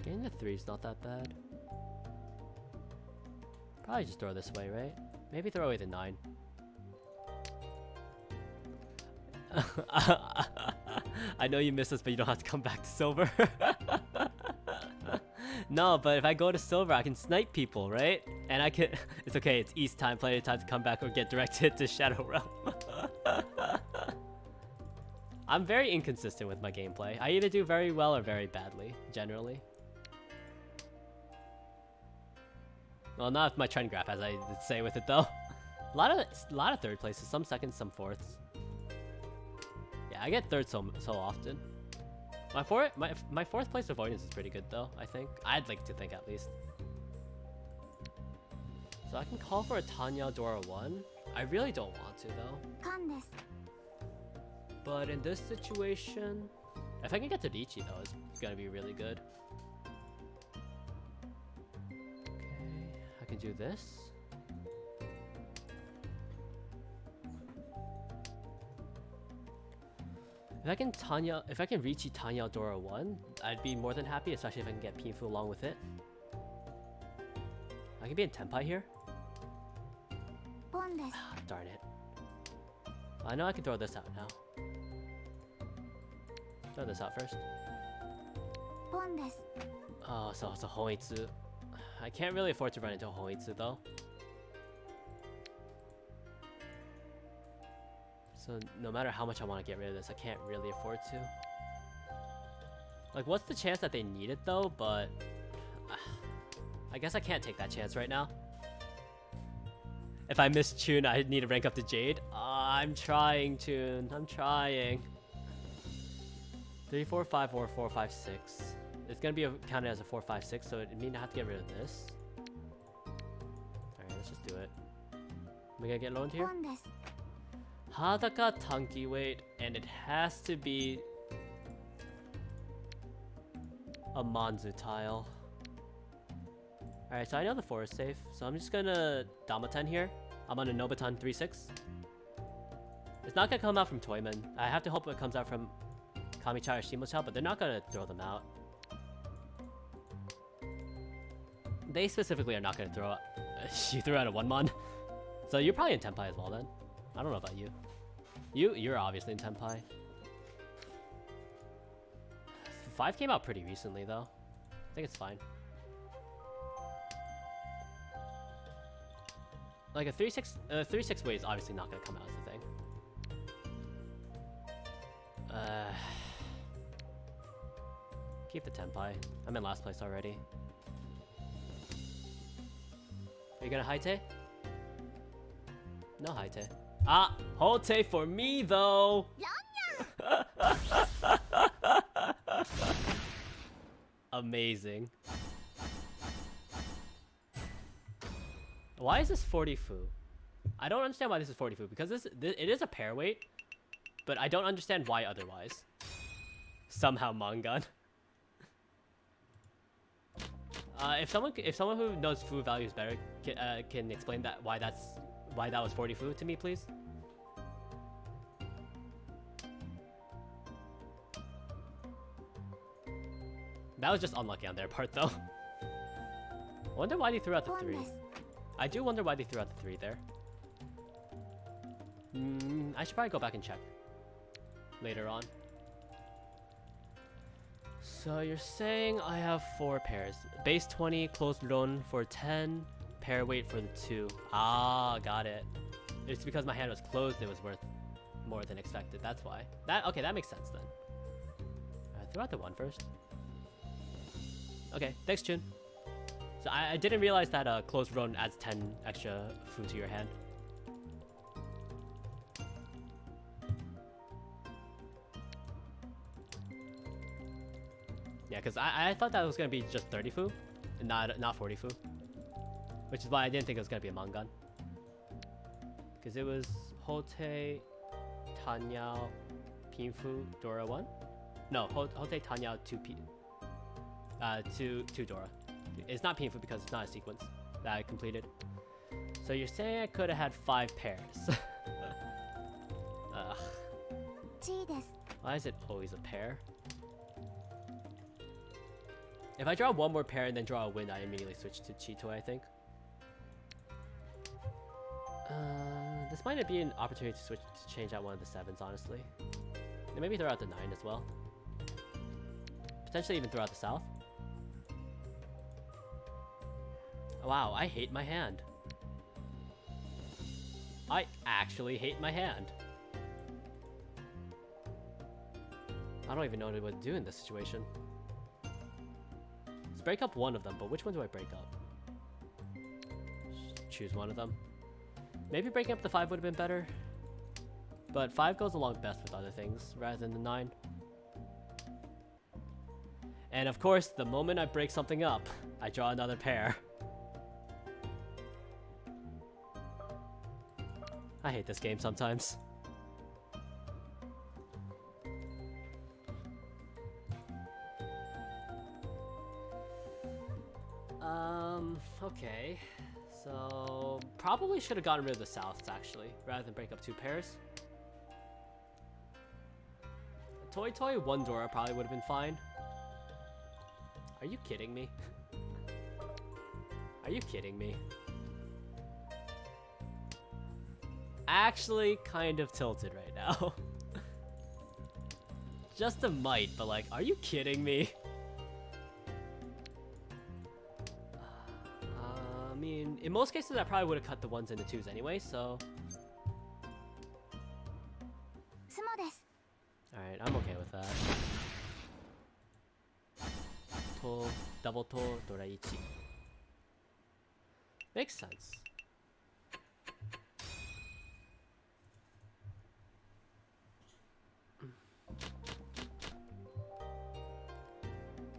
Getting the 3's not that bad. Probably just throw this away, right? Maybe throw away the 9. I know you missed us, but you don't have to come back to silver. No, but if I go to silver, I can snipe people, right? And I can... It's okay, it's East time, plenty of time to come back or get directed to Shadow Realm. I'm very inconsistent with my gameplay. I either do very well or very badly, generally. Well, not my trend graph, as I did say with it though. A lot of third places, some seconds, some fourths. Yeah, I get third so often. My fourth place avoidance is pretty good though, I think. I'd like to think at least. So I can call for a Tanya Dora 1. I really don't want to though. But in this situation, if I can get to Ricci though, it's gonna be really good. Okay, I can do this. If I can Ricci Tanya Dora 1, I'd be more than happy, especially if I can get Pinfu along with it. I can be in Tenpai here. Ah, darn it. I know I can throw this out now. Throw this out first. Oh, so it's a Hoitsu. I can't really afford to run into a Hoitsu though. So no matter how much I want to get rid of this, I can't really afford to. Like, what's the chance that they need it though? But I guess I can't take that chance right now. If I miss Chun, I need to rank up to Jade. I'm trying, Chun. I'm trying. 3, 4, 5, 4, 4, 5, 6. It's gonna be counted as a 4, 5, 6, so it means I have to get rid of this. Alright, let's just do it. Am I gonna get loaned here? Hadaka Tanki weight, and it has to be a Manzu tile. Alright, so I know the 4 is safe, so I'm just gonna Damaten here. I'm gonna Nobatan 3-6. It's not gonna come out from Toyman. I have to hope it comes out from Kamichai or Shimochao, but they're not gonna throw them out. They specifically are not gonna throw out. You threw out a 1-mon. So you're probably in Tenpai as well then. I don't know about you. You're obviously in Tenpai. 5 came out pretty recently though. I think it's fine. Like a 3-6 weight is obviously not gonna come out as the thing. Keep the Tenpai. I'm in last place already. Are you gonna Haite? No Haite. Ah! Hote for me though! Amazing. Why is this 40 fu? I don't understand why this is 40 fu, because it is a pair weight, but I don't understand why otherwise. Somehow Mangan. If someone who knows fu values better can explain that why that was 40 fu to me, please. That was just unlucky on their part though. I wonder why they threw out the 3. I do wonder why they threw out the 3 there. I should probably go back and check later on. So you're saying I have 4 pairs. Base 20, closed run for 10, pair weight for the 2. Ah, got it. It's because my hand was closed, it was worth more than expected. That's why. Okay, that makes sense then. Throw out the 1 first. Okay, thanks, Chun. So I didn't realize that closed run adds 10 extra fu to your hand. Yeah, because I thought that was going to be just 30 fu, and not 40 fu. Which is why I didn't think it was going to be a Mangan. Because it was Hote, Tanyao, Pinfu, Dora 1? No, Hote, Tanyao, 2 Dora. It's not Pinfu because it's not a sequence that I completed. So you're saying I could have had 5 pairs. Ugh. Why is it always a pair? If I draw 1 more pair and then draw a win, I immediately switch to Chito, I think. This might be an opportunity to switch to change out one of the 7s, honestly. And maybe throw out the 9 as well. Potentially even throw out the South. Wow, I hate my hand. I actually hate my hand. I don't even know what to do in this situation. Let's break up one of them, but which one do I break up? choose one of them. Maybe breaking up the 5 would have been better. But 5 goes along best with other things rather than the 9. And of course, the moment I break something up, I draw another pair. I hate this game sometimes. Okay. So, probably should have gotten rid of the Souths actually, rather than break up 2 pairs. Toy Toy 1 Dora probably would have been fine. Are you kidding me? Are you kidding me? Actually kind of tilted right now. Just a mite, but like, are you kidding me? I mean, in most cases I probably would have cut the 1s into 2s anyway, so... Alright, I'm okay with that. To, double to, doraichi. Makes sense.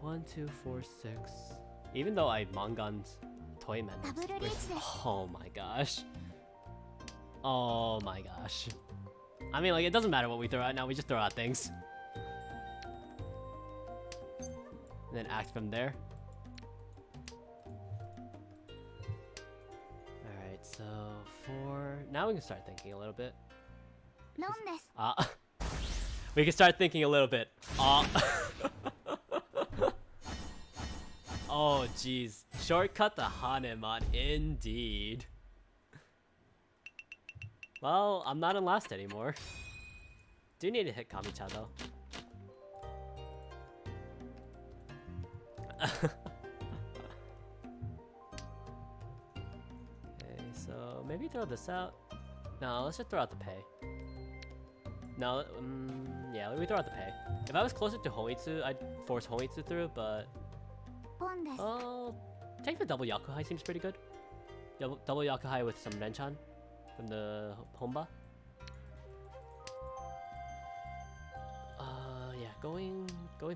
One, two, four, 6. Even though I manganed Toyman. Oh my gosh. Oh my gosh. I mean, like, it doesn't matter what we throw out now, we just throw out things. And then act from there. Alright, so 4. Now we can start thinking a little bit. We can start thinking a little bit. Oh, jeez. Shortcut the Hanemon, indeed. Well, I'm not in last anymore. Do need to hit Kami-cha, though. Okay, so maybe throw this out. No, let's just throw out the pay. No, yeah, we throw out the pay. If I was closer to Hoitsu, I'd force Hoitsu through, but... Oh, take the double Yakuhai seems pretty good. Double Yakuhai with some Renchan from the Honba. Yeah, going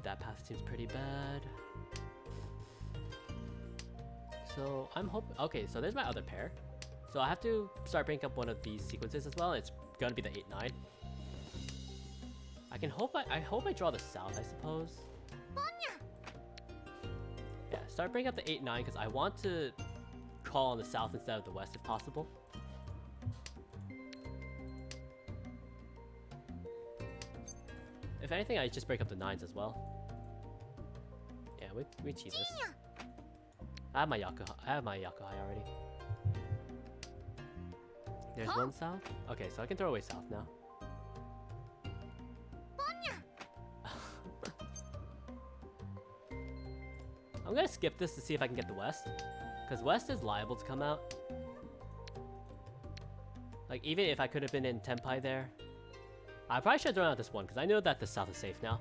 that path seems pretty bad. So I'm hoping. Okay, so there's my other pair. So I have to start breaking up one of these sequences as well. It's gonna be the 8-9. I hope I draw the South, I suppose. Yeah, start breaking up the 8-9 because I want to call on the South instead of the West if possible. If anything, I just break up the 9s as well. Yeah, we cheat this. I have my Yakuhai already. There's one South? Okay, so I can throw away South now. I'm gonna skip this to see if I can get the West. Because West is liable to come out. Like, even if I could have been in Tenpai there. I probably should have thrown out this one, because I know that the South is safe now.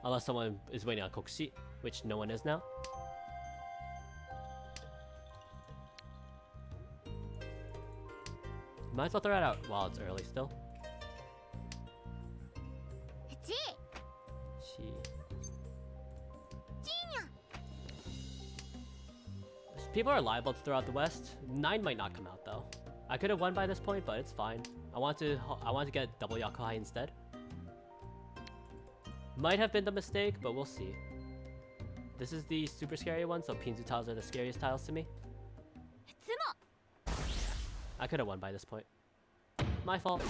Unless someone is waiting on Kokushi, which no one is now. Might as well throw it out while it's early still. People are liable to throw out the West. 9 might not come out though. I could have won by this point, but it's fine. I want to get double Yakuhai instead. Might have been the mistake, but we'll see. This is the super scary one, so Pinzu tiles are the scariest tiles to me. I could have won by this point. My fault.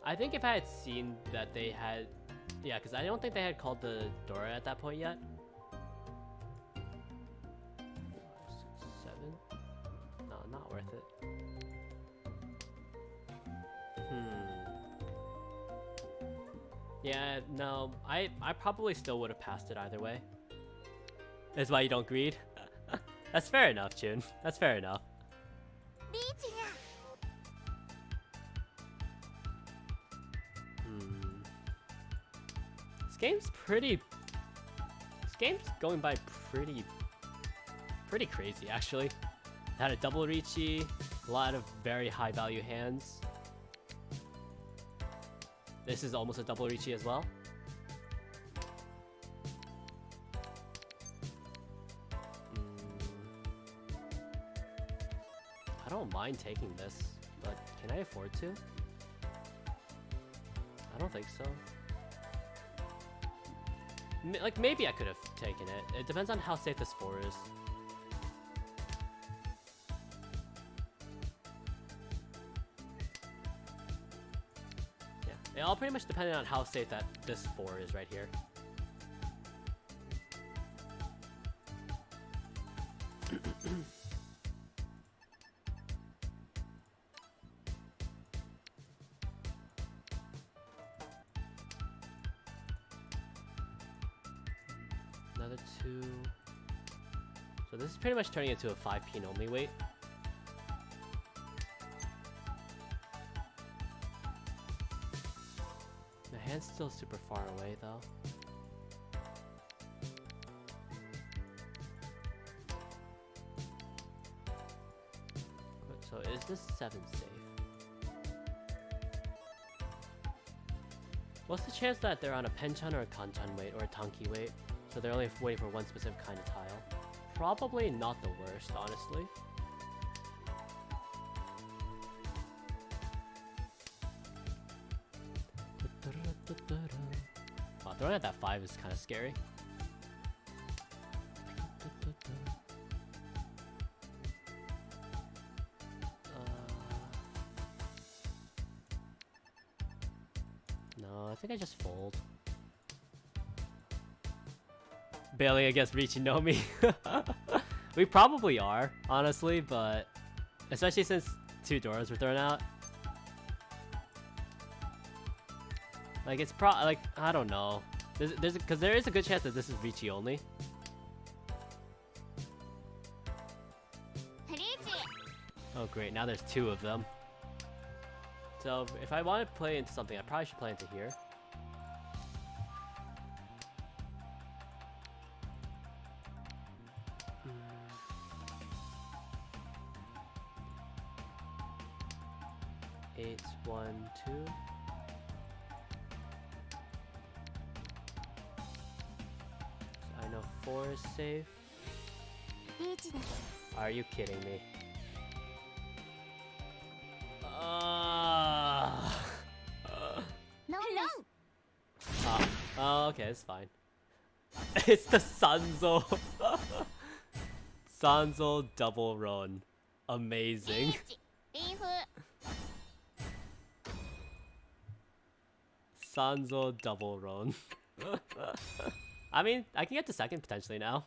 I think if I had seen that they had... Yeah, because I don't think they had called the Dora at that point yet. 4, 6, 7? No, not worth it. Yeah, no, I probably still would have passed it either way. That's why you don't greed. That's fair enough, Chun. That's fair enough. リーチが This game's pretty... This game's going by pretty crazy, actually. Had a double reachy, a lot of very high value hands. This is almost a double reachy as well. I don't mind taking this, but can I afford to? I don't think so. Like, maybe I could have taken it. It depends on how safe this 4 is. Yeah, it all pretty much depending on how safe that this 4 is right here. Another 2. So this is pretty much turning into a 5-pin only weight. The hand's still super far away though. So is this 7 safe? What's the chance that they're on a Penchan or a Kanchan weight or a Tanki weight? So they're only waiting for one specific kind of tile. Probably not the worst, honestly. Wow, throwing at that 5 is kind of scary. No, I think I just fold. Bailing against Richinomi. We probably are, honestly, but especially since 2 Doras were thrown out. Like, it's like, I don't know. Because there is a good chance that this is Richi only. リーチ Oh great, now there's 2 of them. So if I want to play into something, I probably should play into here. Eight, 1, 2. So I know 4 is safe. リーチです Are you kidding me? No Oh, okay, it's fine. It's the Sanzo. Sanzo double run. Amazing. リーフ Sanzo double run. I mean, I can get to second potentially now.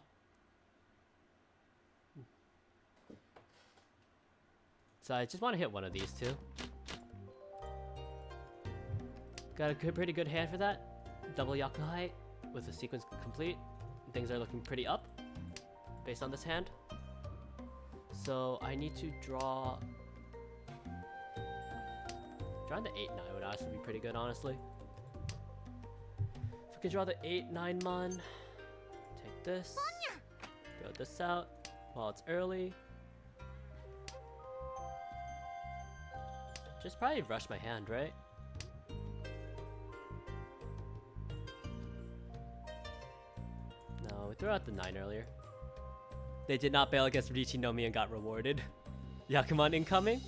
So I just want to hit one of these 2. Got a pretty good hand for that. Double Yakuhai with the sequence complete. Things are looking pretty up based on this hand. So I need to draw... Drawing the 8-9 would actually be pretty good, honestly. If we could draw the 8-9 mon, take this, throw this out while it's early. Just probably rush my hand, right? No, we threw out the 9 earlier. They did not bail against Richinomi and got rewarded. Yakuman incoming?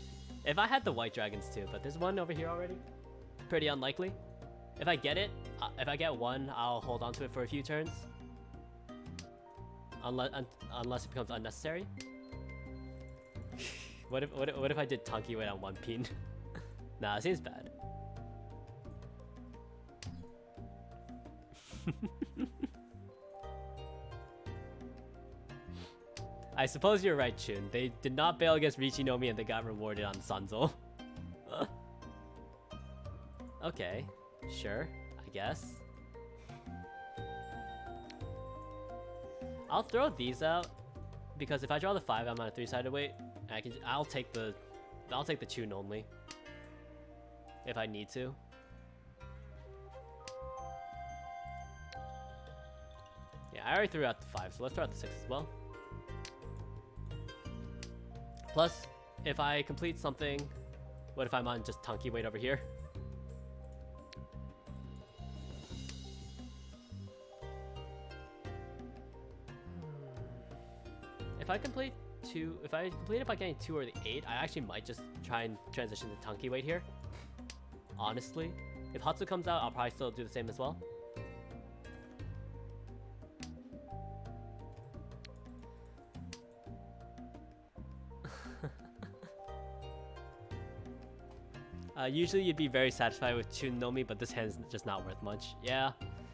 If I had the white dragons too, but there's one over here already. Pretty unlikely. If I get it, if I get one, I'll hold on to it for a few turns. Unless it becomes unnecessary. What if I did Tanki weight on 1 pin? Nah, it seems bad. I suppose you're right, Chun. They did not bail against Richinomi and they got rewarded on Sanzo. Okay, sure, I guess. I'll throw these out because if I draw the 5, I'm on a 3-sided weight. And I'll take the tune only if I need to. Yeah, I already threw out the 5, so let's throw out the 6 as well. Plus, if I complete something, what if I'm on just Tunky weight over here? If I complete it by getting 2 or the 8, I actually might just try and transition to Tunky weight here. Honestly, if Hatsu comes out, I'll probably still do the same as well. Usually you'd be very satisfied with Chun Nomi, but this hand's just not worth much. Yeah,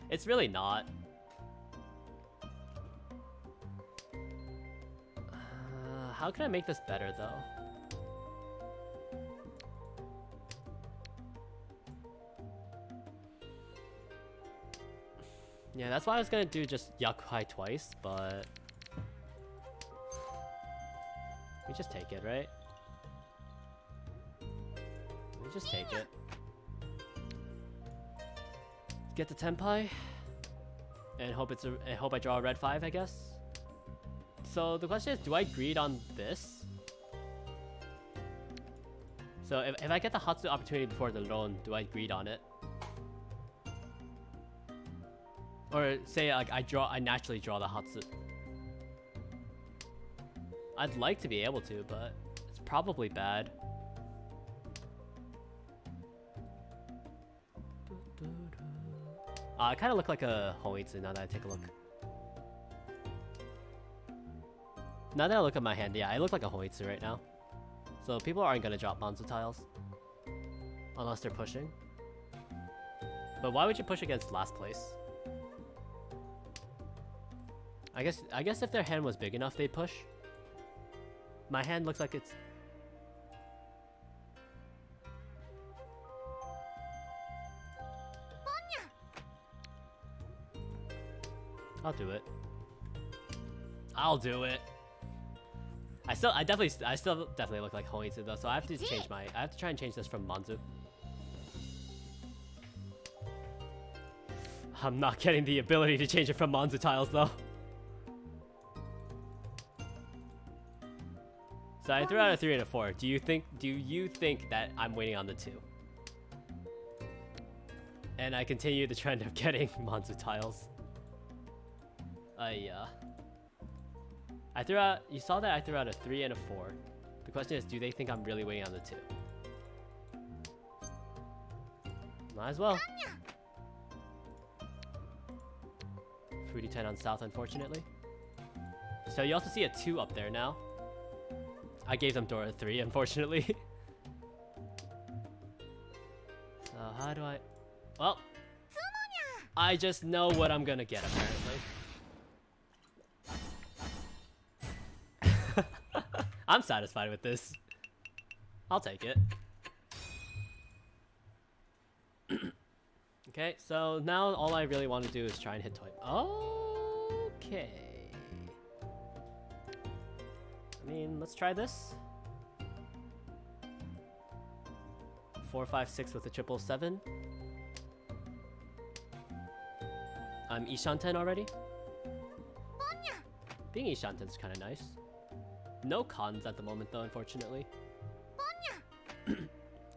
it's really not. How can I make this better though? Yeah, that's why I was gonna do just Yakuhai twice, but we just take it, right? We just take it. Get the Tenpai and hope I draw a red 5, I guess. So the question is, do I greed on this? So if I get the Hatsu opportunity before the Ron, do I greed on it? Or say like I naturally draw the Hatsu. I'd like to be able to, but it's probably bad. I kind of look like a Hoitsu now that I take a look. Now that I look at my hand, yeah, I look like a Hoitsu right now. So people aren't gonna drop Manzu tiles. Unless they're pushing. But why would you push against last place? I guess if their hand was big enough, they'd push. My hand looks like it's... I'll do it. I'll do it. I still definitely look like Hoitsu though, so I have to try and change this from Manzu. I'm not getting the ability to change it from Manzu tiles though. So I threw out a 3 and a 4. Do you think that I'm waiting on the 2? And I continue the trend of getting Manzu tiles. You saw that I threw out a 3 and a 4. The question is, do they think I'm really waiting on the 2? Might as well. Fruity 10 on South, unfortunately. So you also see a 2 up there now. I gave them Dora 3, unfortunately. So how do I... Well, I just know what I'm gonna get, apparently. I'm satisfied with this. I'll take it. Okay, so now all I really want to do is try and hit toy. Okay. I mean, let's try this. 4, 5, 6 with a 777. I'm Ishanten already. Being Ishanten's kind of nice. No cons at the moment though, unfortunately.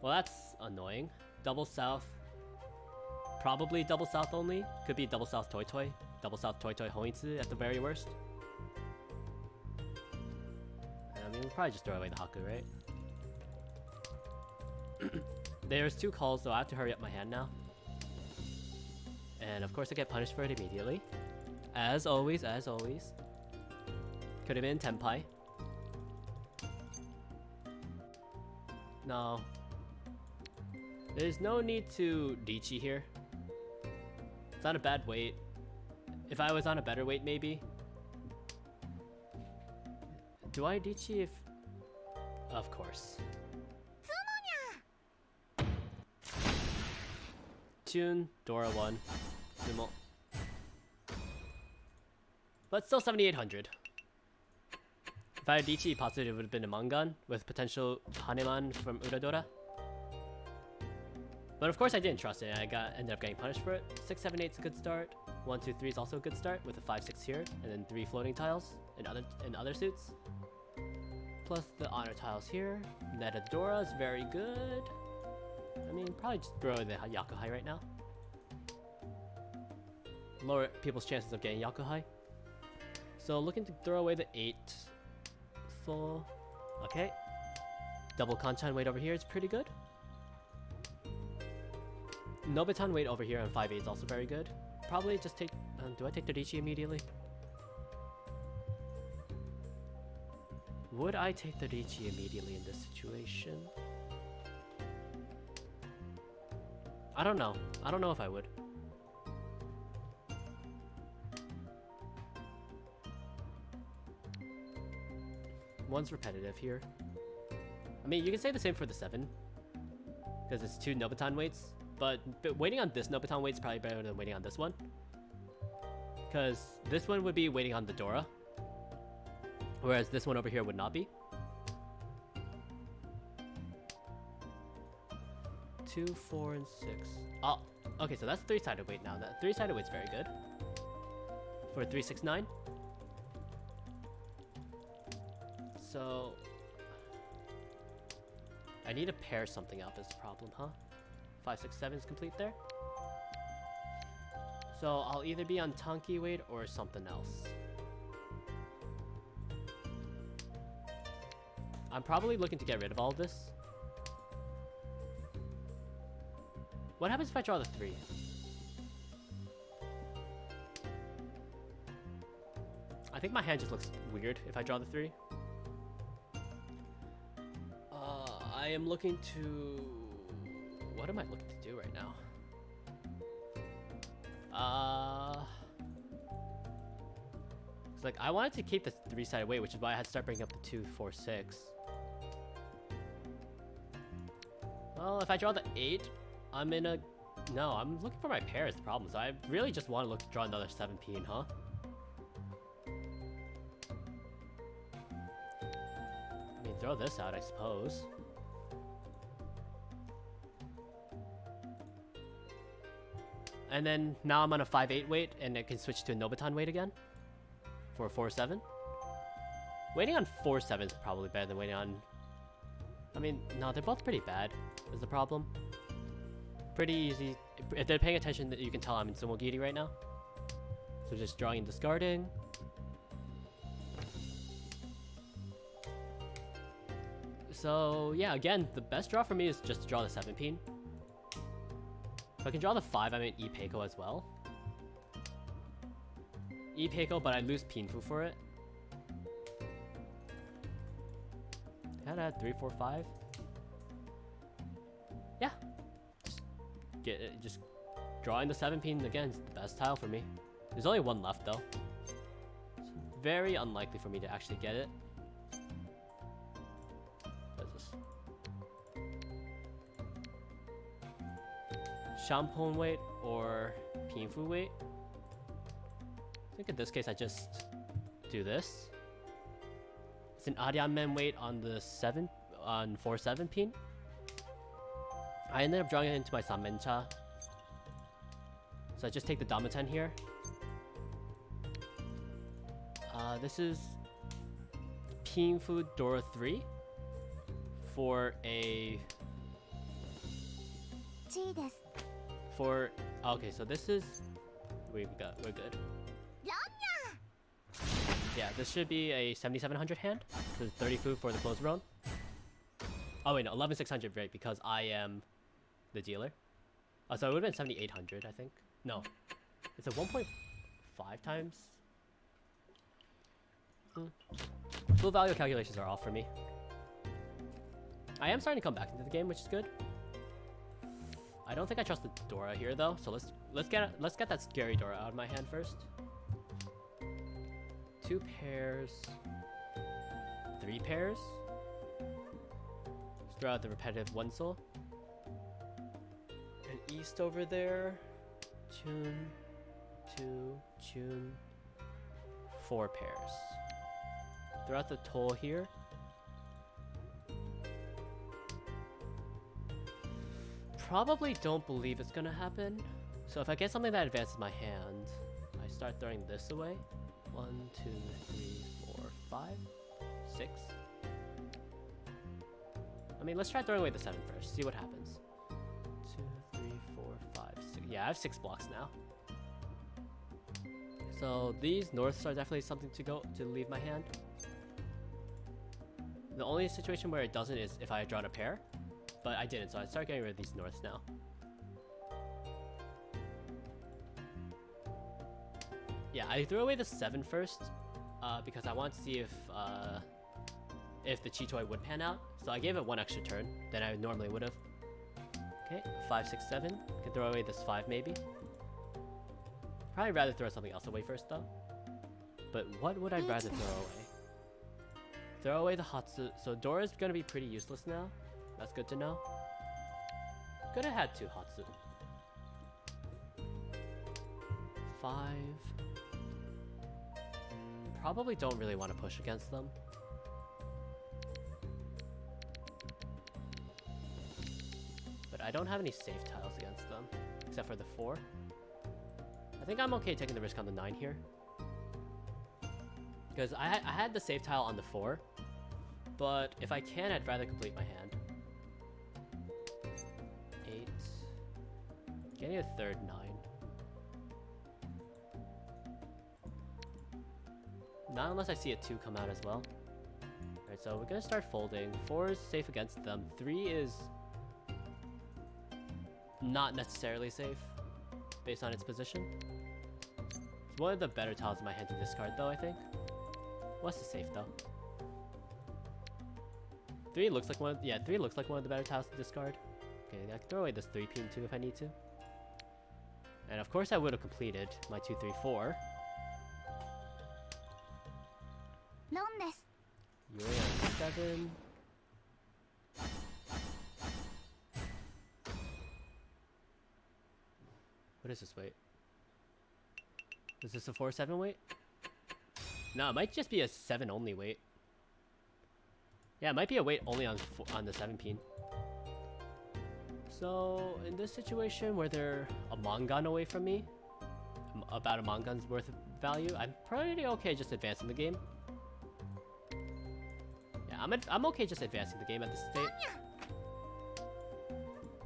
Well, that's annoying. Double South. Probably double South only. Could be double South Toy Toy. Double South Toy Toy Hoitsu at the very worst. I mean, we'll probably just throw away the Haku, right? There's 2 calls, so I have to hurry up my hand now. And of course I get punished for it immediately. As always, as always. Could have been Tenpai. No. There's no need to Dichi here. It's not a bad weight. If I was on a better weight, maybe. Do I Dichi if... Of course. Tune, Dora 1, Sumo. But still 7,800. If I had Ichi Ipatsu, it would have been a Mangan with potential Haneman from Uradora. But of course I didn't trust it, and I ended up getting punished for it. 6, 7, 8 is a good start. 1, 2, 3 is also a good start with a 5, 6 here, and then 3 floating tiles in other suits. Plus the honor tiles here. Netadora is very good. I mean, probably just throw the Yakuhai right now. Lower people's chances of getting Yakuhai. So looking to throw away the 8. So, okay. Double Kanchan weight over here is pretty good. Nobitan weight over here on 5-8 is also very good. Probably just take... do I take Dorichi immediately? Would I take Dorichi immediately in this situation? I don't know. I don't know if I would. One's repetitive here. I mean, you can say the same for the 7. Because it's 2 Nobitan weights. But waiting on this Nobitan weight is probably better than waiting on this one. Because this one would be waiting on the Dora. Whereas this one over here would not be. 2, 4, and 6. Oh, okay, so that's 3-sided weight now. That 3-sided weight's very good. For 3, 6, 9. So... I need to pair something up is the problem, huh? 5, 6, 7 is complete there. So I'll either be on Tanki weight or something else. I'm probably looking to get rid of all of this. What happens if I draw the 3? I think my hand just looks weird if I draw the 3. I am looking to... What am I looking to do right now? It's like I wanted to keep the 3-sided weight, which is why I had to start bringing up the 2, 4, 6. Well, if I draw the 8, I'm in a... No, I'm looking for my pair is the problem. So I really just want to look to draw another 7-peen, huh? I mean, throw this out, I suppose. And then now I'm on a 5-8 weight, and it can switch to a Nobitan weight again for a 4-7. Waiting on 4-7 is probably better than waiting on... I mean, no, they're both pretty bad, is the problem. Pretty easy. If they're paying attention, you can tell I'm in Sumogiri right now. So just drawing and discarding. So yeah, again, the best draw for me is just to draw the 7-peen. If I can draw the 5, I'm in E-Peiko as well. E-Peiko, but I lose Pinfu for it. Had I had 3, 4, 5? Yeah. Just drawing the 7-peen again is the best tile for me. There's only one left though. It's very unlikely for me to actually get it. What is this? Shampoo weight or Pinfu weight? I think in this case I just do this. It's an Ariamen weight on the 4-7 pin. I ended up drawing it into my Sanmencha. So I just take the Damaten here. This is Pinfu Dora 3 for a... Okay, so this is... We're good. Yeah, this should be a 7700 hand. So it's 30 food for the close run. Oh wait, no, 11600, right? Because I am the dealer. Oh, so it would have been 7800, I think. No, it's a 1.5 times. Full value calculations are off for me. I am starting to come back into the game, which is good. I don't think I trust the Dora here though, so let's get that scary Dora out of my hand first. 2 pairs, 3 pairs. Let's throw out the repetitive 1 soul. And east over there. Tune, 2, tune, 4 pairs. Throw out the toll here. Probably don't believe it's gonna happen. So if I get something that advances my hand, I start throwing this away. 1, 2, 3, 4, 5, 6. I mean, let's try throwing away the 7 first. See what happens. 2, 3, 4, 5, 6. Yeah, I have 6 blocks now. So these norths are definitely something to leave my hand. The only situation where it doesn't is if I had drawn a pair, but I didn't, so I start getting rid of these norths now. Yeah, I threw away the 7 first, because I want to see if the Chitoy would pan out. So I gave it 1 extra turn than I normally would have. Okay, 5, 6, 7. Can throw away this 5 maybe. Probably rather throw something else away first though. But what would I rather throw away? Throw away the Hatsu. So Dora's gonna be pretty useless now. That's good to know. Could have had 2 Hatsu. 5. Probably don't really want to push against them. But I don't have any safe tiles against them, except for the 4. I think I'm okay taking the risk on the 9 here. Because I had the safe tile on the 4, but if I can, I'd rather complete my hand. 8. Getting a third 9. Not unless I see a 2 come out as well. Alright, so we're gonna start folding. 4 is safe against them. 3 is not necessarily safe, based on its position. It's one of the better tiles in my hand to discard though, I think. What's the safe though? 3 looks like one of, 3 looks like one of the better tiles to discard. Okay, I can throw away this 3 pin too if I need to. And of course I would have completed my 2, 3, 4. Yuri on 7. What is this weight? Is this a 4-7 weight? No, it might just be a 7 only weight. Yeah, it might be a weight only on the 7 pin. So in this situation where they're a Mongan away from me, about a Mongan's worth of value, I'm pretty okay just advancing the game. Yeah, I'm okay just advancing the game at this state.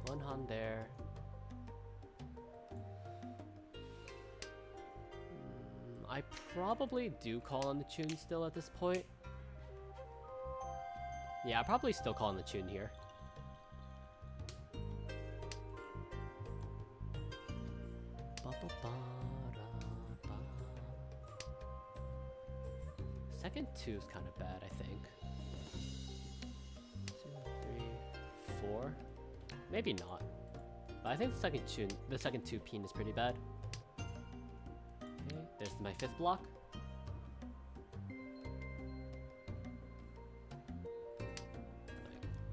1 Han there. I probably do call on the tune still at this point. Yeah, I'll probably still call on the tune here. Second 2 is kind of bad, I think. 2, 3, 4. Maybe not. But I think the second 2 pin is pretty bad. Okay, there's my 5th block.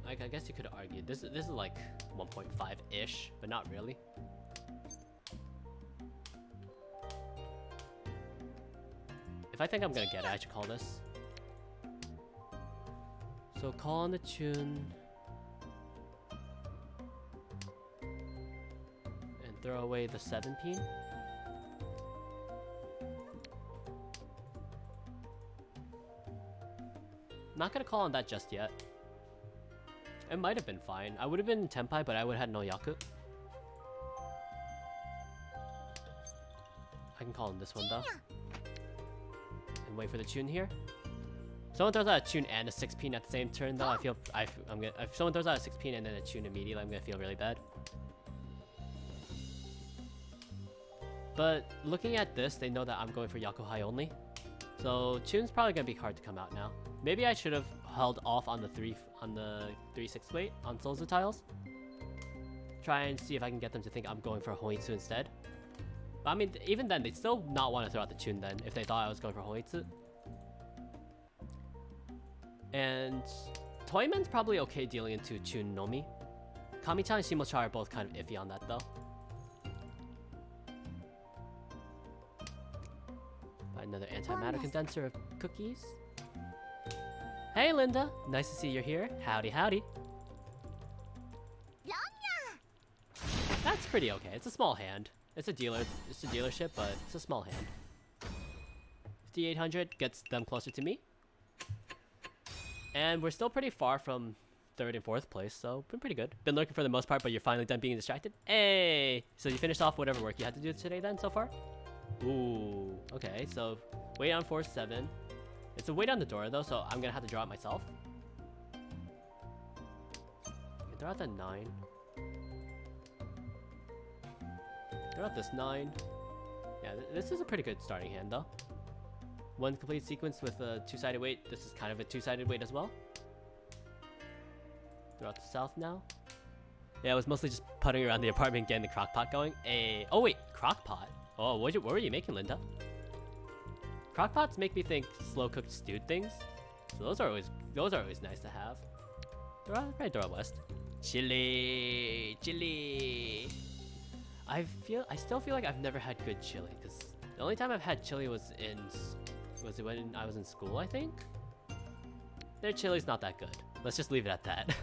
Like I guess you could argue this is like 1.5-ish, but not really. If I think I'm gonna get it, I should call this. So call on the tune. And throw away the 7 pin. Not gonna call on that just yet. It might have been fine. I would have been Tenpai, but I would have had no Yaku. I can call on this one though. And wait for the tune here. If someone throws out a tune and a 6 pin at the same turn though, if someone throws out a 6 pin and then a tune immediately, I'm gonna feel really bad. But looking at this, they know that I'm going for Yaku High only. So tune's probably gonna be hard to come out now. Maybe I should have held off on the 3-6 weight on Souls tiles. Try and see if I can get them to think I'm going for Hoitsu instead. But I mean, even then, they'd still not want to throw out the tune then if they thought I was going for Hoitsu. And Toyman's probably okay dealing into tune Nomi. Kami-chan and Shimo-chan are both kind of iffy on that though. Buy another antimatter condenser of cookies. Hey, Linda. Nice to see you're here. Howdy, howdy. That's pretty okay. It's a small hand. It's a dealership, but it's a small hand. 5,800 gets them closer to me. And we're still pretty far from 3rd and 4th place, so been pretty good. Been lurking for the most part, but you're finally done being distracted. Hey! So you finished off whatever work you had to do today then so far? Ooh, okay, so wait on 4-7. It's a wait on the door though, so I'm gonna have to draw it myself. Okay, throw out the 9. Throw out this 9. Yeah, this is a pretty good starting hand though. One complete sequence with a 2-sided weight. This is kind of a 2-sided weight as well. Throw out the south now. Yeah, I was mostly just putting around the apartment, getting the crock pot going. Oh wait, crock pot. Oh, what were you making, Linda? Crock pots make me think slow cooked stewed things. So those are always nice to have. Throw out west. Chili. I still feel like I've never had good chili, because the only time I've had chili was when I was in school, I think. Their chili's not that good. Let's just leave it at that.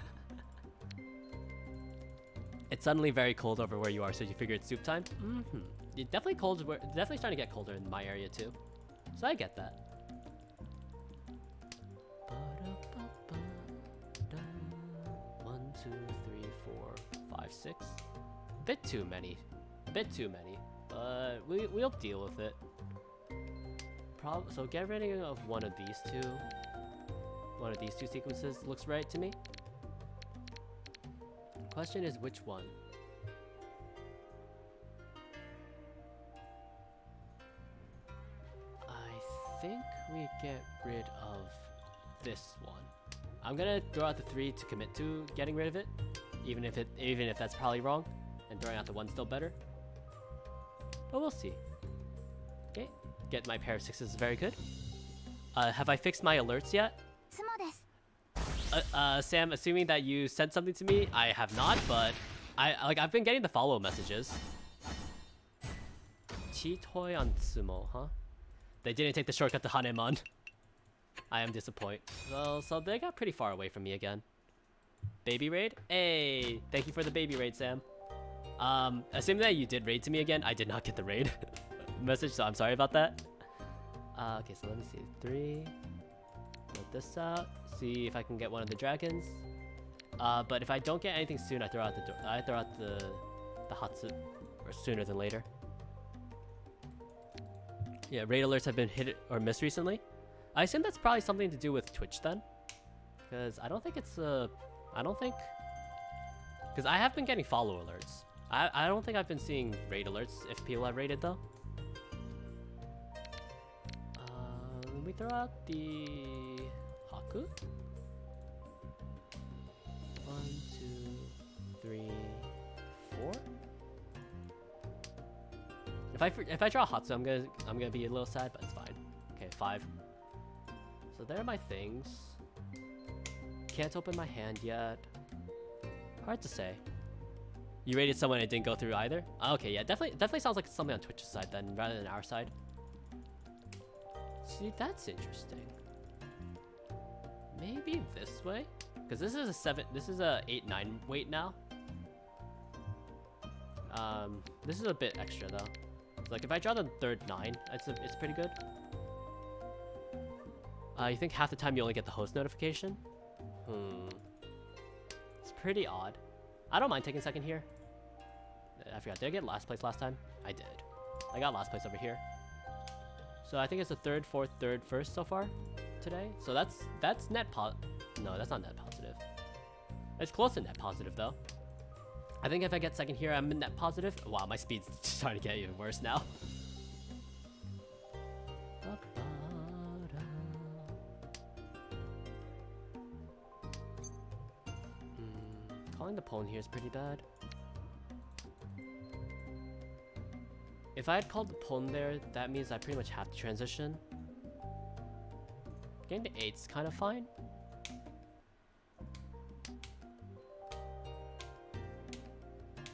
It's suddenly very cold over where you are, so you figure it's soup time? Mm-hmm. It's definitely cold. Definitely starting to get colder in my area too. So I get that. 1, 2, 3, 4, 5, 6. A bit too many. But we'll deal with it. So get rid of one of these two. One of these two sequences looks right to me. Question is which one? I think we get rid of this one. I'm gonna throw out the 3 to commit to getting rid of it, even if that's probably wrong, and throwing out the 1 still better. But we'll see. Okay, get my pair of 6s is very good. Have I fixed my alerts yet? Sam, assuming that you sent something to me, I have not, but I've been getting the follow messages. Chitoi on Tsumo, huh? They didn't take the shortcut to Hanemon. I am disappointed. Well, so they got pretty far away from me again. Baby raid? Hey, thank you for the baby raid, Sam. Assuming that you did raid to me again, I did not get the raid message, so I'm sorry about that. Okay, so let me see. 3. Let this out. See if I can get one of the dragons. But if I don't get anything soon, I throw out the Hatsu, or sooner than later. Yeah, raid alerts have been hit or missed recently. I assume that's probably something to do with Twitch then, because I don't think because I have been getting follow alerts. I don't think I've been seeing raid alerts if people have raided though. Let me throw out the Haku. 1, 2, 3, 4. If I draw Hatsu, I'm gonna be a little sad, but it's fine. Okay, 5. So there are my things. Can't open my hand yet. Hard to say. You rated someone and it didn't go through either? Okay, yeah, definitely sounds like something on Twitch's side then, rather than our side. See, that's interesting. Maybe this way? Because this is a 7. This is a 8-9 weight now. This is a bit extra though. Like if I draw the 3rd 9, it's pretty good. You think half the time you only get the host notification? It's pretty odd. I don't mind taking 2nd here. I forgot. Did I get last place last time? I did. I got last place over here. So I think it's the 3rd, 4th, 3rd, 1st so far today. So that's net No, that's not net positive. It's close to net positive though. I think if I get 2nd here, I'm in net positive. Wow, my speed's starting to get even worse now. Calling the pawn here is pretty bad. If I had called the pawn there, that means I pretty much have to transition. Getting the 8's kind of fine.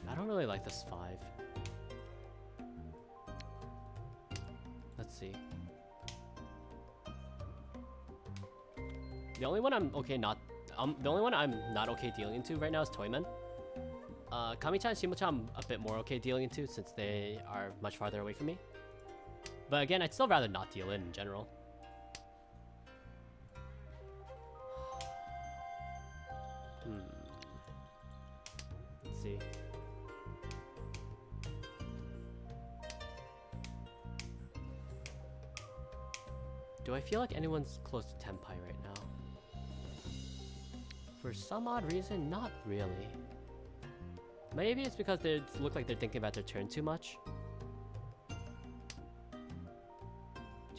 I don't really like this 5. Let's see. The only one I'm okay not the only one I'm not okay dealing into right now is Toyman. Kami-chan and Shimo-chan I'm a bit more okay dealing into since they are much farther away from me. But again, I'd still rather not deal in general. Let's see. Do I feel like anyone's close to Tenpai right now? For some odd reason, not really. Maybe it's because they look like they're thinking about their turn too much.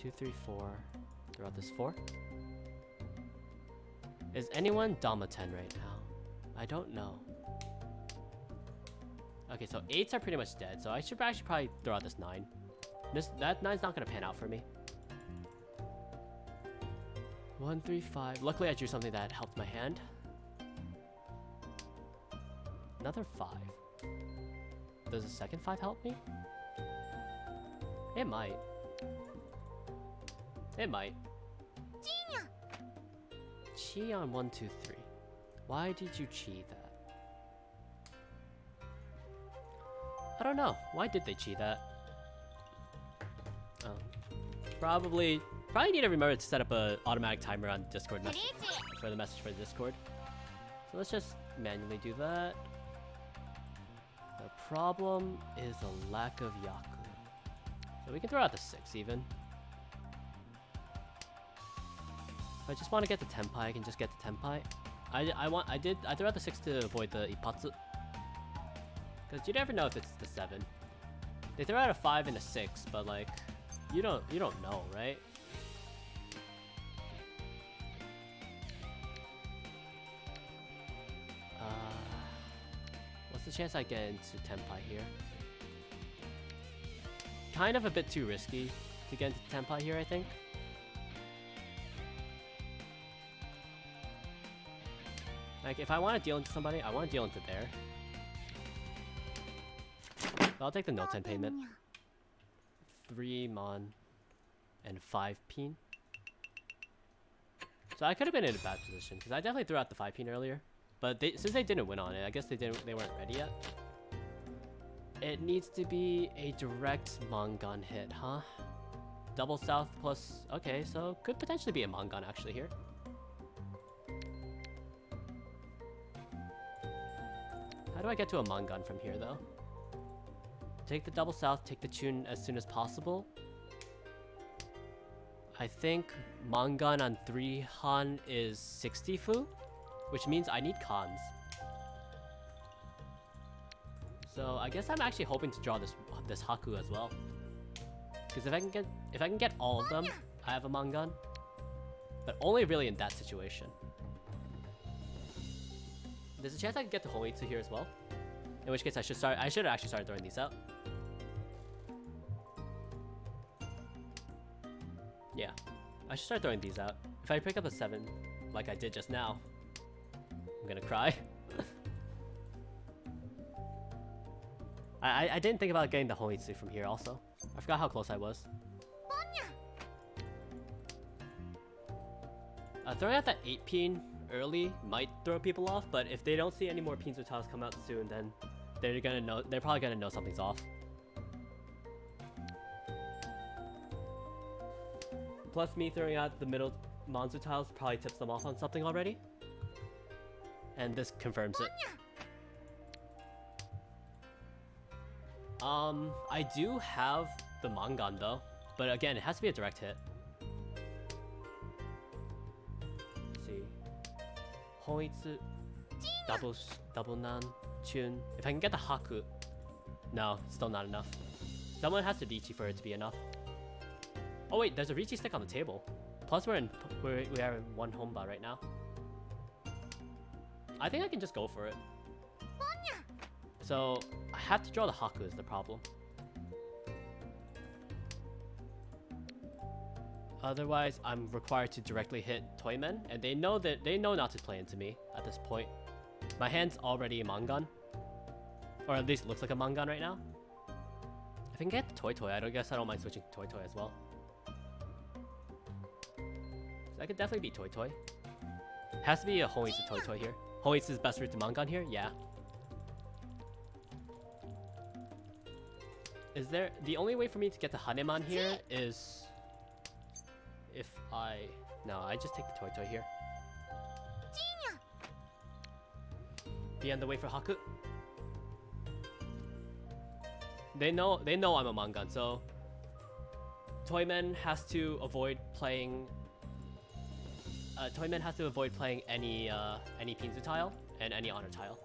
2, 3, 4. Throughout this 4. Is anyone Dama 10 right now? I don't know. Okay, so 8s are pretty much dead, so I should actually probably throw out this 9. That 9's not gonna pan out for me. 1, 3, 5. Luckily I drew something that helped my hand. Another 5. Does a second 5 help me? It might. It might. Chi on 1, 2, 3. Why did you chi that? I don't know. Why did they chi that? Oh. Probably need to remember to set up a automatic timer on Discord message for the message for Discord. So let's just manually do that. The problem is a lack of Yaku. So we can throw out the 6 even. If I just want to get the Tenpai, I can just get the Tenpai. I threw out the 6 to avoid the Ipatsu. Because you never know if it's the 7. They throw out a 5 and a 6, but like you don't know, right? What's the chance I get into Tenpai here? Kind of a bit too risky to get into Tenpai here, I think. Like, if I want to deal into somebody, I want to deal into there. But I'll take the no-10 payment. 3 Mon and 5 Peen. So I could have been in a bad position, because I definitely threw out the 5 Peen earlier. But since they didn't win on it, I guess they weren't ready yet. It needs to be a direct Mangan hit, huh? Double south plus... Okay, so could potentially be a Mangan actually here. How do I get to a Mangan from here, though? Take the double south, take the tune as soon as possible. I think Mangan on 3 Han is 60 Fu, which means I need cons. So I guess I'm actually hoping to draw this Haku as well. Because if I can get all of them, I have a Mangan. But only really in that situation. There's a chance I can get to Hoitsu here as well. In which case I should have actually started throwing these out. Yeah. I should start throwing these out. If I pick up a 7, like I did just now, I'm gonna cry. I didn't think about getting the Hoitsu from here also. I forgot how close I was. Throwing out that 8 peen early might throw people off, but if they don't see any more peens or tiles come out soon, then they're probably gonna know something's off. Plus me throwing out the middle Monzu tiles probably tips them off on something already. And this confirms it. I do have the Mangan though, but again, it has to be a direct hit. Let's see. Hoitsu, double nan, tune. If I can get the Haku, no, it's still not enough. Someone has to Richi for it to be enough. Oh wait, there's a Richi stick on the table. Plus we are in 1 Homba right now. I think I can just go for it. So I have to draw the Haku is the problem. Otherwise, I'm required to directly hit Toymen, and they know not to play into me at this point. My hand's already a Mangan, or at least it looks like a Mangan right now. If I can get the Toy, I don't mind switching to Toy as well. So that could definitely be Toy. Has to be a Honitsu Toi Toi here. Honitsu's best route to Mangan here? Yeah. Is there... The only way for me to get to Haneman here is... If I... No, I just take the Toi Toi here. Be on the way for Haku. They know I'm a Mangan, so... Toyman has to avoid playing... Toyman has to avoid playing any Pinzu tile and any honor tile.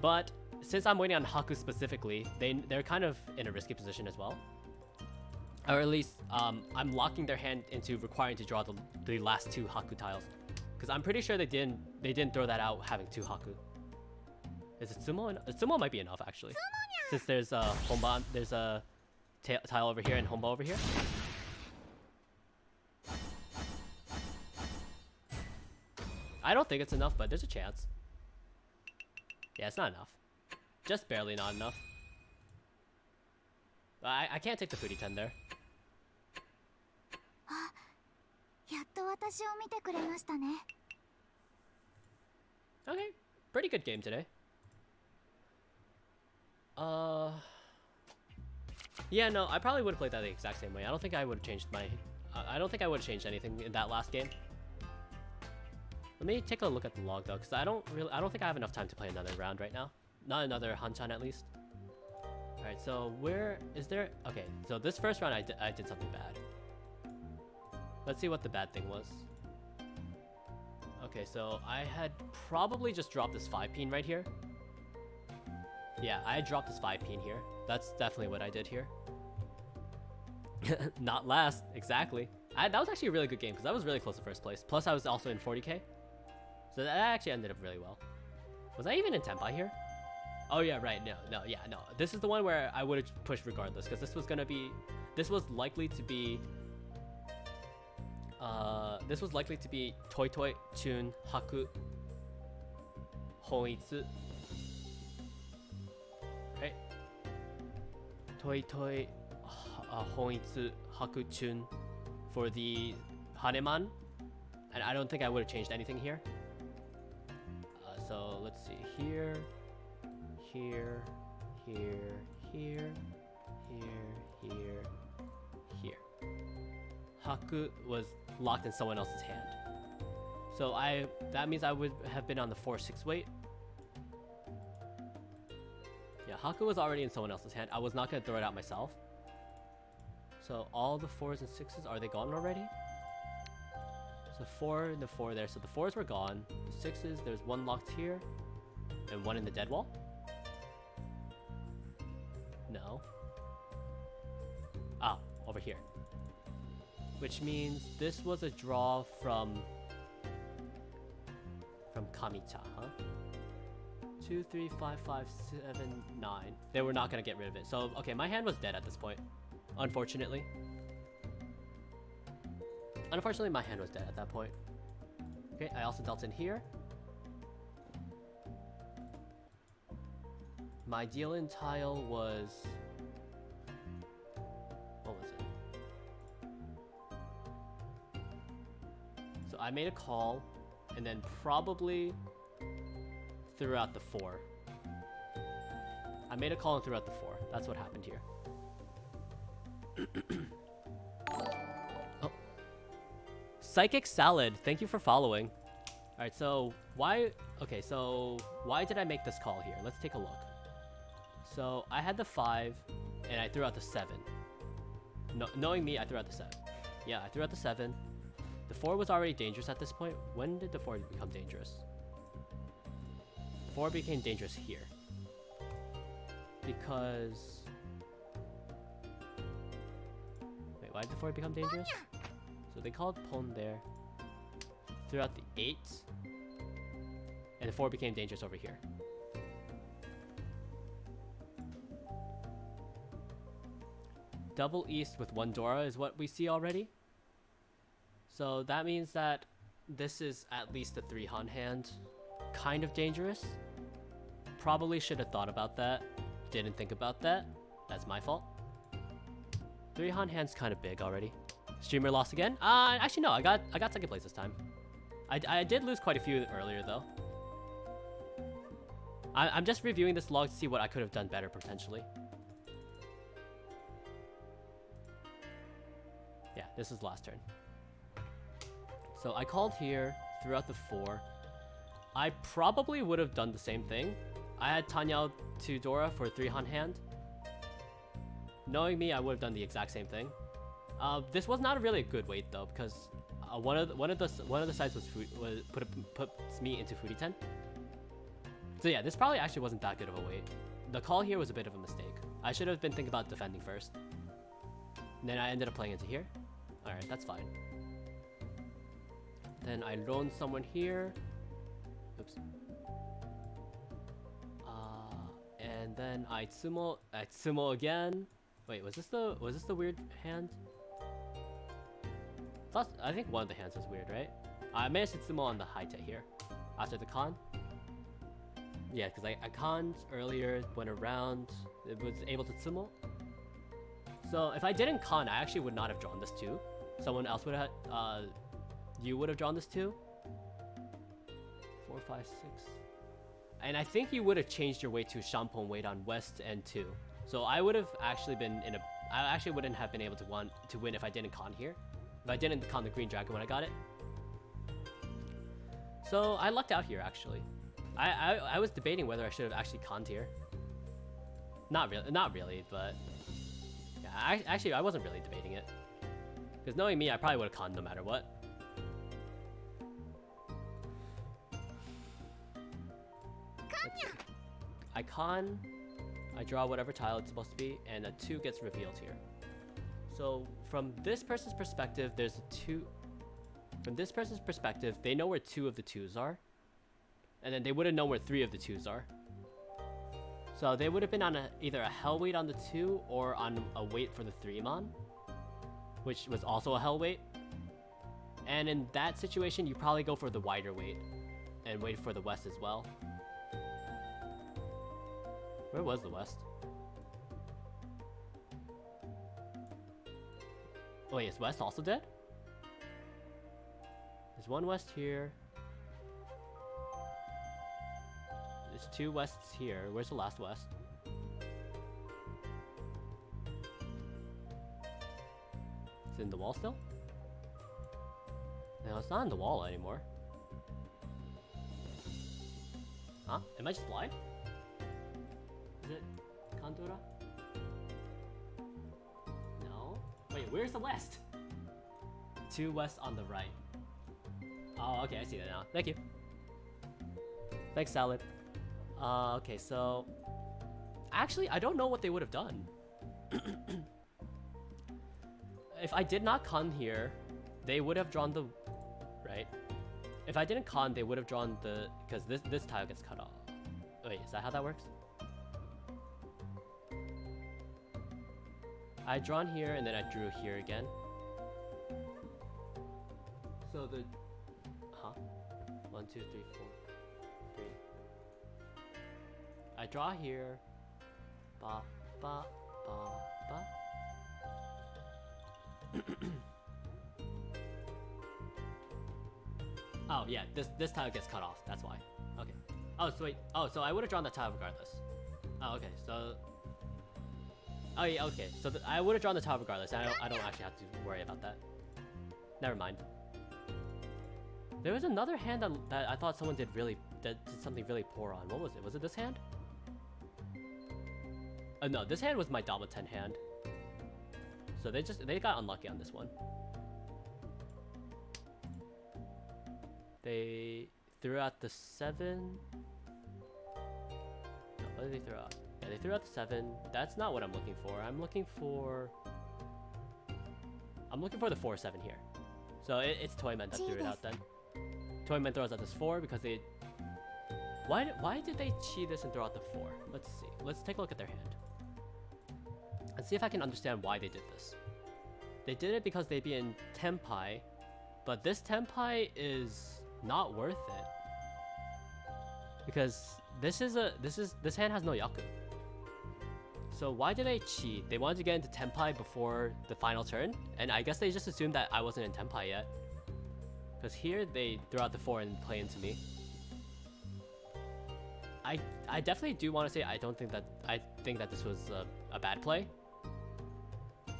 But since I'm waiting on Haku specifically, they're kind of in a risky position as well. Or at least I'm locking their hand into requiring to draw the last 2 Haku tiles, because I'm pretty sure they didn't throw that out having 2 Haku. Is it Sumo? Sumo might be enough actually, since there's a Honba, there's a tile over here and Honba over here. I don't think it's enough, but there's a chance. Yeah, it's not enough. Just barely not enough. I can't take the foodie 10 there. Okay, pretty good game today. Yeah, no, I probably would have played that the exact same way. I don't think I would have changed my... I don't think I would have changed anything in that last game. Let me take a look at the log though, because I don't think I have enough time to play another round right now. Not another Hanchan at least. Alright, so where is there... Okay, so this first round I did something bad. Let's see what the bad thing was. Okay, so I had probably just dropped this 5-peen right here. Yeah, I had dropped this 5-peen here. That's definitely what I did here. Not last, exactly. That was actually a really good game because I was really close to first place. Plus I was also in 40k. So that actually ended up really well. Was I even in Tenpai here? Oh yeah, right, no. This is the one where I would have pushed regardless, because this was likely to be Toi Toi, Chun, Haku, Honitsu. Right? Toi Toi, Honitsu, Haku, Chun for the Haneman. And I don't think I would have changed anything here. So let's see, here. Haku was locked in someone else's hand. So that means I would have been on the 4-6 weight. Yeah, Haku was already in someone else's hand. I was not going to throw it out myself. So all the 4s and 6s, are they gone already? So 4 and the 4 there. So the 4s were gone. The 6s, there's 1 locked here. And 1 in the dead wall? No. Ah, over here. Which means this was a draw from Kamicha, huh? 2, 3, 5, 5, 7, 9. They were not gonna get rid of it. So, okay, my hand was dead at this point. Unfortunately. Unfortunately, my hand was dead at that point. Okay, I also dealt in here. My deal-in tile was... What was it? So I made a call, and then probably threw out the 4. I made a call and threw out the 4. That's what happened here. Oh. Psychic Salad, thank you for following. Alright, so why... Okay, so why did I make this call here? Let's take a look. So I had the 5, and I threw out the 7. No, knowing me, I threw out the 7. Yeah, I threw out the 7. The 4 was already dangerous at this point. When did the 4 become dangerous? The 4 became dangerous here. Because... Wait, why did the 4 become dangerous? So they called Pon there. Threw out the 8. And the 4 became dangerous over here. Double East with 1 Dora is what we see already. So that means that this is at least a 3 Han hand. Kind of dangerous. Probably should have thought about that. Didn't think about that. That's my fault. 3 Han hand's kind of big already. Streamer lost again? Actually no, I got second place this time. I did lose quite a few earlier though. I'm just reviewing this log to see what I could have done better potentially. Yeah, this is last turn. So I called here throughout the 4. I probably would have done the same thing. I had Tanyao to Dora for 3-han hand. Knowing me, I would have done the exact same thing. This was not really a good weight though, because one of the sides was puts me into Furiten. So yeah, this probably actually wasn't that good of a weight. The call here was a bit of a mistake. I should have been thinking about defending first. And then I ended up playing into here. Alright, that's fine. Then I loaned someone here. Oops. And then I tsumo again. Wait, was this the weird hand? I think one of the hands was weird, right? I managed to tsumo on the high tech here after the con. Yeah, because I conned earlier, went around, it was able to tsumo. So if I didn't con, I actually would not have drawn this too. Someone else would have, you would have drawn this too. 4, 5, 6. And I think you would have changed your weight to Shampong weight on West and 2. So I would have actually been in a, I actually wouldn't have been able to win if I didn't con here. If I didn't con the green dragon when I got it. So I lucked out here actually. I was debating whether I should have actually conned here. Not really, but yeah, I wasn't really debating it. Because knowing me, I probably would have conned no matter what. I con, I draw whatever tile it's supposed to be, and a 2 gets revealed here. So from this person's perspective, there's a 2. From this person's perspective, they know where 2 of the 2s are. And then they wouldn't know where 3 of the 2s are. So they would have been on either a hell weight on the 2 or on a weight for the 3-mon, which was also a hell weight. And in that situation, you probably go for the wider weight and wait for the west as well. Where was the west? Oh wait, is west also dead? There's one west here. There's 2 wests here. Where's the last west? It's in the wall still? No, it's not in the wall anymore. Huh? Am I just blind? Is it Kandura? No? Wait, where's the west? 2 west on the right. Oh, okay, I see that now. Thank you. Thanks, Salad. Okay, so... Actually, I don't know what they would have done. If I did not con here, they would have drawn the... Right? If I didn't con, they would have drawn the... Because this tile gets cut off. Wait, is that how that works? I drawn here, and then I drew here again. So the... Huh? 1, 2, 3, 4, 3. I draw here. Ba, ba, ba, ba. Oh yeah, this tile gets cut off. That's why. Okay. Oh, so wait. Oh, so I would have drawn that tile regardless. Oh, okay. So. Oh yeah. Okay. So I would have drawn the tile regardless. I don't actually have to worry about that. Never mind. There was another hand that I thought someone did something really poor on. What was it? Was it this hand? No, this hand was my Dama 10 hand. So they got unlucky on this one. They threw out the 7. No, what did they throw out? Yeah, they threw out the 7. That's not what I'm looking for. I'm looking for the 4-7 here. So it's Toyman that threw it out then. Toyman throws out this 4 because they... Why did they cheat this and throw out the 4? Let's see. Let's take a look at their hand. Let's see if I can understand why they did this. They did it because they'd be in Tenpai, but this Tenpai is not worth it. Because this hand has no Yaku. So why did they cheat? They wanted to get into Tenpai before the final turn, and I guess they just assumed that I wasn't in Tenpai yet. Because here they throw out the 4 and play into me. I definitely do want to say I think that this was a bad play.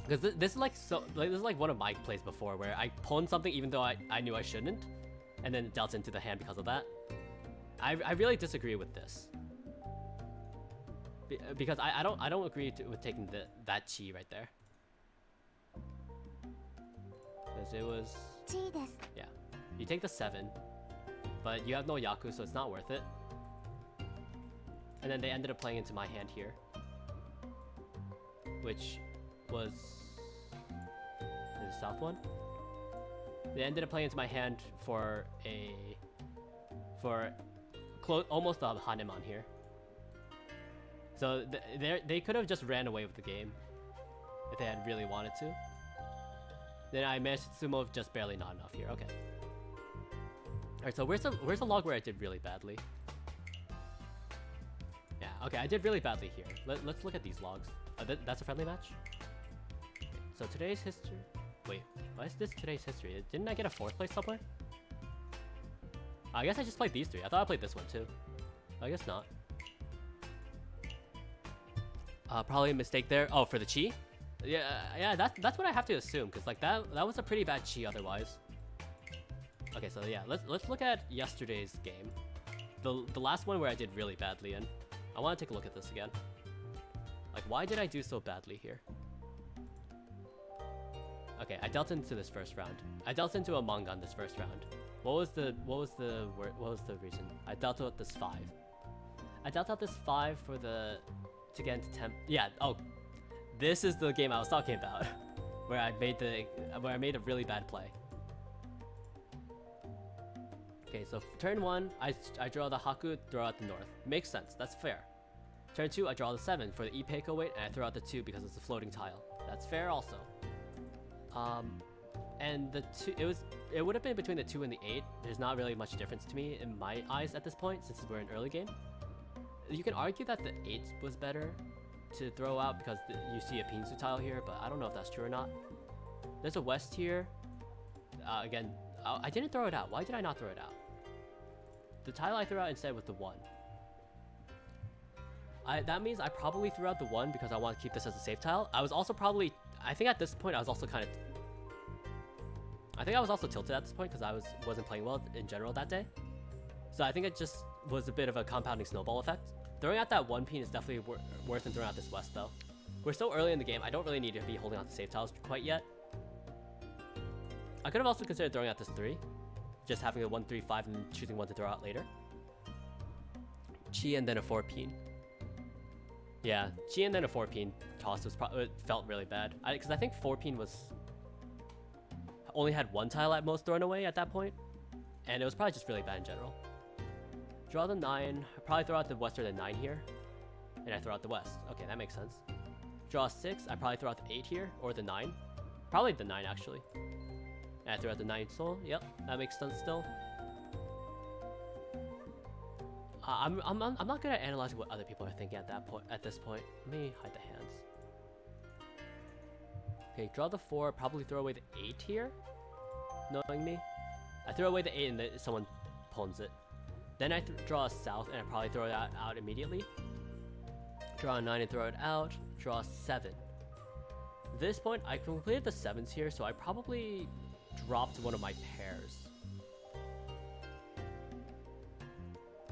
Because this is like this is like one of my plays before where I pawned something even though I knew I shouldn't, and then it dealt into the hand because of that. I really disagree with this. Because I don't agree with taking that chi right there. Because it was yeah, you take the 7, but you have no yaku, so it's not worth it. And then they ended up playing into my hand here, which was the south one. They ended up playing into my hand for almost a Hanemon here. So they could have just ran away with the game if they had really wanted to. Then I managed to sumo just barely not enough here. Okay. Alright, so where's the log where I did really badly? Yeah, okay, I did really badly here. Let's look at these logs. That's a friendly match? Okay, so today's history... Wait, why is this today's history? Didn't I get a 4th place somewhere? I guess I just played these 3. I thought I played this one too. I guess not. Probably a mistake there. Oh, for the chi? Yeah, that's what I have to assume, because like that was a pretty bad chi otherwise. Okay, so yeah, let's look at yesterday's game. The last one where I did really badly in. I want to take a look at this again. Like, why did I do so badly here? Okay, I dealt into this first round. I dealt into a manga on this first round. What was the reason? I dealt out this 5. I dealt out this 5 for the to get into 10. Yeah. Oh, this is the game I was talking about, where I made a really bad play. Okay, so turn 1, I draw the Haku, throw out the north. Makes sense, that's fair. Turn 2, I draw the 7 for the Ipeiko weight, and I throw out the 2 because it's a floating tile. That's fair also. And the 2, it would have been between the 2 and the 8. There's not really much difference to me in my eyes at this point, since we're in early game. You can argue that the 8 was better to throw out because you see a Pinsu tile here, but I don't know if that's true or not. There's a west here. Again, I didn't throw it out. Why did I not throw it out? The tile I threw out instead was the 1. That means I probably threw out the 1 because I want to keep this as a safe tile. I was also probably... I think at this point I was also tilted at this point because I wasn't playing well in general that day. So I think it just was a bit of a compounding snowball effect. Throwing out that 1 pin is definitely worse than throwing out this west though. We're so early in the game, I don't really need to be holding on to safe tiles quite yet. I could have also considered throwing out this 3. Just having a 1, 3, 5 and choosing 1 to throw out later. Chi and then a 4 pin. Yeah, chi and then a 4 pin toss it felt really bad. Because I think 4 pin only had 1 tile at most thrown away at that point. And it was probably just really bad in general. Draw the 9. I probably throw out the west or the 9 here. And I throw out the west. Okay, that makes sense. Draw 6. I probably throw out the 8 here. Or the 9. Probably the 9 actually. And I throw out the 9 soul. Yep, that makes sense still. I'm not good at analyzing what other people are thinking at this point. Let me hide the hands. Okay, draw the 4. Probably throw away the 8 here. Knowing me, I throw away the 8 and then someone pawns it. Then I draw a south and I probably throw that out immediately. Draw a 9 and throw it out. Draw a 7. At this point, I completed the 7s here, so I probably dropped one of my pairs.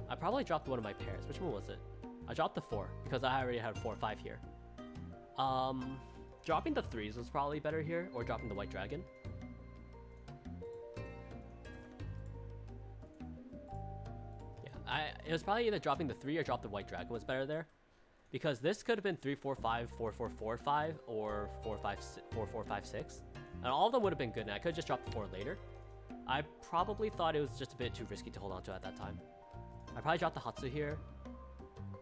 I probably dropped one of my pairs. Which one was it? I dropped the 4 because I already had 4 or 5 here. Dropping the 3s was probably better here, or dropping the white dragon. Yeah, it was probably either dropping the 3 or drop the white dragon was better there. Because this could have been 3, 4, 5, 4, 4, 4, 5, or 4, 5, 4, 4, 5, 6. And all of them would have been good, and I could have just dropped the 4 later. I probably thought it was just a bit too risky to hold on to at that time. I probably dropped the Hatsu here.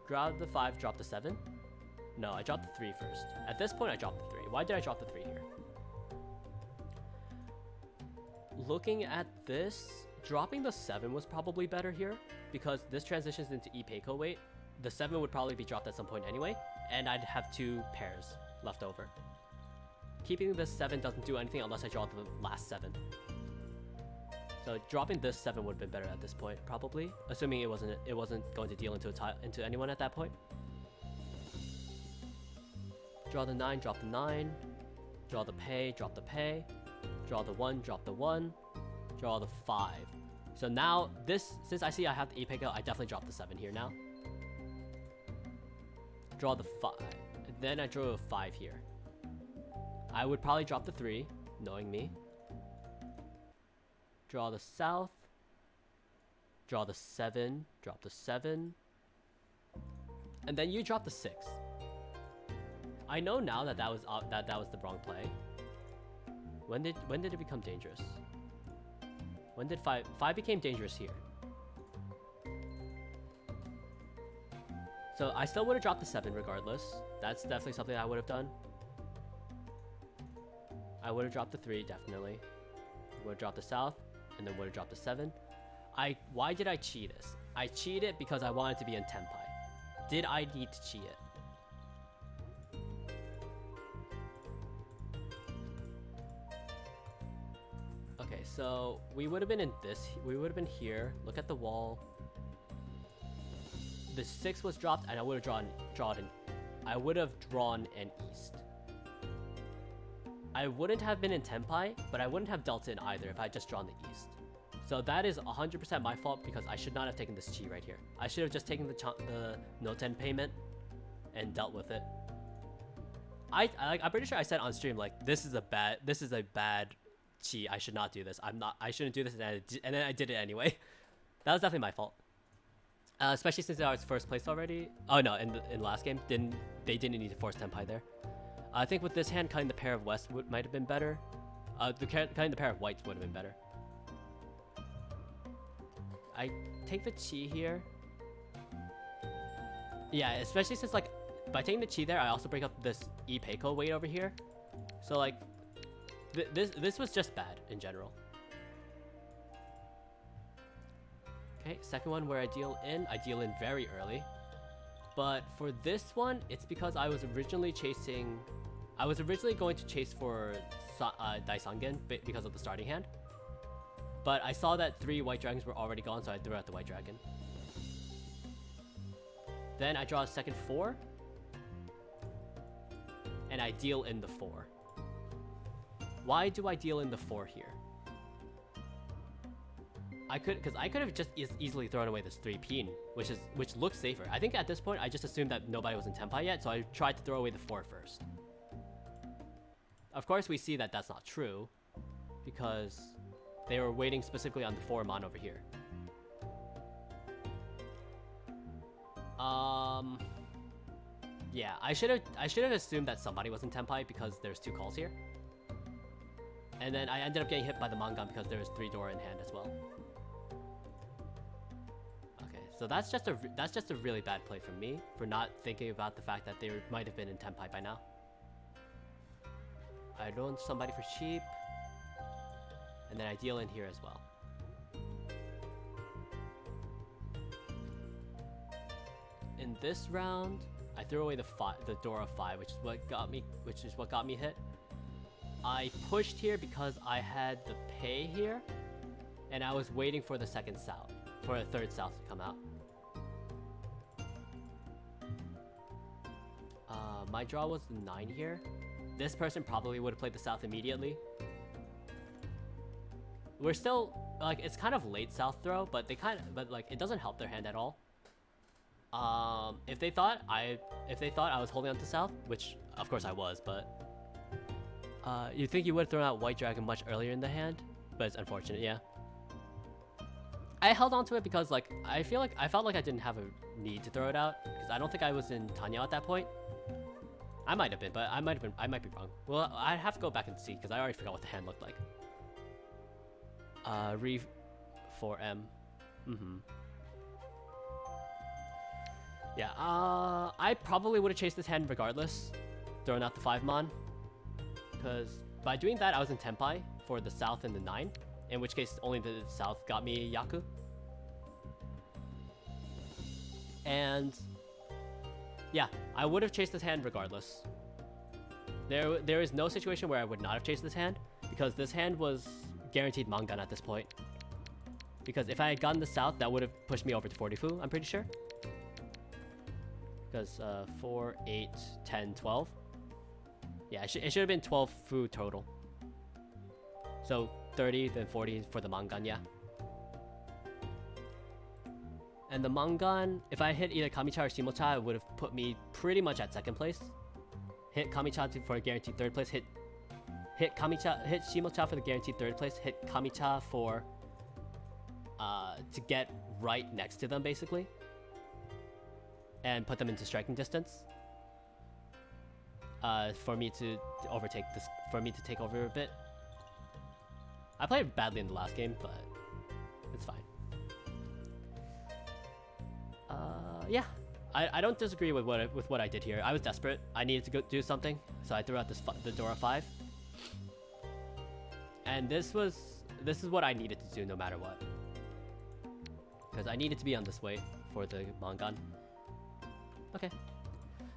Grab the 5, drop the 7. No, I dropped the 3 first. At this point, I dropped the 3. Why did I drop the 3 here? Looking at this, dropping the 7 was probably better here, because this transitions into Ipeiko weight. The 7 would probably be dropped at some point anyway, and I'd have 2 pairs left over. Keeping the 7 doesn't do anything unless I draw the last 7. So dropping this 7 would have been better at this point, probably. Assuming it wasn't going to deal into anyone at that point. Draw the 9, drop the 9. Draw the pay, drop the pay. Draw the 1, drop the 1. Draw the 5. So now this, since I see I have the Ipeko, I definitely drop the 7 here now. Draw the 5. Then I drew a 5 here. I would probably drop the 3, knowing me. Draw the south. Draw the 7. Drop the 7. And then you drop the 6. I know now that that was the wrong play. When did it become dangerous? When did 5 became dangerous here? So I still would have dropped the 7 regardless. That's definitely something I would have done. I would have dropped the 3 definitely. Would have dropped the south, and then would have dropped the 7. Why did I cheat this? I cheated because I wanted to be in Tenpai. Did I need to cheat it? Okay, so we would have been in this. We would have been here. Look at the wall. The 6 was dropped, and I would have I would have drawn an east. I wouldn't have been in Tenpai, but I wouldn't have dealt in either if I had just drawn the east. So that is 100% my fault because I should not have taken this chi right here. I should have just taken the Noten payment and dealt with it. I'm pretty sure I said on stream like this is a bad chi. I should not do this. I shouldn't do this, and then I did it anyway. That was definitely my fault. Especially since I was first place already. Oh no, in last game they didn't need to force Tenpai there. I think with this hand, cutting the pair of west might have been better. Cutting the pair of whites would have been better. I take the chi here. Yeah, especially since like by taking the chi there, I also break up this Ipeko weight over here. So like this was just bad in general. Okay, second one where I deal in very early. But for this one, it's because I was originally going to chase for Daisangen because of the starting hand. But I saw that 3 white dragons were already gone, so I threw out the white dragon. Then I draw a second 4. And I deal in the 4. Why do I deal in the 4 here? Because I could have just easily thrown away this 3 pin, which looks safer. I think at this point I just assumed that nobody was in Tenpai yet, so I tried to throw away the 4 first. Of course, we see that that's not true, because they were waiting specifically on the 4 mon over here. Yeah, I should have assumed that somebody was in Tenpai because there's 2 calls here. And then I ended up getting hit by the Mangan because there was 3 Dora in hand as well. Okay, so that's just a really bad play from me for not thinking about the fact that they might have been in Tenpai by now. I loan somebody for cheap, and then I deal in here as well. In this round, I threw away the Dora 5, which is what got me hit. I pushed here because I had the pay here, and I was waiting for the third south to come out. My draw was the 9 here. This person probably would have played the south immediately. We're still like it's kind of late south throw, but like it doesn't help their hand at all. If they thought I was holding on to south, which of course I was, but you'd think you would have thrown out white dragon much earlier in the hand, but it's unfortunate, yeah. I held on to it because like I felt like I didn't have a need to throw it out because I don't think I was in Tanya at that point. I might have been, but I might be wrong. Well, I have to go back and see because I already forgot what the hand looked like. Re 4M. Yeah, I probably would have chased this hand regardless, throwing out the 5 mon. Because by doing that, I was in Tenpai for the south and the 9, in which case only the south got me Yaku. And yeah, I would have chased this hand regardless. There is no situation where I would not have chased this hand, because this hand was guaranteed Mangan at this point. Because if I had gotten the south, that would have pushed me over to 40 fu, I'm pretty sure. Because 4, 8, 10, 12. Yeah, it should have been 12 fu total. So 30, then 40 for the Mangan, yeah. And the Mangan, if I hit either Kamicha or Shimocha, it would have put me pretty much at second place. Hit Kamicha for a guaranteed third place. Hit Shimocha for the guaranteed third place. Hit Kamicha for to get right next to them basically, and put them into striking distance. For me to overtake this, for me to take over a bit. I played badly in the last game, but it's fine. Yeah, I don't disagree with what I did here. I was desperate. I needed to go do something, so I threw out the Dora 5. And this is what I needed to do no matter what. Because I needed to be on this way for the Mangan. Okay.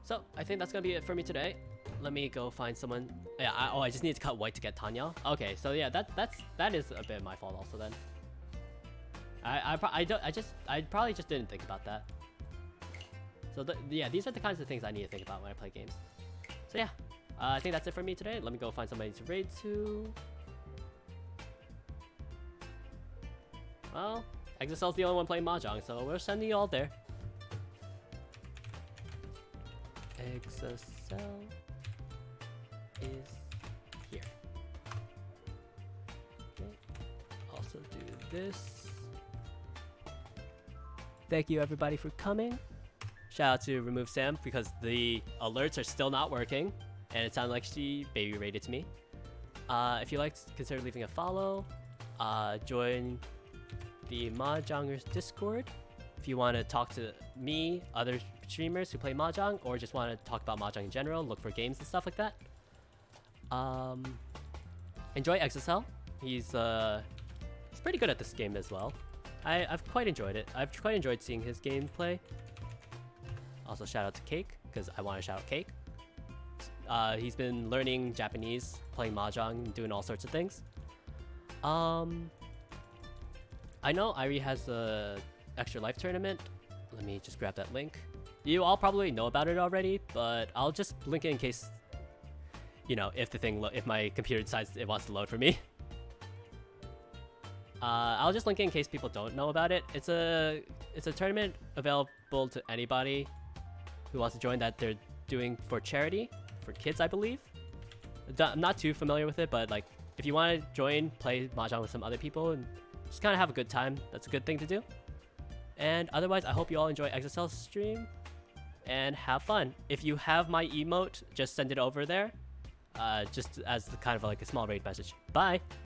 So, I think that's gonna be it for me today. Let me go find someone. Yeah, I just need to cut white to get Tanya. Okay, so yeah, that is a bit my fault also then. I probably just didn't think about that. So yeah, these are the kinds of things I need to think about when I play games. So yeah, I think that's it for me today. Let me go find somebody to raid to. Well, Exocel's the only one playing Mahjong, so we're sending you all there. Exocel is here. Okay. Also do this. Thank you everybody for coming. Shout out to Remove Sam because the alerts are still not working, and it sounded like she baby raided to me. If you liked, consider leaving a follow. Join the Mahjongers Discord if you want to talk to me, other streamers who play Mahjong, or just want to talk about Mahjong in general, look for games and stuff like that. Enjoy Exocel. He's pretty good at this game as well. I've quite enjoyed it. I've quite enjoyed seeing his gameplay. Also shout out to Cake, because I want to shout out Cake. He's been learning Japanese, playing Mahjong, doing all sorts of things. I know Irie has a Extra Life tournament. Let me just grab that link. You all probably know about it already, but I'll just link it in case, you know, if my computer decides it wants to load for me. I'll just link it in case people don't know about it. It's a tournament available to anybody who wants to join that they're doing for charity, for kids, I believe. I'm not too familiar with it, but like, if you want to join, play Mahjong with some other people, and just kind of have a good time, that's a good thing to do. And otherwise, I hope you all enjoy Exocel's stream, and have fun. If you have my emote, just send it over there, just as kind of like a small raid message. Bye!